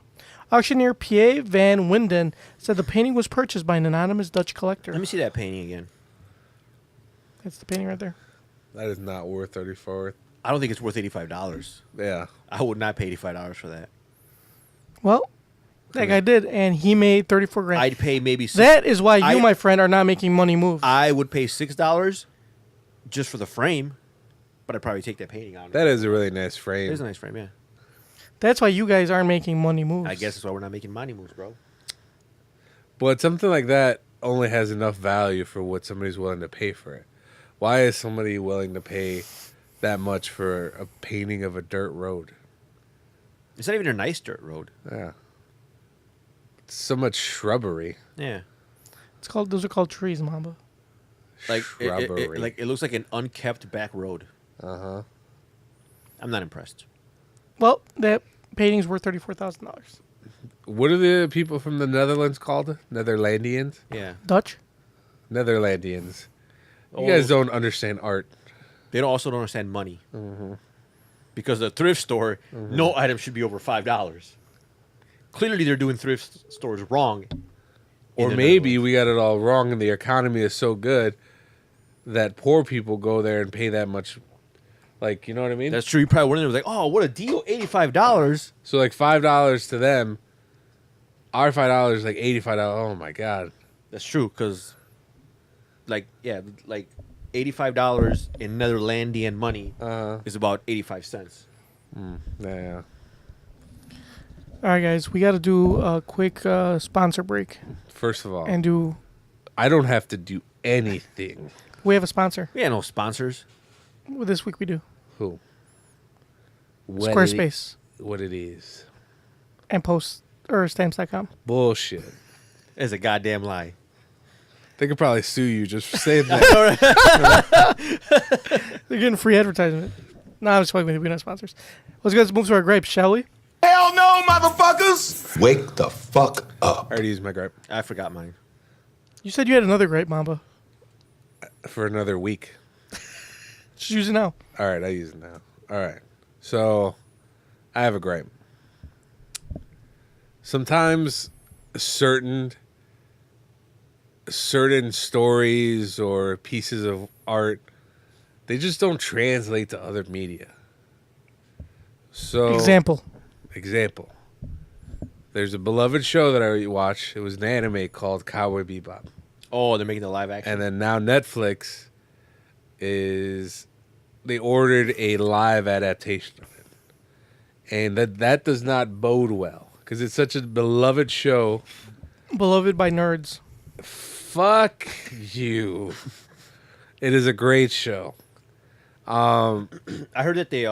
[SPEAKER 3] Auctioneer Pierre van Winden said the painting was purchased by an anonymous Dutch collector.
[SPEAKER 4] Let me see that painting again.
[SPEAKER 3] That's the painting right there.
[SPEAKER 5] That is not worth 34.
[SPEAKER 4] I don't think it's worth $85.
[SPEAKER 5] Yeah.
[SPEAKER 4] I would not pay $85 for that.
[SPEAKER 3] Well, that guy did, and he made $34,000.
[SPEAKER 4] I'd pay maybe $6.
[SPEAKER 3] That is why you,
[SPEAKER 4] I-
[SPEAKER 3] my friend, are not making money move.
[SPEAKER 4] I would pay $6 just for the frame, but I'd probably take that painting out.
[SPEAKER 5] That is a really nice frame.
[SPEAKER 4] It is a nice frame, yeah.
[SPEAKER 3] That's why you guys aren't making money moves.
[SPEAKER 4] I guess that's why we're not making money moves, bro.
[SPEAKER 5] But something like that only has enough value for what somebody's willing to pay for it. Why is somebody willing to pay that much for a painting of a dirt road?
[SPEAKER 4] It's not even a nice dirt road.
[SPEAKER 5] Yeah. So much shrubbery.
[SPEAKER 4] Yeah.
[SPEAKER 3] Those are called trees, Mamba.
[SPEAKER 4] Like
[SPEAKER 5] Shrubbery.
[SPEAKER 4] it looks like an unkept back road.
[SPEAKER 5] Uh-huh.
[SPEAKER 4] I'm not impressed.
[SPEAKER 3] Well, that painting's worth $34,000.
[SPEAKER 5] What are the people from the Netherlands called? Netherlandians?
[SPEAKER 4] Yeah.
[SPEAKER 3] Dutch?
[SPEAKER 5] Netherlandians. You
[SPEAKER 4] Oh.
[SPEAKER 5] guys don't understand art.
[SPEAKER 4] They also don't understand money. Because the thrift store, no item should be over $5. Clearly, they're doing thrift stores wrong.
[SPEAKER 5] Or maybe we got it all wrong and the economy is so good that poor people go there and pay that much. Like, you know what I mean?
[SPEAKER 4] That's true. You probably went in there and was like, oh, what a deal, $85.
[SPEAKER 5] So like $5 to them, our $5 is like $85. Oh my God.
[SPEAKER 4] That's true, because, like $85 in Netherlandian money is about 85 cents.
[SPEAKER 5] Yeah.
[SPEAKER 3] All right, guys, we got to do a quick sponsor break.
[SPEAKER 5] First of all,
[SPEAKER 3] And
[SPEAKER 5] I don't have to do anything.
[SPEAKER 3] we have a sponsor.
[SPEAKER 4] We had no sponsors.
[SPEAKER 3] Well, this week we do.
[SPEAKER 5] Who? What
[SPEAKER 3] Squarespace
[SPEAKER 5] what it is.
[SPEAKER 3] and stamps.com.
[SPEAKER 5] Bullshit.
[SPEAKER 4] It's a goddamn lie.
[SPEAKER 5] They could probably sue you just for saying that.
[SPEAKER 3] They're getting free advertisement. No, I'm just fucking with you. We're not sponsors. Let's go move to our grapes, shall we?
[SPEAKER 2] Hell no, motherfuckers! Wake the fuck up.
[SPEAKER 5] I already used my gripe
[SPEAKER 4] I forgot mine.
[SPEAKER 3] You said you had another grape, Mamba.
[SPEAKER 5] for another week.
[SPEAKER 3] Just use it now.
[SPEAKER 5] All right, I use it now. All right. So, I have a gripe. Sometimes certain stories or pieces of art, they just don't translate to other media. So,
[SPEAKER 3] Example.
[SPEAKER 5] There's a beloved show that I watch. It was an anime called Cowboy Bebop.
[SPEAKER 4] Oh, they're making the live action.
[SPEAKER 5] And then now Netflix they ordered a live adaptation of it. And that does not bode well because it's such a beloved show.
[SPEAKER 3] Beloved by nerds.
[SPEAKER 5] Fuck you. It is a great show.
[SPEAKER 4] I heard that they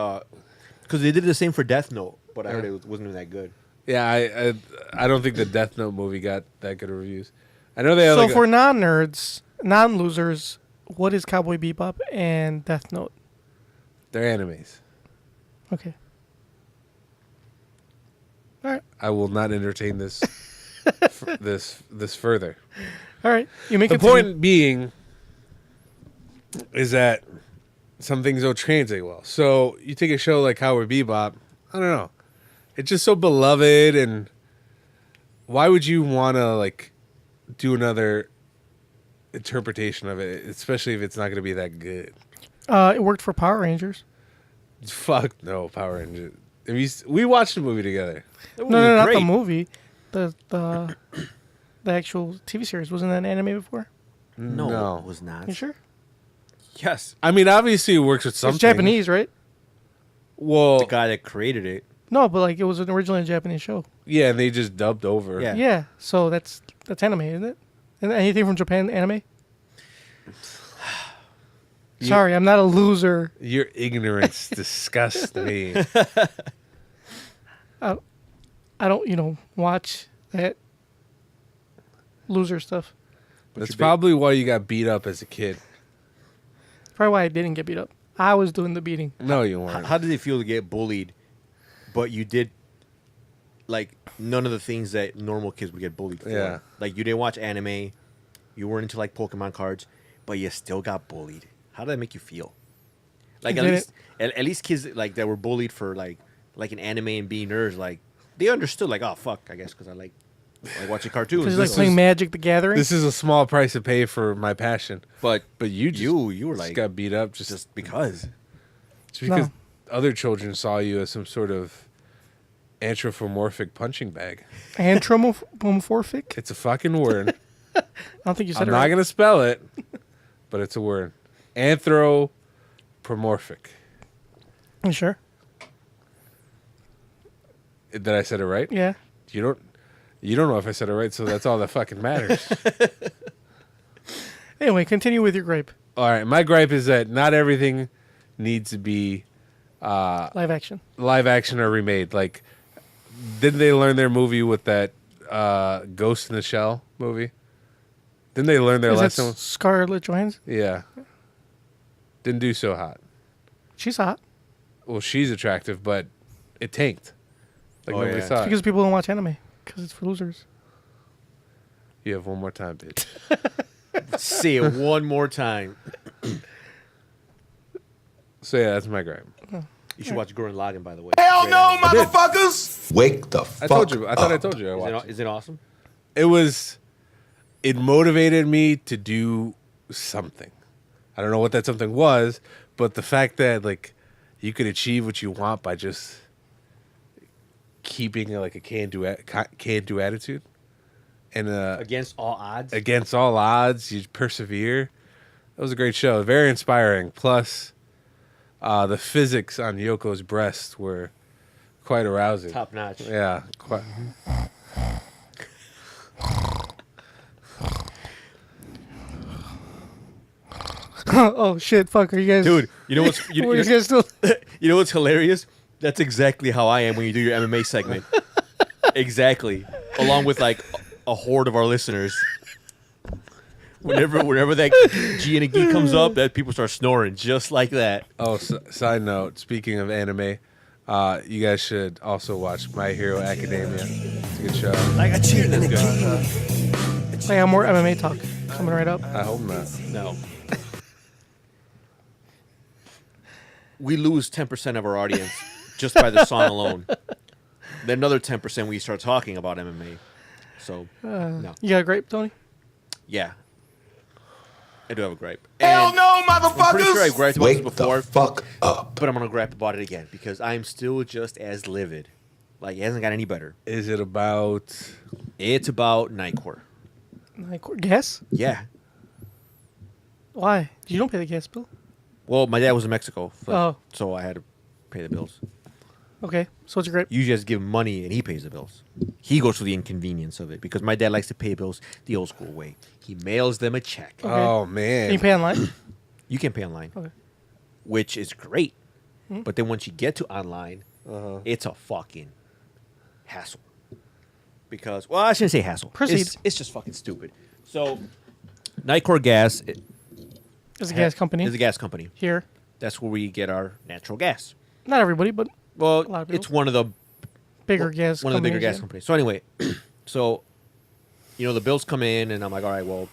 [SPEAKER 4] because they did the same for Death Note, but I heard it wasn't even that good.
[SPEAKER 5] Yeah, I don't think the Death Note movie got that good of reviews. I know they have
[SPEAKER 3] So
[SPEAKER 5] like
[SPEAKER 3] for non-nerds, non-losers, what is Cowboy Bebop and Death Note?
[SPEAKER 5] They're animes.
[SPEAKER 3] Okay. All right.
[SPEAKER 5] I will not entertain this this further.
[SPEAKER 3] All right. You make
[SPEAKER 5] The
[SPEAKER 3] it.
[SPEAKER 5] point being is that some things don't translate well. So you take a show like Cowboy Bebop, I don't know. It's just so beloved, and why would you want to like do another interpretation of it, especially if it's not going to be that good?
[SPEAKER 3] It worked for Power Rangers.
[SPEAKER 5] Fuck no, Power Rangers. We watched the movie together.
[SPEAKER 3] No, not the movie. The actual TV series. Wasn't that an anime before?
[SPEAKER 4] No, it was not.
[SPEAKER 3] You sure?
[SPEAKER 4] Yes.
[SPEAKER 5] I mean, obviously it works with something.
[SPEAKER 3] It's Japanese, right?
[SPEAKER 5] Well,
[SPEAKER 4] The guy that created it.
[SPEAKER 3] No, but like it was originally a Japanese show.
[SPEAKER 5] yeah, and they just dubbed over.
[SPEAKER 4] Yeah.
[SPEAKER 3] Yeah. So that's anime, isn't it? And anything from Japan anime? Sorry, I'm not a loser.
[SPEAKER 5] Your ignorance disgusts me.
[SPEAKER 3] I don't, watch that loser stuff.
[SPEAKER 5] That's probably why you got beat up as a kid.
[SPEAKER 3] Probably why I didn't get beat up. I was doing the beating.
[SPEAKER 5] No, you weren't.
[SPEAKER 4] How did it feel to get bullied, but you did, like, none of the things that normal kids would get bullied for?
[SPEAKER 5] Yeah.
[SPEAKER 4] Like, you didn't watch anime, you weren't into, like, Pokemon cards, but you still got bullied. How did that make you feel? Like, at least kids, like, that were bullied for, like an anime and being nerds, like, they understood, like, oh, fuck, I guess, because I like watching cartoons.
[SPEAKER 3] Because like playing Magic the Gathering.
[SPEAKER 5] This is a small price to pay for my passion.
[SPEAKER 4] But
[SPEAKER 5] you
[SPEAKER 4] you were
[SPEAKER 5] just
[SPEAKER 4] like,
[SPEAKER 5] got beat up
[SPEAKER 4] just because.
[SPEAKER 5] It's because
[SPEAKER 3] No.
[SPEAKER 5] other children saw you as some sort of anthropomorphic punching bag.
[SPEAKER 3] Anthropomorphic?
[SPEAKER 5] It's a fucking word.
[SPEAKER 3] I don't think you said
[SPEAKER 5] I'm
[SPEAKER 3] it
[SPEAKER 5] not
[SPEAKER 3] right.
[SPEAKER 5] going to spell it, but it's a word. Anthropomorphic.
[SPEAKER 3] You sure?
[SPEAKER 5] Did I said it right?
[SPEAKER 3] Yeah.
[SPEAKER 5] You don't know if I said it right, so that's all that fucking matters.
[SPEAKER 3] Anyway, continue with your gripe.
[SPEAKER 5] All right, my gripe is that not everything needs to be
[SPEAKER 3] Live action.
[SPEAKER 5] live action or remade. Like, didn't they learn their movie with that Ghost in the Shell movie? Didn't they learn their
[SPEAKER 3] Is that
[SPEAKER 5] lesson?
[SPEAKER 3] Scarlett Johansson?
[SPEAKER 5] Yeah. Didn't do so hot.
[SPEAKER 3] She's hot.
[SPEAKER 5] Well, she's attractive, but it tanked. Like
[SPEAKER 4] Oh,
[SPEAKER 5] nobody
[SPEAKER 4] yeah.
[SPEAKER 5] saw it.
[SPEAKER 3] Because people don't watch anime. Because it's for losers.
[SPEAKER 5] You have one more time, bitch.
[SPEAKER 4] Say it one more time.
[SPEAKER 5] So yeah, that's my gripe.
[SPEAKER 4] You should watch Gurren Lagann, by the way.
[SPEAKER 2] Hell no,
[SPEAKER 4] Great anime.
[SPEAKER 2] motherfuckers! Wake the fuck
[SPEAKER 5] I told you. I thought I
[SPEAKER 2] up.
[SPEAKER 5] told you. I watched
[SPEAKER 4] Is it awesome?
[SPEAKER 5] It motivated me to do something. I don't know what that something was, but the fact that like you could achieve what you want by just keeping like a can do attitude and
[SPEAKER 4] Against all odds.
[SPEAKER 5] against all odds, you persevere. That was a great show. Very inspiring. Plus, the physics on Yoko's breast were quite arousing.
[SPEAKER 4] Top notch.
[SPEAKER 5] Yeah. Quite.
[SPEAKER 3] Oh shit! Fuck! Are you guys,
[SPEAKER 4] Dude, you know what's
[SPEAKER 3] Were you guys still?
[SPEAKER 4] you know what's hilarious? That's exactly how I am when you do your MMA segment. Exactly. Along with like a horde of our listeners. Whenever that G and a G comes up, that people start snoring just like that.
[SPEAKER 5] Oh, side note. Speaking of anime, you guys should also watch My Hero Academia. It's a good show.
[SPEAKER 4] Like a cheer. That's good.
[SPEAKER 3] I got more MMA talk coming right up.
[SPEAKER 5] I hope not.
[SPEAKER 4] No. We lose 10% of our audience just by the song alone. Then another 10% when you start talking about MMA. So, no.
[SPEAKER 3] You got a grape, Tony?
[SPEAKER 4] Yeah. I do have a gripe.
[SPEAKER 2] Hell
[SPEAKER 4] And
[SPEAKER 2] no,
[SPEAKER 4] I'm pretty sure I
[SPEAKER 2] motherfuckers!
[SPEAKER 4] griped about this
[SPEAKER 2] Wake
[SPEAKER 4] before,
[SPEAKER 2] the fuck up.
[SPEAKER 4] but I'm going to gripe about it again because I'm still just as livid. Like, it hasn't got any better.
[SPEAKER 5] Is it about?
[SPEAKER 4] It's about Nightcore.
[SPEAKER 3] Like, gas?
[SPEAKER 4] Yeah.
[SPEAKER 3] Why? You don't pay the gas bill.
[SPEAKER 4] Well, my dad was in Mexico,
[SPEAKER 3] Oh.
[SPEAKER 4] so I had to pay the bills.
[SPEAKER 3] Okay, so what's your grape?
[SPEAKER 4] You just give him money and he pays the bills. He goes through the inconvenience of it because my dad likes to pay bills the old school way. He mails them a check.
[SPEAKER 3] Okay.
[SPEAKER 5] Oh
[SPEAKER 3] Can
[SPEAKER 5] man.
[SPEAKER 3] you pay online?
[SPEAKER 4] You can pay online,
[SPEAKER 3] Okay.
[SPEAKER 4] which is great. But then once you get to online, it's a fucking hassle. Because, well, I shouldn't say hassle.
[SPEAKER 3] Proceed.
[SPEAKER 4] It's just fucking stupid. So, Nightcore Gas
[SPEAKER 3] It's a gas company
[SPEAKER 4] is a gas company.
[SPEAKER 3] here.
[SPEAKER 4] That's where we get our natural gas.
[SPEAKER 3] Not everybody, but
[SPEAKER 4] Well,
[SPEAKER 3] lot of people.
[SPEAKER 4] it's one of the
[SPEAKER 3] bigger gas.
[SPEAKER 4] one of the bigger
[SPEAKER 3] companies,
[SPEAKER 4] gas companies. So anyway, so the bills come in, and I'm like, all right, well,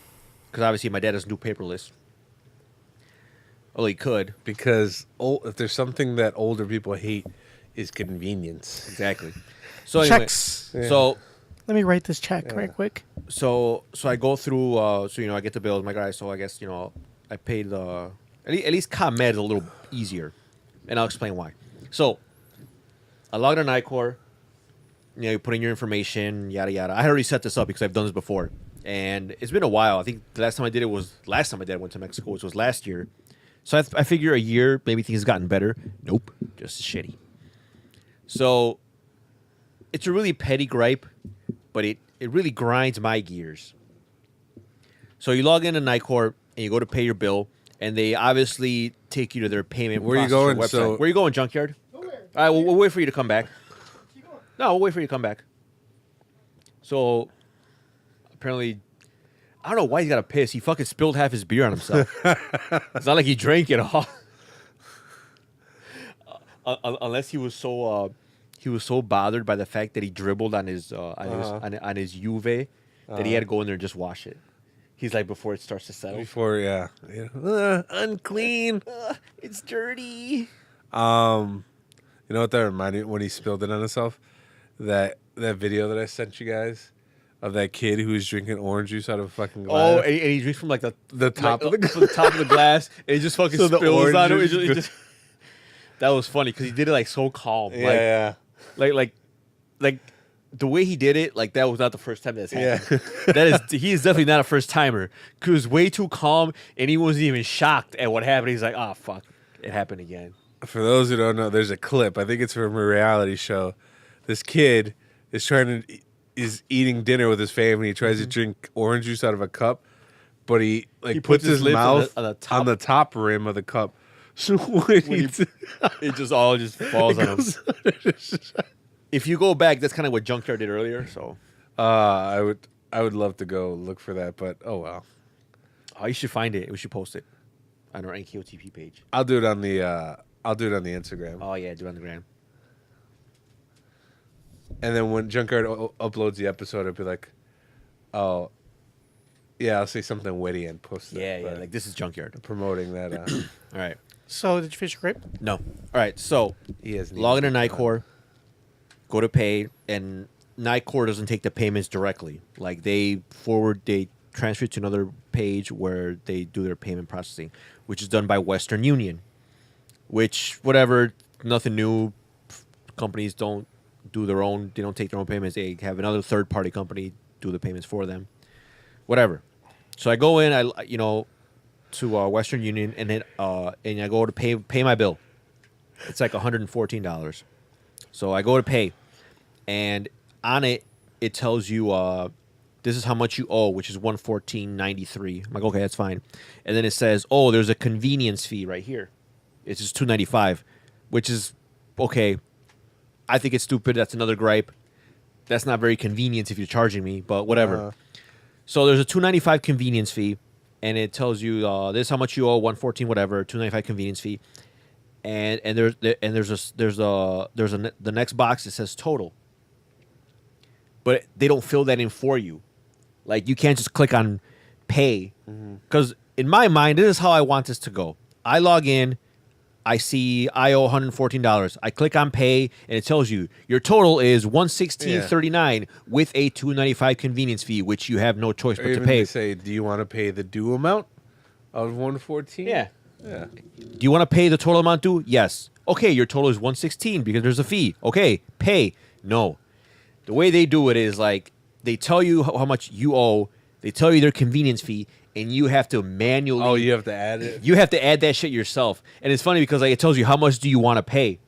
[SPEAKER 4] because obviously my dad doesn't do paperless. Well, he could.
[SPEAKER 5] Because if there's something that older people hate, is convenience.
[SPEAKER 4] Exactly. So anyway,
[SPEAKER 3] Checks.
[SPEAKER 5] Yeah.
[SPEAKER 4] so
[SPEAKER 3] Let me write this check right quick.
[SPEAKER 4] so I go through. I get the bills. I'm like, all right, so I guess I paid the at least ComEd is a little easier, and I'll explain why. So I logged on Nicor. You put in your information, yada yada. I had already set this up because I've done this before, and it's been a while. I think the last time I did it was last time my dad went to Mexico, which was last year. So I figure a year, maybe things have gotten better. Nope, just shitty. So it's a really petty gripe, but it really grinds my gears. So you log into Nicor and you go to pay your bill, and they obviously take you to their payment.
[SPEAKER 5] Where you
[SPEAKER 4] processor
[SPEAKER 5] going?
[SPEAKER 4] Website.
[SPEAKER 5] So-
[SPEAKER 4] Where you going, Junkyard? Nowhere. All right, we'll wait for you to come back. No, we'll wait for you to come back. So apparently, I don't know why he's got to piss. He fucking spilled half his beer on himself. It's not like he drank it all. Unless he was so bothered by the fact that he dribbled on his on his Juve that he had to go in there and just wash it. He's like, before it starts to settle.
[SPEAKER 5] Before, yeah. Unclean.
[SPEAKER 4] It's dirty.
[SPEAKER 5] You know what that reminded me when he spilled it on himself? That video that I sent you guys of that kid who was drinking orange juice out of a fucking glass.
[SPEAKER 4] Oh, and he drinks from like the
[SPEAKER 5] top of the
[SPEAKER 4] from the top of the glass, and he just fucking
[SPEAKER 5] So the
[SPEAKER 4] spills on him.
[SPEAKER 5] orange
[SPEAKER 4] It just, that was funny because he did it like so calm.
[SPEAKER 5] Yeah,
[SPEAKER 4] Like the way he did it, like that was not the first time that's
[SPEAKER 5] yeah.
[SPEAKER 4] happened. He is definitely not a first timer. He was way too calm, and he wasn't even shocked at what happened. He's like, "Oh fuck, it happened again."
[SPEAKER 5] For those who don't know, there's a clip. I think it's from a reality show. This kid is eating dinner with his family. He tries to drink orange juice out of a cup, but he puts his
[SPEAKER 4] lips
[SPEAKER 5] mouth
[SPEAKER 4] on the top
[SPEAKER 5] rim of the cup. So when
[SPEAKER 4] it just all falls on him. If you go back, that's kind of what Junkyard did earlier. So,
[SPEAKER 5] I would love to go look for that, but oh well.
[SPEAKER 4] oh, you should find it. We should post it on our NKOTP page.
[SPEAKER 5] I'll do it on the Instagram.
[SPEAKER 4] Oh yeah, do it on the gram.
[SPEAKER 5] And then when Junkyard uploads the episode, I'll be like, oh, yeah, I'll say something witty and post it.
[SPEAKER 4] Yeah,
[SPEAKER 5] but
[SPEAKER 4] like this is Junkyard.
[SPEAKER 5] promoting that.
[SPEAKER 4] All right.
[SPEAKER 3] So did you finish your grape?
[SPEAKER 4] No. All right. So
[SPEAKER 5] He hasn't
[SPEAKER 4] log
[SPEAKER 5] even
[SPEAKER 4] into
[SPEAKER 5] picked it up.
[SPEAKER 4] Nicor, go to pay, and Nicor doesn't take the payments directly. Like they transfer it to another page where they do their payment processing, which is done by Western Union. Which, whatever, nothing new. Companies don't do their own. They don't take their own payments. They have another third-party company do the payments for them. Whatever. So I go in, to Western Union, and then and I go to pay my bill. It's like $114. So I go to pay, and on it tells you this is how much you owe, which is $114.93. I'm like, okay, that's fine. And then it says, oh, there's a convenience fee right here. It's just $2.95, which is okay. I think it's stupid. That's another gripe. That's not very convenient if you're charging me, but whatever. So there's a $2.95 convenience fee, and it tells you this is how much you owe, $114 whatever, $2.95 convenience fee, and there's the next box that says total, but they don't fill that in for you. Like you can't just click on pay, because in my mind this is how I want this to go. I log in. I see I owe $114. I click on pay, and it tells you your total is $116.39 with a $2.95 convenience fee, which you have no choice but
[SPEAKER 5] Or
[SPEAKER 4] to
[SPEAKER 5] even
[SPEAKER 4] pay.
[SPEAKER 5] they say, do you want to pay the due amount of $114?
[SPEAKER 4] Yeah.
[SPEAKER 5] Yeah.
[SPEAKER 4] Do you want to pay the total amount due? Yes. Okay, your total is $116 because there's a fee. Okay, pay. No. The way they do it is like they tell you how much you owe. They tell you their convenience fee, and you have to manually.
[SPEAKER 5] Oh, you have to add it?
[SPEAKER 4] You have to add that shit yourself. And it's funny because like it tells you how much do you want to pay.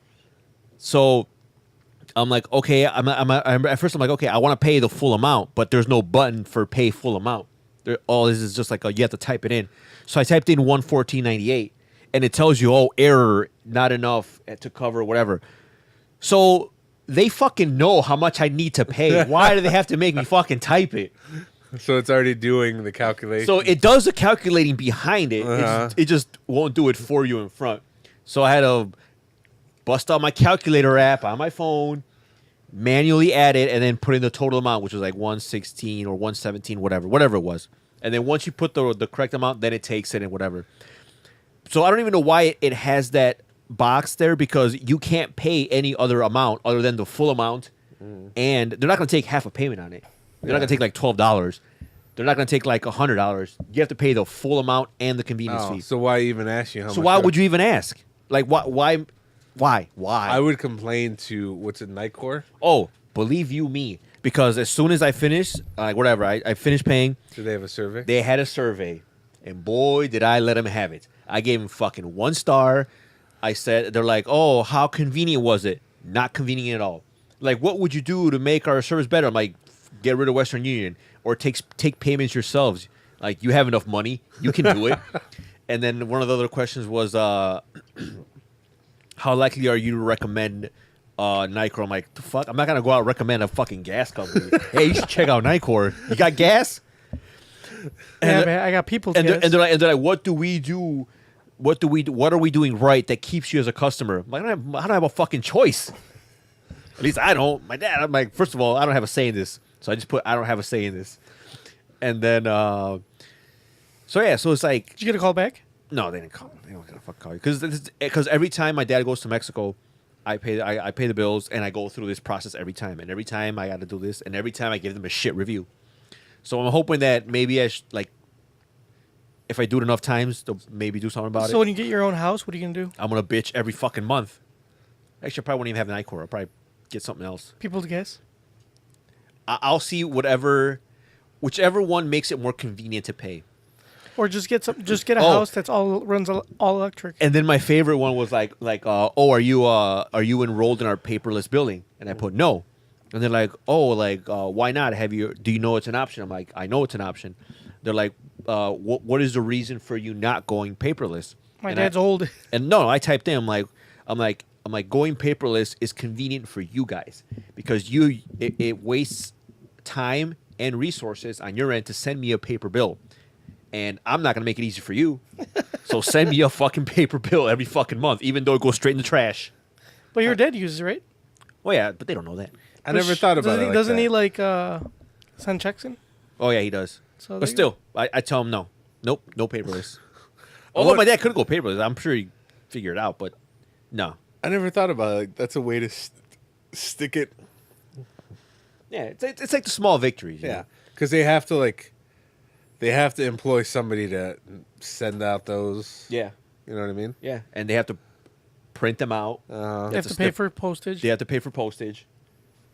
[SPEAKER 4] So I'm like, okay, at first I'm like, okay, I want to pay the full amount, but there's no button for pay full amount. All this is just like you have to type it in. So I typed in $114.98, and it tells you, oh, error, not enough to cover whatever. So they fucking know how much I need to pay. Why do they have to make me fucking type it?
[SPEAKER 5] So it's already doing the calculation.
[SPEAKER 4] So it does the calculating behind it.
[SPEAKER 5] Uh-huh.
[SPEAKER 4] It just won't do it for you in front. So I had to bust out my calculator app on my phone, manually add it, and then put in the total amount, which was like 116 or 117, whatever it was. And then once you put the correct amount, then it takes it and whatever. So I don't even know why it has that box there, because you can't pay any other amount other than the full amount. And they're not going to take half a payment on it. They're not going to take like $12. They're not going to take like $100. You have to pay the full amount and the convenience fee.
[SPEAKER 5] So why even ask you how much?
[SPEAKER 4] So why would you even ask? Like, why?
[SPEAKER 5] I would complain to, what's it, Nightcore?
[SPEAKER 4] Oh, believe you me. Because as soon as I finished, whatever, I finished paying.
[SPEAKER 5] Do they have a survey?
[SPEAKER 4] They had a survey. And boy, did I let them have it. I gave them fucking 1 star. I said, they're like, oh, how convenient was it? Not convenient at all. Like, what would you do to make our service better? I'm like, get rid of Western Union or take payments yourselves. Like, you have enough money. You can do it. And then one of the other questions was, how likely are you to recommend Nicor? I'm like, the fuck? I'm not going to go out and recommend a fucking gas company. Hey, you should check out Nicor. You got gas?
[SPEAKER 3] Yeah, man, I got people.
[SPEAKER 4] And they're like, what do we do? What are we doing right that keeps you as a customer? I'm like, I don't have a fucking choice. At least I don't. My dad, I'm like, first of all, I don't have a say in this. So I just put, I don't have a say in this. And then, so it's like.
[SPEAKER 3] Did you get a call back?
[SPEAKER 4] No, they didn't call. They don't gonna fuck call you. Because every time my dad goes to Mexico, I pay the bills, and I go through this process every time. And every time I got to do this, and every time I give them a shit review. So I'm hoping that maybe if I do it enough times, they'll maybe do something about it.
[SPEAKER 3] So when you get your own house, what are you going to do?
[SPEAKER 4] I'm going to bitch every fucking month. Actually, I probably won't even have an Nicor. I'll probably get something else.
[SPEAKER 3] People to guess?
[SPEAKER 4] I'll see whichever one makes it more convenient to pay.
[SPEAKER 3] Or just get a house that's runs all electric.
[SPEAKER 4] And then my favorite one was oh, are you enrolled in our paperless billing? And I put no. And they're like, oh, why not? Do you know it's an option? I'm like, I know it's an option. They're like, what is the reason for you not going paperless?
[SPEAKER 3] My dad's old.
[SPEAKER 4] And no, I typed in, I'm like, going paperless is convenient for you guys because it wastes time and resources on your end to send me a paper bill. And I'm not going to make it easy for you. So send me a fucking paper bill every fucking month, even though it goes straight in the trash.
[SPEAKER 3] But your dad uses it, right?
[SPEAKER 4] Oh, yeah, but they don't know that.
[SPEAKER 5] I never thought about it.
[SPEAKER 3] Doesn't he send checks in?
[SPEAKER 4] Oh, yeah, he does.
[SPEAKER 3] So
[SPEAKER 4] but still, I tell him no. Nope, no paperless. Although my dad could go paperless. I'm sure he'd figure it out, but no.
[SPEAKER 5] I never thought about it. Like, that's a way to stick it.
[SPEAKER 4] Yeah, it's like the small victories.
[SPEAKER 5] Yeah, because they have to employ somebody to send out those.
[SPEAKER 4] Yeah.
[SPEAKER 5] You know what I mean?
[SPEAKER 4] Yeah, and they have to print them out.
[SPEAKER 3] They have to pay for postage.
[SPEAKER 4] They have to pay for postage.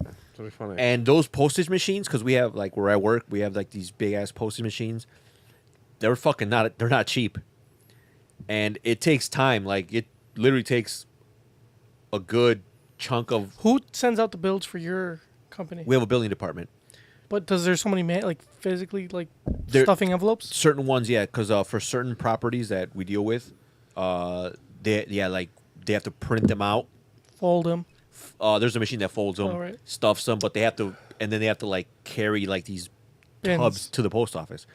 [SPEAKER 5] It's really funny.
[SPEAKER 4] And those postage machines, because we have where I work, we have these big ass postage machines. They're not cheap, and it takes time. Like it literally takes a good chunk of.
[SPEAKER 3] Who sends out the bills for your company?
[SPEAKER 4] We have a billing department.
[SPEAKER 3] But does there somebody physically
[SPEAKER 4] There-
[SPEAKER 3] stuffing envelopes?
[SPEAKER 4] Certain ones, yeah, because for certain properties that we deal with, they have to print them out.
[SPEAKER 3] Fold them.
[SPEAKER 4] There's a machine that folds them,
[SPEAKER 3] Oh, right.
[SPEAKER 4] stuffs them, but they have to carry these
[SPEAKER 3] Bins.
[SPEAKER 4] tubs to the post office.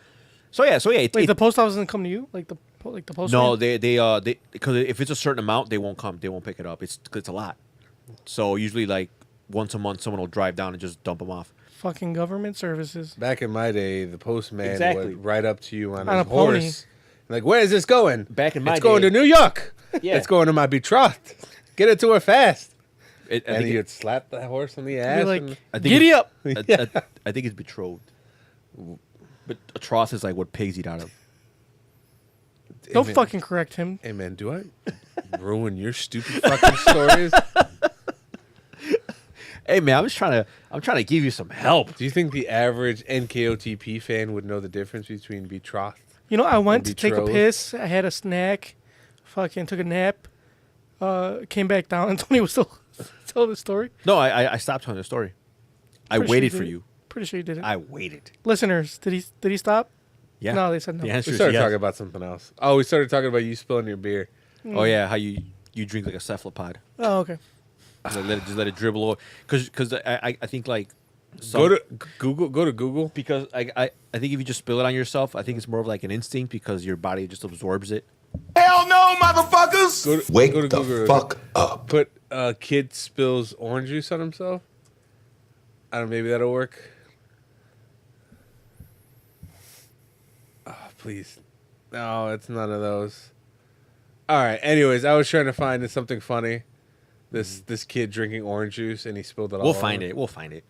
[SPEAKER 4] So yeah.
[SPEAKER 3] Wait, the post office doesn't come to you, like the post.
[SPEAKER 4] No,
[SPEAKER 3] man?
[SPEAKER 4] they because if it's a certain amount, they won't come. They won't pick it up. It's a lot. So usually once a month, someone will drive down and just dump them off.
[SPEAKER 3] Fucking government services.
[SPEAKER 5] Back in my day, the postman
[SPEAKER 4] Exactly.
[SPEAKER 5] would ride up to you on
[SPEAKER 3] On
[SPEAKER 5] his
[SPEAKER 3] a pony.
[SPEAKER 5] horse. Like, where is this going?
[SPEAKER 4] Back in my
[SPEAKER 5] it's going
[SPEAKER 4] day-
[SPEAKER 5] to New York.
[SPEAKER 4] Yeah.
[SPEAKER 5] It's going to my betrothed. Get it to her fast.
[SPEAKER 4] I
[SPEAKER 5] And he would slap the horse on the ass.
[SPEAKER 3] You're like,
[SPEAKER 5] and-
[SPEAKER 4] I think
[SPEAKER 3] giddy up.
[SPEAKER 4] I think it's betrothed. But a trough is like what pigs eat out of.
[SPEAKER 3] Don't
[SPEAKER 5] Hey, man.
[SPEAKER 3] fucking correct him.
[SPEAKER 5] Hey, man, do I ruin your stupid fucking stories?
[SPEAKER 4] Hey man, I'm trying to give you some help.
[SPEAKER 5] Do you think the average NKOTP fan would know the difference between betrothed?
[SPEAKER 3] You know, I went to take a
[SPEAKER 5] betrothed.
[SPEAKER 3] piss. I had a snack. Fucking took a nap. Came back down and Tony was still telling the story.
[SPEAKER 4] No, I stopped telling the story. I
[SPEAKER 3] Pretty sure
[SPEAKER 4] waited
[SPEAKER 3] you
[SPEAKER 4] for
[SPEAKER 3] did.
[SPEAKER 4] you.
[SPEAKER 3] Pretty sure you didn't.
[SPEAKER 4] I waited.
[SPEAKER 3] Listeners, did he stop?
[SPEAKER 4] Yeah.
[SPEAKER 3] No, they said no.
[SPEAKER 4] The answer
[SPEAKER 5] We
[SPEAKER 4] is
[SPEAKER 5] started
[SPEAKER 4] yes.
[SPEAKER 5] talking about something else. Oh, we started talking about you spilling your beer.
[SPEAKER 4] Oh yeah, how you drink like a cephalopod.
[SPEAKER 3] Oh, okay.
[SPEAKER 4] Just let it dribble over. Because I think
[SPEAKER 5] Go to Google.
[SPEAKER 4] because I think if you just spill it on yourself, I think it's more of like an instinct because your body just absorbs it.
[SPEAKER 2] Hell no, motherfuckers!
[SPEAKER 7] Wake
[SPEAKER 5] go to
[SPEAKER 7] the
[SPEAKER 5] Google.
[SPEAKER 7] fuck up.
[SPEAKER 5] Put kid spills orange juice on himself. I don't know, maybe that'll work. Oh, please. No, it's none of those. All right. Anyways, I was trying to find something funny. This kid drinking orange juice and he spilled it all
[SPEAKER 4] We'll
[SPEAKER 5] over.
[SPEAKER 4] find it. We'll find it.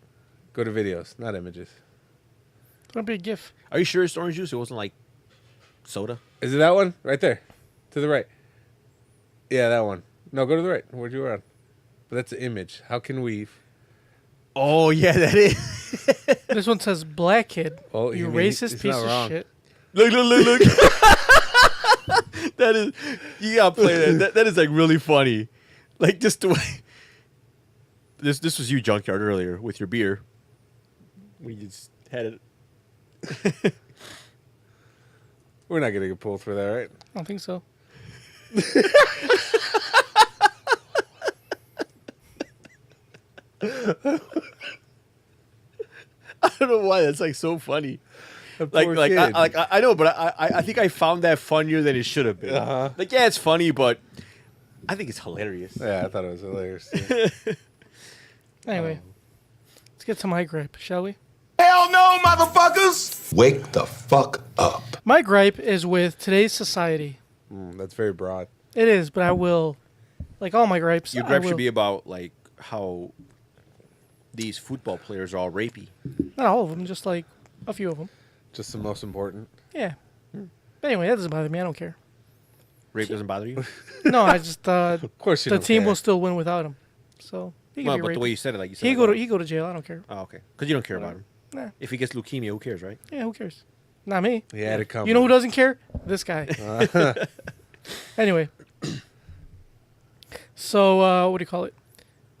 [SPEAKER 5] Go to videos, not images.
[SPEAKER 3] That'll be a GIF.
[SPEAKER 4] Are you sure it's orange juice? It wasn't like soda.
[SPEAKER 5] Is it that one? Right there. To the right. Yeah, that one. No, go to the right. Where'd you run? But that's an image. How can we...
[SPEAKER 4] Oh yeah, that is.
[SPEAKER 3] This one says black kid.
[SPEAKER 5] Oh,
[SPEAKER 3] you
[SPEAKER 5] you mean
[SPEAKER 3] racist
[SPEAKER 5] it's
[SPEAKER 3] piece
[SPEAKER 5] not
[SPEAKER 3] of
[SPEAKER 5] wrong.
[SPEAKER 3] shit.
[SPEAKER 4] Look. That is. You gotta play that. That is like really funny. Like just the way. This was you, Junkyard, earlier with your beer. We just had it.
[SPEAKER 5] We're not going to get pulled for that, right?
[SPEAKER 3] I don't think so.
[SPEAKER 4] I don't know why that's like so funny. Like
[SPEAKER 5] poor
[SPEAKER 4] like
[SPEAKER 5] kid.
[SPEAKER 4] I know, but I think I found that funnier than it should have been.
[SPEAKER 5] Uh-huh.
[SPEAKER 4] Like yeah, it's funny, but I think it's hilarious.
[SPEAKER 5] Yeah, I thought it was hilarious. Too.
[SPEAKER 3] Anyway, let's get to my gripe, shall we?
[SPEAKER 2] Hell no, motherfuckers!
[SPEAKER 7] Wake the fuck up.
[SPEAKER 3] My gripe is with today's society.
[SPEAKER 5] That's very broad.
[SPEAKER 3] It is, but I will, like all my gripes.
[SPEAKER 4] Your
[SPEAKER 3] I
[SPEAKER 4] gripe
[SPEAKER 3] will-
[SPEAKER 4] should be about like how these football players are all rapey.
[SPEAKER 3] not all of them, just like a few of them.
[SPEAKER 5] Just the most important.
[SPEAKER 3] Yeah. Anyway, that doesn't bother me. I don't care.
[SPEAKER 4] Rape doesn't bother you?
[SPEAKER 3] No, I just
[SPEAKER 5] Of course you
[SPEAKER 3] the
[SPEAKER 5] don't
[SPEAKER 3] team
[SPEAKER 5] care.
[SPEAKER 3] will still win without him. So he can
[SPEAKER 4] Well,
[SPEAKER 3] be
[SPEAKER 4] but the
[SPEAKER 3] raped.
[SPEAKER 4] way you said it, like you said,
[SPEAKER 3] He
[SPEAKER 4] like,
[SPEAKER 3] go to jail. I don't care.
[SPEAKER 4] Oh, okay. Because you don't care about him.
[SPEAKER 3] Nah.
[SPEAKER 4] If he gets leukemia, who cares, right?
[SPEAKER 3] Yeah, who cares? Not me.
[SPEAKER 5] He had it coming.
[SPEAKER 3] You know who doesn't care? This guy. Anyway. So, what do you call it?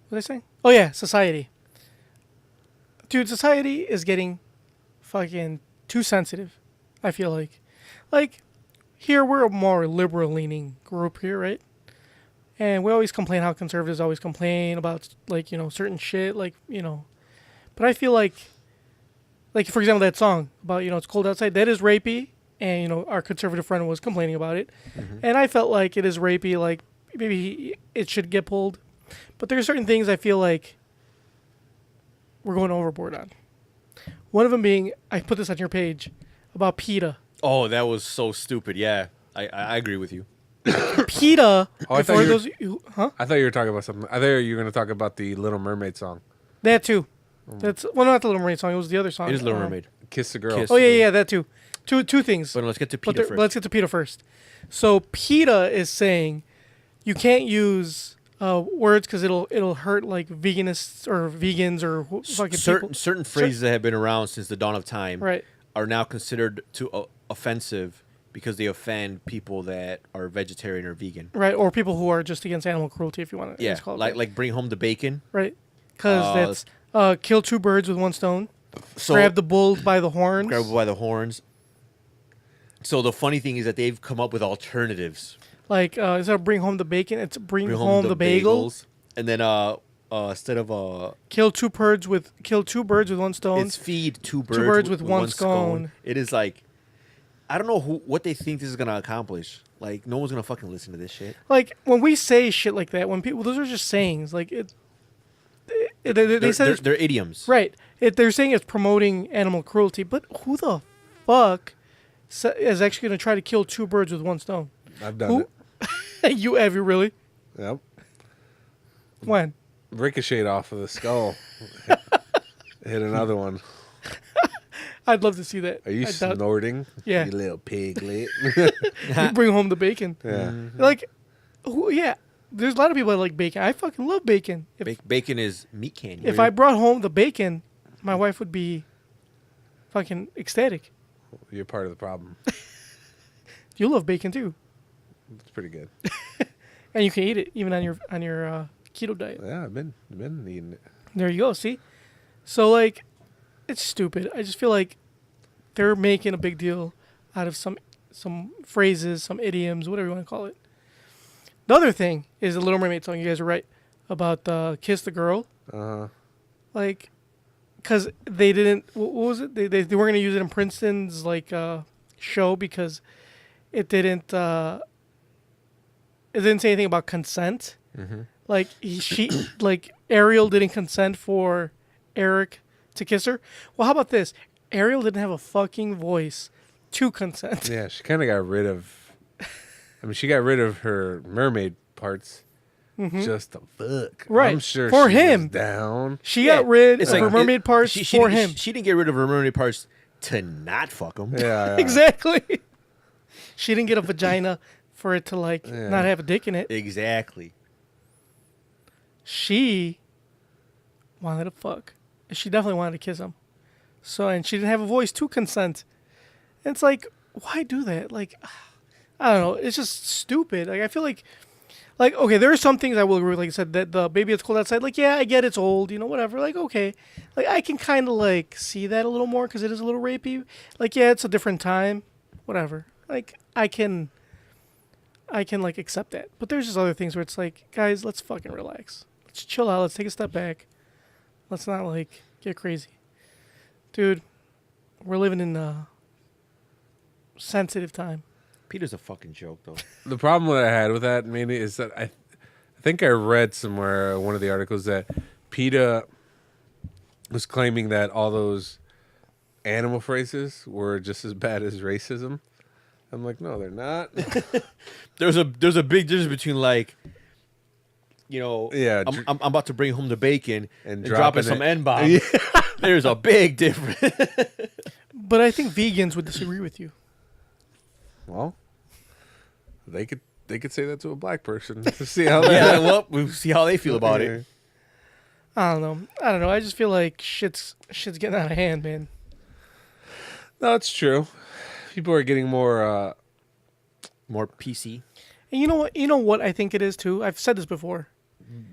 [SPEAKER 3] What was I saying? Oh, yeah, society. Dude, society is getting fucking too sensitive, I feel like. Like, here we're a more liberal-leaning group here, right? And we always complain how conservatives always complain about, like, you know, certain shit, like, you know. But I feel like, for example, that song about, you know, it's cold outside, that is rapey. And, you know, our conservative friend was complaining about it. And I felt like it is rapey, like, maybe it should get pulled. But there are certain things I feel like we're going overboard on. One of them being, I put this on your page, about PETA.
[SPEAKER 4] Oh, that was so stupid. Yeah, I agree with you.
[SPEAKER 3] PETA,
[SPEAKER 5] Oh, I thought
[SPEAKER 3] for
[SPEAKER 5] you were-
[SPEAKER 3] those, huh?
[SPEAKER 5] I thought you were talking about something. I thought you were going to talk about the Little Mermaid song.
[SPEAKER 3] That too. That's, well, not the Little Mermaid song, it was the other song.
[SPEAKER 4] It is Little Mermaid.
[SPEAKER 5] Kiss the Girl.
[SPEAKER 4] Kiss.
[SPEAKER 3] Oh, yeah, that too. Two things.
[SPEAKER 4] But let's get to
[SPEAKER 3] But
[SPEAKER 4] PETA first.
[SPEAKER 3] let's get to PETA first. So PETA is saying you can't use words because it'll hurt like veganists or vegans or fucking people.
[SPEAKER 4] Certain phrases that have been around since the dawn of time
[SPEAKER 3] Right.
[SPEAKER 4] are now considered offensive because they offend people that are vegetarian or vegan.
[SPEAKER 3] Right, or people who are just against animal cruelty, if you want to.
[SPEAKER 4] Yeah,
[SPEAKER 3] call it
[SPEAKER 4] like
[SPEAKER 3] that.
[SPEAKER 4] like bring home the bacon.
[SPEAKER 3] right, because that's kill two birds with one stone.
[SPEAKER 4] So
[SPEAKER 3] Grab the bull by the horns.
[SPEAKER 4] grab it by the horns. So the funny thing is that they've come up with alternatives.
[SPEAKER 3] Like instead of bring home the bacon, it's bring home the bagel.
[SPEAKER 4] bagels. And then instead of
[SPEAKER 3] Kill two birds with one stone.
[SPEAKER 4] it's feed two
[SPEAKER 3] birds
[SPEAKER 4] birds
[SPEAKER 3] with one scone.
[SPEAKER 4] It is like I don't know what they think this is gonna accomplish. Like no one's gonna fucking listen to this shit.
[SPEAKER 3] Like when we say shit like that, when people, those are just sayings. Like they
[SPEAKER 4] They're,
[SPEAKER 3] said
[SPEAKER 4] they're,
[SPEAKER 3] it's,
[SPEAKER 4] they're idioms.
[SPEAKER 3] right. They're saying it's promoting animal cruelty, but who the fuck is actually going to try to kill two birds with one stone?
[SPEAKER 5] I've done
[SPEAKER 3] Who?
[SPEAKER 5] it.
[SPEAKER 3] You have you really?
[SPEAKER 5] Yep.
[SPEAKER 3] When?
[SPEAKER 5] Ricocheted off of the skull. Hit another one.
[SPEAKER 3] I'd love to see that.
[SPEAKER 5] Are you
[SPEAKER 3] I doubt-
[SPEAKER 5] snorting?
[SPEAKER 3] Yeah.
[SPEAKER 5] You little piglet.
[SPEAKER 3] You bring home the bacon.
[SPEAKER 5] Yeah.
[SPEAKER 3] Like, who? Yeah. There's a lot of people that like bacon. I fucking love bacon.
[SPEAKER 4] Bacon is meat candy.
[SPEAKER 3] If I brought home the bacon, my wife would be fucking ecstatic.
[SPEAKER 5] You're part of the problem.
[SPEAKER 3] You love bacon too,
[SPEAKER 5] It's pretty good.
[SPEAKER 3] and you can eat it even on your keto diet.
[SPEAKER 5] Yeah, I've been eating it.
[SPEAKER 3] There you go. See, so like, it's stupid. I just feel like they're making a big deal out of some phrases, some idioms, whatever you want to call it. The other thing is the Little Mermaid song. You guys are right about "Kiss the Girl." Like, because they didn't. What was it? They weren't going to use it in Princeton's like show because it didn't it didn't say anything about consent. Like like Ariel didn't consent for Eric to kiss her. Well, how about this? Ariel didn't have a fucking voice to consent.
[SPEAKER 5] Yeah, she kind of got rid of. I mean, she got rid of her mermaid parts. Just to fuck.
[SPEAKER 3] Right.
[SPEAKER 5] I'm sure
[SPEAKER 3] For
[SPEAKER 5] she
[SPEAKER 3] him.
[SPEAKER 5] was down.
[SPEAKER 3] She got rid of
[SPEAKER 4] It's
[SPEAKER 3] her mermaid parts for him.
[SPEAKER 4] She didn't get rid of her mermaid parts to not fuck him.
[SPEAKER 5] Yeah.
[SPEAKER 3] Exactly. She didn't get a vagina for it to not have a dick in it.
[SPEAKER 4] Exactly.
[SPEAKER 3] She wanted to fuck. She definitely wanted to kiss him. So, and she didn't have a voice to consent. And it's like, why do that? Like, I don't know. It's just stupid. Like, I feel like, okay, there are some things I will agree with. Like I said, that the Baby It's Cold Outside, like, yeah, I get it's old, whatever. Like, okay. Like, I can kind of, like, see that a little more because it is a little rapey. Like, yeah, it's a different time. Whatever. Like, I can, like, accept that. But there's just other things where it's like, guys, let's fucking relax. Let's chill out. Let's take a step back. Let's not, like, get crazy. Dude, we're living in a sensitive time.
[SPEAKER 4] Peter's a fucking joke, though.
[SPEAKER 5] The problem that I had with that mainly is that I think I read somewhere one of the articles that PETA was claiming that all those animal phrases were just as bad as racism. I'm like, no, they're not.
[SPEAKER 4] There's a big difference between like,
[SPEAKER 5] Yeah,
[SPEAKER 4] I'm about to bring home the bacon and dropping
[SPEAKER 5] dropping
[SPEAKER 4] some
[SPEAKER 5] it.
[SPEAKER 4] N-bombs. There's a big difference.
[SPEAKER 3] But I think vegans would disagree with you.
[SPEAKER 5] Well, they could say that to a black person to see how that.
[SPEAKER 4] Yeah, well, we'll see how they feel about it.
[SPEAKER 3] I don't know. I just feel like shit's getting out of hand, man.
[SPEAKER 5] No, it's true. People are getting more.
[SPEAKER 4] More PC.
[SPEAKER 3] And you know what? You know what I think it is too. I've said this before.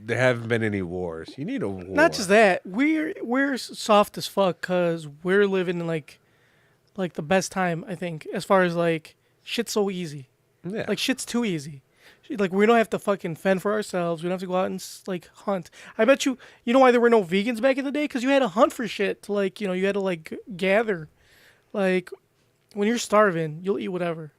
[SPEAKER 5] There haven't been any wars. You need a war.
[SPEAKER 3] Not just that. We're soft as fuck because we're living in like the best time. I think as far as like shit's so easy.
[SPEAKER 5] Yeah.
[SPEAKER 3] Like shit's too easy. Like we don't have to fucking fend for ourselves. We don't have to go out and like hunt. I bet you. You know why there were no vegans back in the day? Because you had to hunt for shit. To, like you had to like gather. Like when you're starving, you'll eat whatever.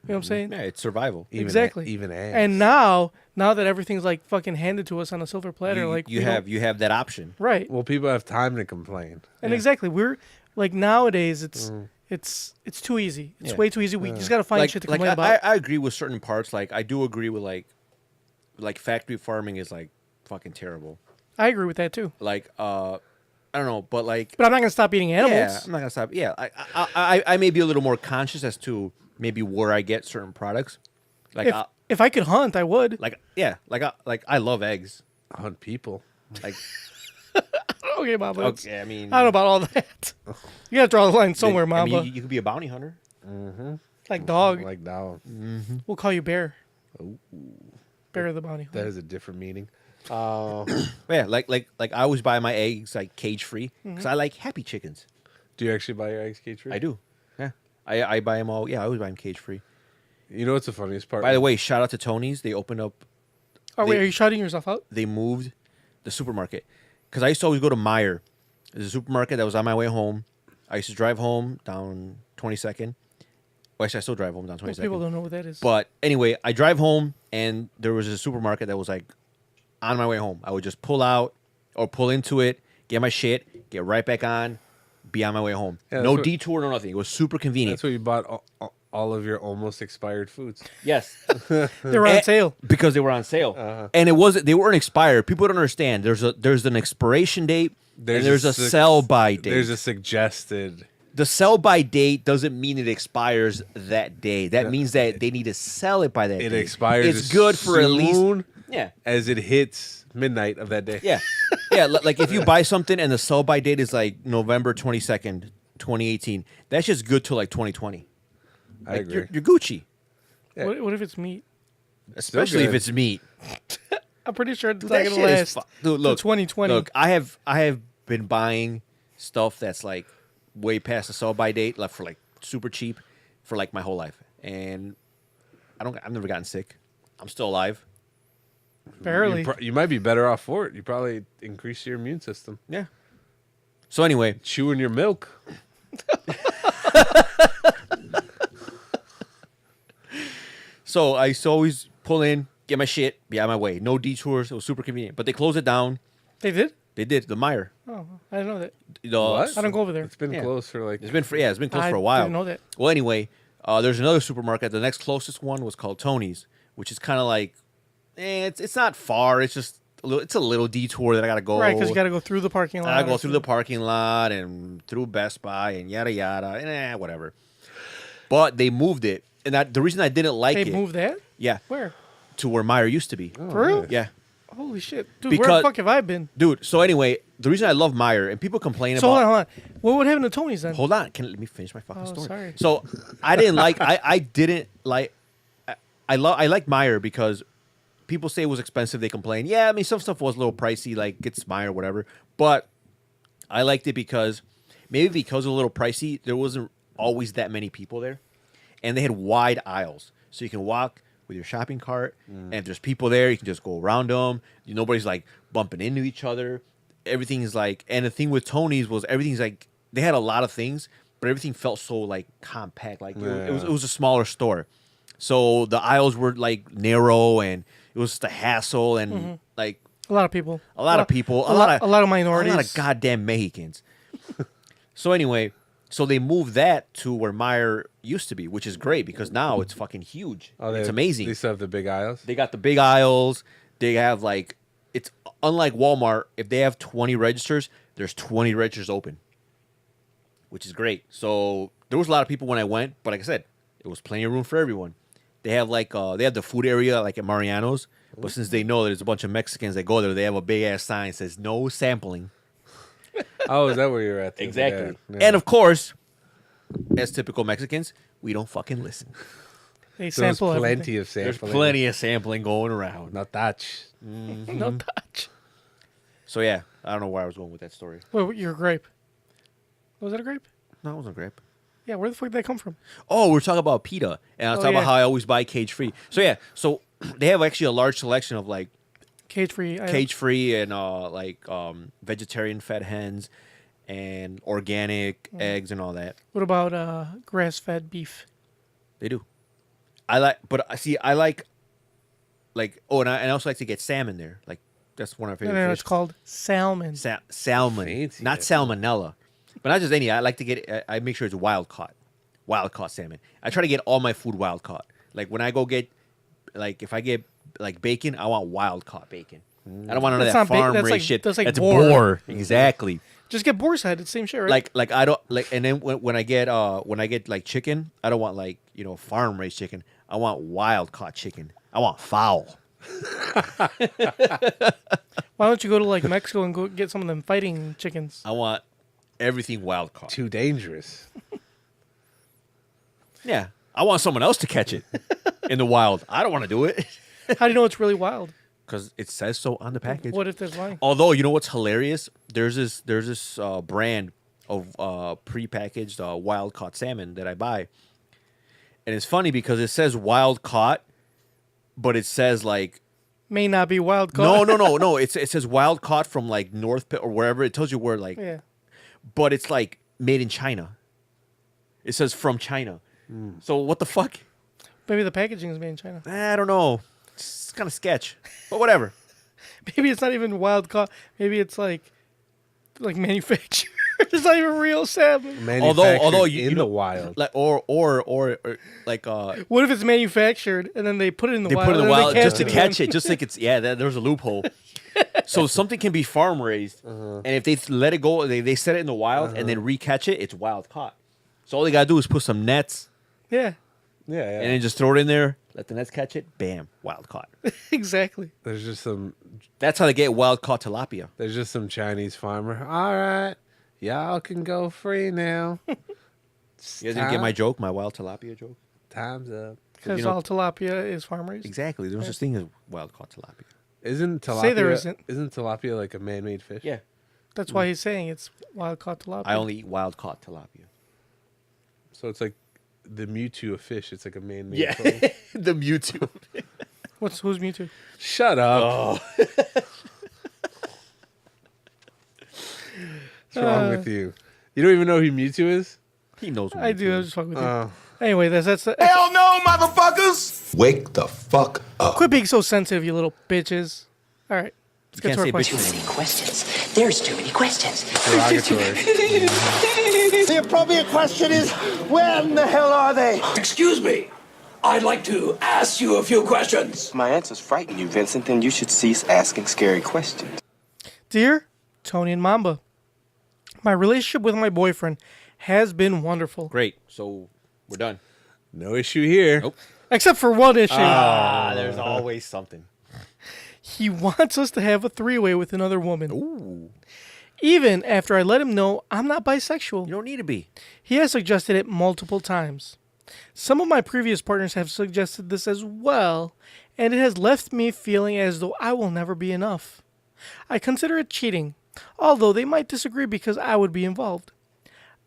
[SPEAKER 3] You know what I'm saying?
[SPEAKER 4] Yeah, it's survival.
[SPEAKER 3] Exactly.
[SPEAKER 5] Even ants.
[SPEAKER 3] And now that everything's like fucking handed to us on a silver platter,
[SPEAKER 4] You have that option.
[SPEAKER 3] right.
[SPEAKER 5] Well, people have time to complain.
[SPEAKER 3] And exactly, we're like nowadays it's too easy. It's
[SPEAKER 4] Yeah.
[SPEAKER 3] way too easy. We just gotta find shit to complain about.
[SPEAKER 4] I agree with certain parts. Like I do agree with like factory farming is like fucking terrible.
[SPEAKER 3] I agree with that too.
[SPEAKER 4] Like I don't know, but like
[SPEAKER 3] But I'm not gonna stop eating animals.
[SPEAKER 4] yeah, I'm not gonna stop. Yeah, I may be a little more conscious as to maybe where I get certain products. Like
[SPEAKER 3] If I could hunt, I would.
[SPEAKER 4] like I love eggs.
[SPEAKER 5] Hunt people.
[SPEAKER 4] Like
[SPEAKER 3] Okay, Mamba.
[SPEAKER 4] okay, I mean
[SPEAKER 3] I don't know about all that. You gotta draw the line somewhere,
[SPEAKER 4] I mean,
[SPEAKER 3] Mamba.
[SPEAKER 4] you could be a bounty hunter.
[SPEAKER 3] Like dog.
[SPEAKER 5] Like now,
[SPEAKER 3] We'll call you Bear. Bear the bounty hunter.
[SPEAKER 5] that is a different meaning.
[SPEAKER 4] Yeah, like I always buy my eggs like cage free because I like happy chickens.
[SPEAKER 5] Do you actually buy your eggs cage free?
[SPEAKER 4] I do. Yeah, I buy them all. Yeah, I always buy them cage free.
[SPEAKER 5] You know what's the funniest part?
[SPEAKER 4] By the way, shout out to Tony's. They opened up.
[SPEAKER 3] Oh wait,
[SPEAKER 4] they-
[SPEAKER 3] are you shouting yourself out?
[SPEAKER 4] They moved the supermarket because I used to always go to Meijer. There's a supermarket that was on my way home. I used to drive home down 22nd. Well, actually, I still drive home down 22nd.
[SPEAKER 3] People don't know what that is.
[SPEAKER 4] But anyway, I drive home and there was a supermarket that was like on my way home. I would just pull out or pull into it, get my shit, get right back on, be on my way home.
[SPEAKER 5] Yeah,
[SPEAKER 4] no
[SPEAKER 5] that's what-
[SPEAKER 4] detour, no nothing. It was super convenient.
[SPEAKER 5] That's where you bought all of your almost expired foods.
[SPEAKER 4] Yes.
[SPEAKER 3] They were on sale.
[SPEAKER 4] Because they were on sale. And they weren't expired. People don't understand. There's an expiration date and there's a sell by date.
[SPEAKER 5] There's a suggested.
[SPEAKER 4] The sell by date doesn't mean it expires that day. That means that they need to sell it by that
[SPEAKER 5] It
[SPEAKER 4] day.
[SPEAKER 5] expires.
[SPEAKER 4] It's good for at least
[SPEAKER 5] soon
[SPEAKER 4] yeah.
[SPEAKER 5] as it hits midnight of that day.
[SPEAKER 4] Yeah. Yeah, like if you buy something and the sell by date is like November 22nd, 2018, that's just good till like 2020.
[SPEAKER 5] I
[SPEAKER 4] Like,
[SPEAKER 5] agree.
[SPEAKER 4] You're Gucci,
[SPEAKER 5] Yeah.
[SPEAKER 3] What if it's meat?
[SPEAKER 4] especially if
[SPEAKER 5] good.
[SPEAKER 4] it's meat.
[SPEAKER 3] I'm pretty sure it's
[SPEAKER 4] Dude,
[SPEAKER 3] not
[SPEAKER 4] that
[SPEAKER 3] gonna
[SPEAKER 4] shit is
[SPEAKER 3] last.
[SPEAKER 4] fu- Dude,
[SPEAKER 3] till
[SPEAKER 4] look,
[SPEAKER 3] 2020.
[SPEAKER 4] Look, I have been buying stuff that's like way past the sell by date, like for like super cheap, for like my whole life, and I've never gotten sick. I'm still alive.
[SPEAKER 3] Barely.
[SPEAKER 5] You might be better off for it. You probably increase your immune system.
[SPEAKER 4] Yeah. So anyway,
[SPEAKER 5] Chewing your milk.
[SPEAKER 4] so I used to always pull in, get my shit, be out of my way. No detours. It was super convenient. But they closed it down.
[SPEAKER 3] They did?
[SPEAKER 4] They did. The Meyer.
[SPEAKER 3] Oh, I didn't know that.
[SPEAKER 5] What?
[SPEAKER 3] I don't go over there.
[SPEAKER 5] It's been
[SPEAKER 4] Yeah.
[SPEAKER 5] closed for like.
[SPEAKER 4] It's been it's been closed
[SPEAKER 3] I
[SPEAKER 4] for a while.
[SPEAKER 3] didn't know that.
[SPEAKER 4] Well, anyway, there's another supermarket. The next closest one was called Tony's, which is kind of like, it's not far. It's just it's a little detour that I gotta go.
[SPEAKER 3] Right, because you got to go through the parking lot.
[SPEAKER 4] I go
[SPEAKER 3] or
[SPEAKER 4] through the parking lot and through Best Buy and yada yada and whatever. But they moved it, and the reason I didn't like
[SPEAKER 3] They
[SPEAKER 4] it,
[SPEAKER 3] moved that?
[SPEAKER 4] yeah,
[SPEAKER 3] Where?
[SPEAKER 4] to where Meyer used to be.
[SPEAKER 3] For real?
[SPEAKER 4] Yeah,
[SPEAKER 3] Holy shit. Dude, where the
[SPEAKER 4] Because-
[SPEAKER 3] fuck have I been?
[SPEAKER 4] dude. So anyway, the reason I love Meyer and people complain
[SPEAKER 3] So
[SPEAKER 4] about.
[SPEAKER 3] hold on. What would happen to Tony's then?
[SPEAKER 4] Hold on, let me finish my fucking
[SPEAKER 3] Oh,
[SPEAKER 4] story.
[SPEAKER 3] sorry.
[SPEAKER 4] So I didn't like. I didn't like. I like Meyer because people say it was expensive. They complain. Yeah, I mean some stuff was a little pricey, like it's Meyer, whatever. But I liked it because maybe because it was a little pricey, there wasn't always that many people there, and they had wide aisles, so you can walk with your shopping cart, and if there's people there, you can just go around them. Nobody's like bumping into each other. Everything is like, and the thing with Tony's was everything's like they had a lot of things, but everything felt so like compact. Like it was a smaller store, so the aisles were like narrow, and it was just a hassle, and like
[SPEAKER 3] A lot of people.
[SPEAKER 4] a lot of people,
[SPEAKER 3] a lot of minorities.
[SPEAKER 4] a lot of goddamn Mexicans. So anyway, so they moved that to where Meyer used to be, which is great because now it's fucking huge.
[SPEAKER 5] Oh,
[SPEAKER 4] It's amazing.
[SPEAKER 5] They still have the big aisles.
[SPEAKER 4] They got the big aisles. They have like it's unlike Walmart. If they have 20 registers, there's 20 registers open, which is great. So there was a lot of people when I went, but like I said, it was plenty of room for everyone. They have like they have the food area like at Mariano's, but since they know there's a bunch of Mexicans that go there, they have a big ass sign that says no sampling.
[SPEAKER 5] Oh, is that where you're at?
[SPEAKER 4] Exactly.
[SPEAKER 5] Yeah.
[SPEAKER 4] And of course, as typical Mexicans, we don't fucking listen.
[SPEAKER 3] They
[SPEAKER 5] So there's
[SPEAKER 3] sample
[SPEAKER 5] plenty
[SPEAKER 3] everything.
[SPEAKER 5] of sampling.
[SPEAKER 4] There's plenty of sampling going around.
[SPEAKER 5] Not touch.
[SPEAKER 3] No touch.
[SPEAKER 4] So yeah, I don't know where I was going with that story.
[SPEAKER 3] Wait, your grape. Was that a grape?
[SPEAKER 4] No, it wasn't grape.
[SPEAKER 3] Yeah, where the fuck did that come from?
[SPEAKER 4] Oh, we're talking about pita, and I was
[SPEAKER 3] Oh,
[SPEAKER 4] talking
[SPEAKER 3] yeah.
[SPEAKER 4] about how I always buy cage free. So yeah, so they have actually a large selection of like
[SPEAKER 3] Cage free.
[SPEAKER 4] cage free and vegetarian fed hens and organic eggs and all that.
[SPEAKER 3] What about grass fed beef?
[SPEAKER 4] They do. I like oh, and I also like to get salmon there. Like that's one of my
[SPEAKER 3] No,
[SPEAKER 4] favorite
[SPEAKER 3] no,
[SPEAKER 4] fish.
[SPEAKER 3] it's called salmon.
[SPEAKER 4] Salmon,
[SPEAKER 5] Fancy
[SPEAKER 4] not
[SPEAKER 5] it.
[SPEAKER 4] salmonella, but not just any. I like to get. I make sure it's wild caught salmon. I try to get all my food wild caught. Like when I go get, like if I get like bacon, I want wild caught bacon. I don't want none of
[SPEAKER 3] That's
[SPEAKER 4] that
[SPEAKER 3] not
[SPEAKER 4] farm
[SPEAKER 3] that's
[SPEAKER 4] raised
[SPEAKER 3] like-
[SPEAKER 4] shit.
[SPEAKER 3] that's like
[SPEAKER 4] That's
[SPEAKER 3] boar.
[SPEAKER 4] boar. Exactly.
[SPEAKER 3] Just get boar's head. It's the same shit, right?
[SPEAKER 4] Like I don't like. And then when I get like chicken, I don't want like farm raised chicken. I want wild caught chicken. I want fowl.
[SPEAKER 3] Why don't you go to like Mexico and go get some of them fighting chickens?
[SPEAKER 4] I want everything wild caught.
[SPEAKER 5] Too dangerous.
[SPEAKER 4] Yeah, I want someone else to catch it in the wild. I don't want to do it
[SPEAKER 3] How do you know it's really wild?
[SPEAKER 4] because it says so on the package.
[SPEAKER 3] What if there's lying?
[SPEAKER 4] Although you know what's hilarious? There's this brand of prepackaged wild caught salmon that I buy, and it's funny because it says wild caught, but it says like
[SPEAKER 3] May not be wild caught.
[SPEAKER 4] no. It says wild caught from like North Pit or wherever. It tells you where like,
[SPEAKER 3] Yeah.
[SPEAKER 4] but it's like made in China. It says from China. So what the fuck?
[SPEAKER 3] Maybe the packaging is made in China.
[SPEAKER 4] I don't know. It's kind of sketch, but whatever.
[SPEAKER 3] Maybe it's not even wild caught. Maybe it's like manufactured. It's not even real salmon.
[SPEAKER 5] Manufactured
[SPEAKER 4] you
[SPEAKER 5] in
[SPEAKER 4] know,
[SPEAKER 5] the wild.
[SPEAKER 4] like or like
[SPEAKER 3] What if it's manufactured and then they put it in the
[SPEAKER 4] they
[SPEAKER 3] wild?
[SPEAKER 4] put it in
[SPEAKER 3] and
[SPEAKER 4] the
[SPEAKER 3] then
[SPEAKER 4] wild
[SPEAKER 3] they
[SPEAKER 4] just to
[SPEAKER 3] again?
[SPEAKER 4] catch it, just like it's there's a loophole. So something can be farm raised, and if they let it go, they set it in the wild and then recatch it, it's wild caught. So all they gotta do is put some nets
[SPEAKER 3] Yeah,
[SPEAKER 5] Yeah,
[SPEAKER 4] and then just throw it in there, let the nets catch it, bam, wild caught.
[SPEAKER 3] exactly.
[SPEAKER 5] There's just some
[SPEAKER 4] That's how they get wild caught tilapia.
[SPEAKER 5] Chinese farmer. All right, y'all can go free now.
[SPEAKER 4] You guys didn't get my joke, my wild tilapia joke?
[SPEAKER 5] Time's up.
[SPEAKER 3] Because all tilapia is farm raised.
[SPEAKER 4] Exactly. There's no such thing as wild caught tilapia.
[SPEAKER 5] Isn't tilapia?
[SPEAKER 3] Say there isn't.
[SPEAKER 5] Isn't tilapia like a man-made fish?
[SPEAKER 4] Yeah.
[SPEAKER 3] That's why he's saying it's wild caught tilapia.
[SPEAKER 4] I only eat wild caught tilapia.
[SPEAKER 5] So it's like the Mewtwo of fish. It's like a man-made.
[SPEAKER 4] Yeah.
[SPEAKER 5] clone.
[SPEAKER 4] The Mewtwo.
[SPEAKER 3] Who's Mewtwo?
[SPEAKER 5] Shut up. What's wrong with you? You don't even know who Mewtwo is?
[SPEAKER 4] He knows what
[SPEAKER 3] I do. I
[SPEAKER 4] Mewtwo
[SPEAKER 3] was
[SPEAKER 4] is.
[SPEAKER 3] just fucking with you.
[SPEAKER 5] Oh,
[SPEAKER 3] Anyway, that's
[SPEAKER 2] Hell no, motherfuckers! Wake the fuck up.
[SPEAKER 3] quit being so sensitive, you little bitches. All right, let's get
[SPEAKER 4] can't
[SPEAKER 3] to our
[SPEAKER 4] say
[SPEAKER 3] questions.
[SPEAKER 4] bitch.
[SPEAKER 8] Questions. There's too many questions.
[SPEAKER 5] Derogatory.
[SPEAKER 9] The appropriate question is, when the hell are they?
[SPEAKER 10] Excuse me. I'd like to ask you a few questions.
[SPEAKER 11] My answers frighten you, Vincent, then you should cease asking scary questions.
[SPEAKER 3] Dear Tony and Momba, my relationship with my boyfriend has been wonderful.
[SPEAKER 4] Great. So we're done.
[SPEAKER 5] No issue here.
[SPEAKER 4] Nope.
[SPEAKER 3] Except for one issue.
[SPEAKER 4] There's always something.
[SPEAKER 3] He wants us to have a three-way with another woman.
[SPEAKER 4] Ooh.
[SPEAKER 3] Even after I let him know I'm not bisexual.
[SPEAKER 4] You don't need to be.
[SPEAKER 3] He has suggested it multiple times. Some of my previous partners have suggested this as well, and it has left me feeling as though I will never be enough. I consider it cheating, although they might disagree because I would be involved.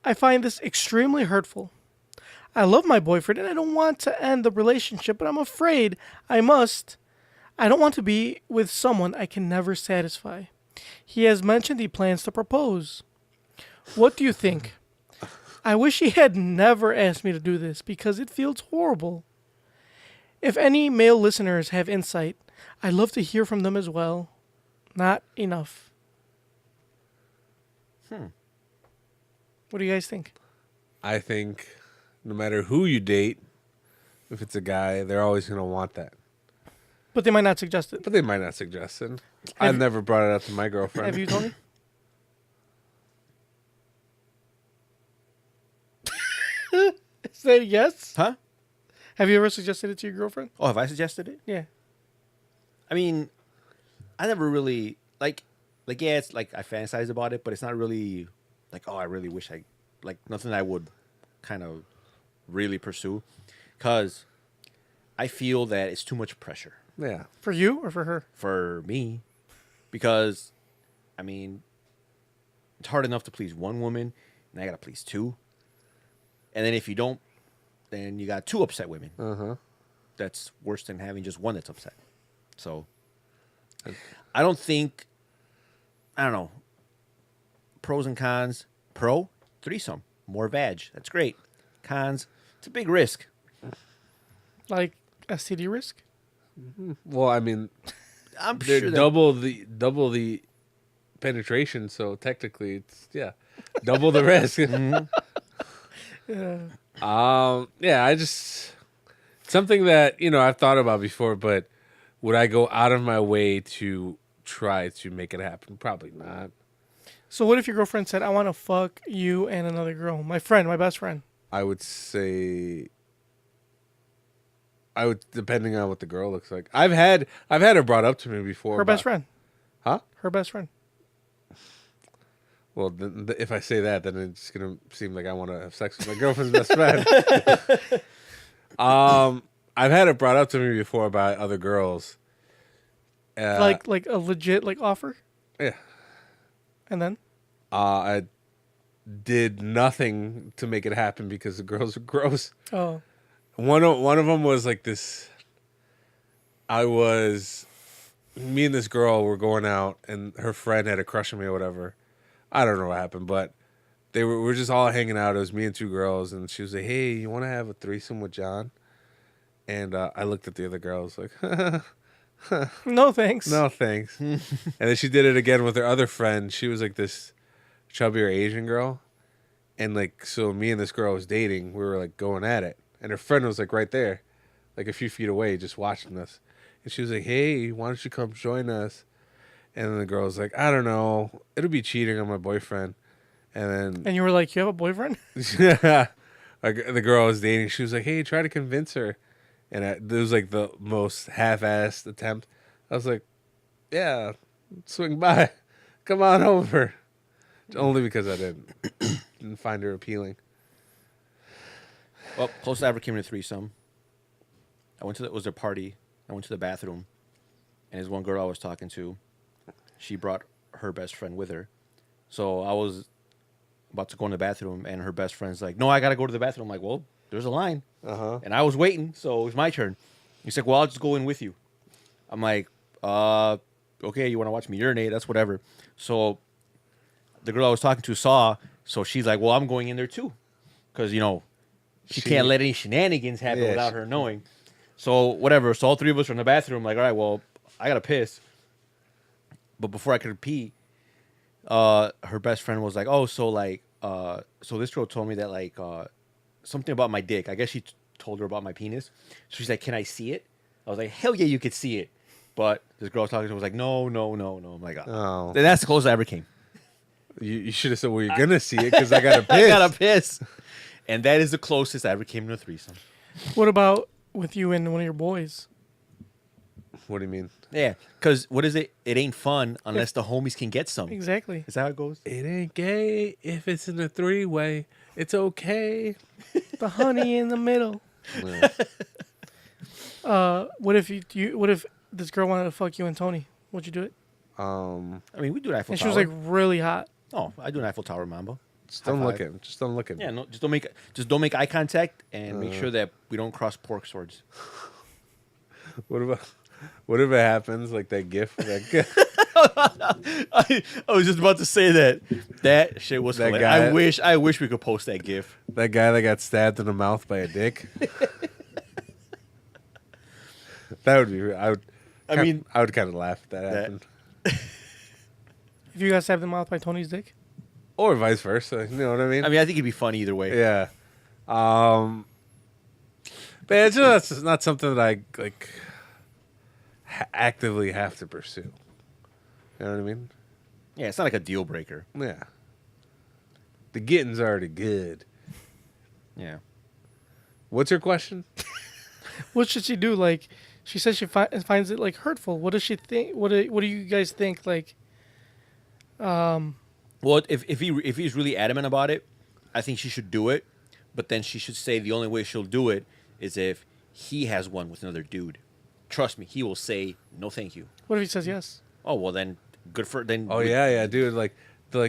[SPEAKER 3] I find this extremely hurtful. I love my boyfriend and I don't want to end the relationship, but I'm afraid I must. I don't want to be with someone I can never satisfy. He has mentioned he plans to propose. What do you think? I wish he had never asked me to do this because it feels horrible. If any male listeners have insight, I'd love to hear from them as well. Not enough. What do you guys think?
[SPEAKER 5] I think no matter who you date, if it's a guy, they're always going to want that.
[SPEAKER 3] But they might not suggest it.
[SPEAKER 5] But they might not suggest it. I've never brought it up to my girlfriend.
[SPEAKER 3] Have you, Tony? Is that a yes?
[SPEAKER 4] Huh?
[SPEAKER 3] Have you ever suggested it to your girlfriend?
[SPEAKER 4] Oh, have I suggested it?
[SPEAKER 3] Yeah.
[SPEAKER 4] I mean, I never really yeah, it's like I fantasize about it, but it's not really like, oh, I really wish nothing I would kind of really pursue, because I feel that it's too much pressure.
[SPEAKER 5] Yeah.
[SPEAKER 3] For you or for her?
[SPEAKER 4] For me, because I mean, it's hard enough to please one woman, and I gotta please two, and then if you don't, then you got two upset women. That's worse than having just one that's upset. So I don't know. Pros and cons. Pro, threesome, more vag. That's great. Cons, it's a big risk.
[SPEAKER 3] Like STD risk?
[SPEAKER 5] Well, I mean,
[SPEAKER 4] I'm
[SPEAKER 5] they're
[SPEAKER 4] sure that
[SPEAKER 5] double the penetration, so technically it's double the risk. Yeah, I just something that I've thought about before, but would I go out of my way to try to make it happen? Probably not.
[SPEAKER 3] So what if your girlfriend said, I want to fuck you and another girl? My best friend.
[SPEAKER 5] I would say depending on what the girl looks like. I've had her brought up to me before.
[SPEAKER 3] Her best friend.
[SPEAKER 5] Huh? Her
[SPEAKER 3] best friend.
[SPEAKER 5] Well, if I say that, then it's gonna seem like I want to have sex with my girlfriend's best friend. I've had it brought up to me before by other girls.
[SPEAKER 3] Like a legit offer?
[SPEAKER 5] Yeah.
[SPEAKER 3] And then?
[SPEAKER 5] I did nothing to make it happen because the girls were gross.
[SPEAKER 3] Oh.
[SPEAKER 5] One of them was like this. Me and this girl were going out, and her friend had a crush on me or whatever. I don't know what happened, but we're just all hanging out. It was me and two girls, and she was like, "Hey, you want to have a threesome with John?" And I looked at the other girl. I was like,
[SPEAKER 3] No thanks.
[SPEAKER 5] No thanks. And then she did it again with her other friend. She was like this chubbier Asian girl. And so me and this girl was dating. We were like going at it. And her friend was like right there, like a few feet away, just watching us. And she was like, "Hey, why don't you come join us?" And then the girl was like, "I don't know. It'll be cheating on my boyfriend." And
[SPEAKER 3] you were like, "You have a boyfriend?"
[SPEAKER 5] Yeah. Like the girl I was dating, she was like, "Hey, try to convince her." And it was like the most half-assed attempt. I was like, "Yeah, swing by. Come on over." Only because I didn't find her appealing.
[SPEAKER 4] Well, closest I ever came to threesome. It was a party. I went to the bathroom, and there's one girl I was talking to. She brought her best friend with her. So I was about to go in the bathroom, and her best friend's like, "No, I got to go to the bathroom." I'm like, "Well, there's a line." And I was waiting, so it was my turn. He's like, "Well, I'll just go in with you." I'm like, okay, you want to watch me urinate? That's whatever. So the girl I was talking to saw, so she's like, "Well, I'm going in there too." Because, She can't let any shenanigans happen without her knowing. So whatever. So all three of us are in the bathroom. Like, all right, well, I gotta piss. But before I could pee, her best friend was like, "Oh, so like, so this girl told me that like, something about my dick. I guess she told her about my penis. So she's like, can I see it? I was like, hell yeah, you could see it. But this girl I was talking to was like, no. I'm like, oh. And that's the closest I ever came.
[SPEAKER 5] You should have said, well, you're going to see it because I got to piss.
[SPEAKER 4] I got to piss. And that is the closest I ever came to a threesome.
[SPEAKER 3] What about with you and one of your boys?
[SPEAKER 5] What do you mean?
[SPEAKER 4] Yeah, because what is it? It ain't fun unless the homies can get some.
[SPEAKER 3] Exactly.
[SPEAKER 4] Is that how it goes?
[SPEAKER 5] It ain't gay if it's in a three-way. It's okay.
[SPEAKER 3] The honey in the middle. What if this girl wanted to fuck you and Tony? Would you do it?
[SPEAKER 4] I mean, we do an Eiffel
[SPEAKER 3] and
[SPEAKER 4] Tower.
[SPEAKER 3] she was like really hot.
[SPEAKER 4] Oh, I do an Eiffel Tower Mambo.
[SPEAKER 5] Just don't look at him. Just don't look at him.
[SPEAKER 4] Yeah, no, just don't make eye contact and make sure that we don't cross pork swords.
[SPEAKER 5] What if it happens like that GIF?
[SPEAKER 4] I was just about to say that shit was
[SPEAKER 5] that
[SPEAKER 4] hilarious.
[SPEAKER 5] guy.
[SPEAKER 4] I wish we could post that GIF.
[SPEAKER 5] That guy that got stabbed in the mouth by a dick. That would be. I would kind of laugh if that happened.
[SPEAKER 3] If you got stabbed in the mouth by Tony's dick,
[SPEAKER 5] or vice versa. You know what I mean?
[SPEAKER 4] I mean, I think it'd be funny either way.
[SPEAKER 5] Yeah. But it's just not something that I like actively have to pursue. You know what I mean?
[SPEAKER 4] Yeah, it's not like a deal breaker.
[SPEAKER 5] Yeah. The getting's already good.
[SPEAKER 4] Yeah.
[SPEAKER 5] What's your question?
[SPEAKER 3] what should she do? Like, she says she finds it like hurtful. What does she think? What do you guys think? Like,
[SPEAKER 4] well, if he's really adamant about it, I think she should do it. But then she should say the only way she'll do it is if he has one with another dude. Trust me, he will say no, thank you.
[SPEAKER 3] What if he says yes?
[SPEAKER 4] Oh well, then good for then.
[SPEAKER 5] Oh yeah, dude. Like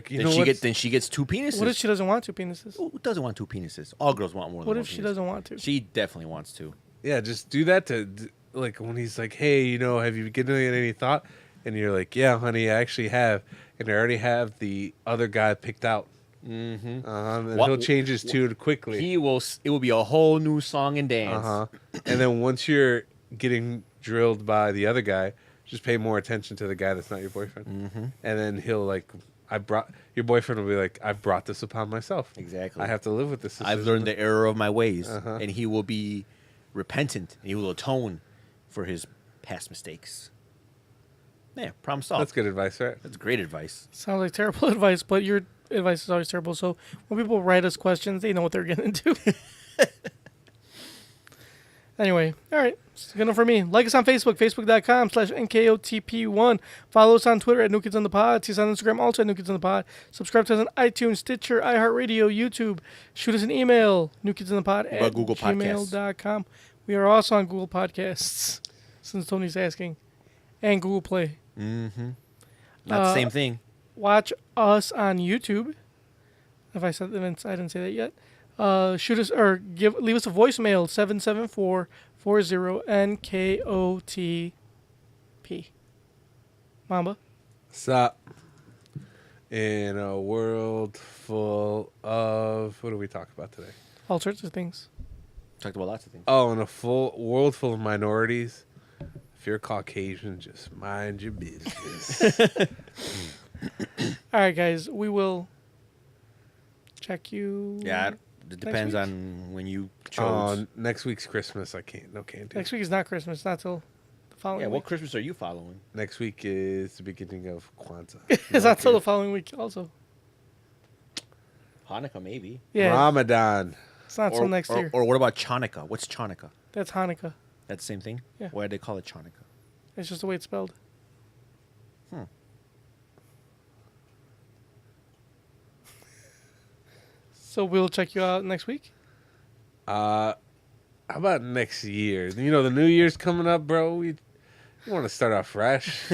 [SPEAKER 5] you know what?
[SPEAKER 4] Then she gets two penises.
[SPEAKER 3] What if she doesn't want two penises?
[SPEAKER 4] Who doesn't want two penises? All girls want more than
[SPEAKER 3] one.
[SPEAKER 4] What
[SPEAKER 3] if she doesn't want to?
[SPEAKER 4] She definitely wants to.
[SPEAKER 5] Yeah, just do that to like when he's like, hey, you know, have you given it any thought? And you're like, yeah, honey, I actually have, and I already have the other guy picked out.
[SPEAKER 4] Mm-hmm.
[SPEAKER 5] And he'll change his tune quickly.
[SPEAKER 4] He will. It will be a whole new song and dance.
[SPEAKER 5] And then once you're getting drilled by the other guy, just pay more attention to the guy that's not your boyfriend.
[SPEAKER 4] Mm-hmm.
[SPEAKER 5] And then he'll like, your boyfriend will be like, I brought this upon myself.
[SPEAKER 4] Exactly.
[SPEAKER 5] I have to live with this decision.
[SPEAKER 4] I've learned the error of my ways, and he will be repentant. And he will atone for his past mistakes. Yeah, problem solved.
[SPEAKER 5] That's good advice, right?
[SPEAKER 4] That's great advice.
[SPEAKER 3] Sounds like terrible advice, but your advice is always terrible. So when people write us questions, they know what they're getting into. Anyway, all right. It's good enough for me. Like us on Facebook, facebook.com/NKOTP1. Follow us on Twitter at New Kids on the Pod. See us on Instagram, also at New Kids on the Pod. Subscribe to us on iTunes, Stitcher, iHeartRadio, YouTube. Shoot us an email, newkidsonthepod at
[SPEAKER 4] Google
[SPEAKER 3] gmail.com. We are also on Google Podcasts, since Tony's asking, and Google Play.
[SPEAKER 4] Mm-hmm. Not the same thing.
[SPEAKER 3] Watch us on YouTube. If I said that, I didn't say that yet. Shoot us or leave us a voicemail 774-40-NKOTP. Momba.
[SPEAKER 5] Sup? In a world full of what do we talk about today?
[SPEAKER 3] All sorts of things.
[SPEAKER 4] Talked about lots of things.
[SPEAKER 5] Oh, in a full world full of minorities. If you're Caucasian, just mind your business.
[SPEAKER 3] All right, guys. We will check you.
[SPEAKER 4] Yeah, it depends on when you chose.
[SPEAKER 5] Next week's Christmas. I can't. No, can't do.
[SPEAKER 3] Next week is not Christmas. Not till the following week.
[SPEAKER 4] What Christmas are you following?
[SPEAKER 5] Next week is the beginning of Kwanzaa.
[SPEAKER 3] It's not till the following week also.
[SPEAKER 4] Hanukkah, maybe.
[SPEAKER 3] Yeah.
[SPEAKER 5] Ramadan.
[SPEAKER 3] It's not till next year.
[SPEAKER 4] Or what about Chanukah? What's Chanukah?
[SPEAKER 3] That's Hanukkah.
[SPEAKER 4] That's the same thing?
[SPEAKER 3] Yeah.
[SPEAKER 4] Why do they call it Chanukah?
[SPEAKER 3] It's just the way it's spelled. So we'll check you out next week?
[SPEAKER 5] How about next year? You know, the New Year's coming up, bro. We want to start off fresh.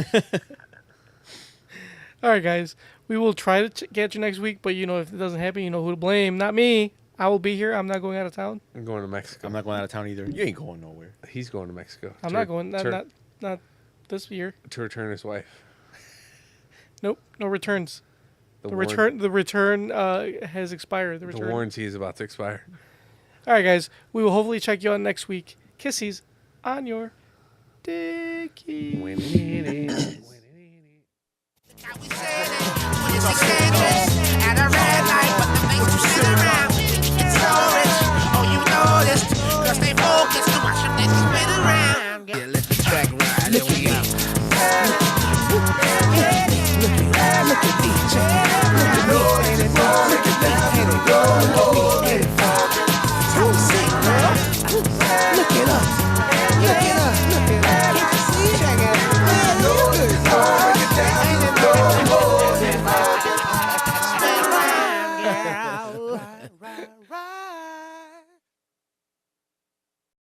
[SPEAKER 3] All right, guys. We will try to get you next week, but, if it doesn't happen, you know who to blame. Not me. I will be here. I'm not going out of town.
[SPEAKER 5] I'm going to Mexico.
[SPEAKER 4] I'm not going out of town either. You ain't going nowhere.
[SPEAKER 5] He's going to Mexico.
[SPEAKER 3] I'm not going. Not this year.
[SPEAKER 5] To return his wife.
[SPEAKER 3] Nope. No returns. The return has expired. The
[SPEAKER 5] warranty is about to expire.
[SPEAKER 3] All right, guys. We will hopefully check you out next week. Kissies on your dicky.
[SPEAKER 2] At a red light, but the face you sit around. It's so rich, oh you noticed. Cause they focus to watch them, they spin around. Yeah, let the track ride, there we go. Look at DJ. Look at down to the road. How we sing, girl. Look it up. Look it up. Look it up. Can't you see? Check it out. Look it down to the road. Spin around, girl.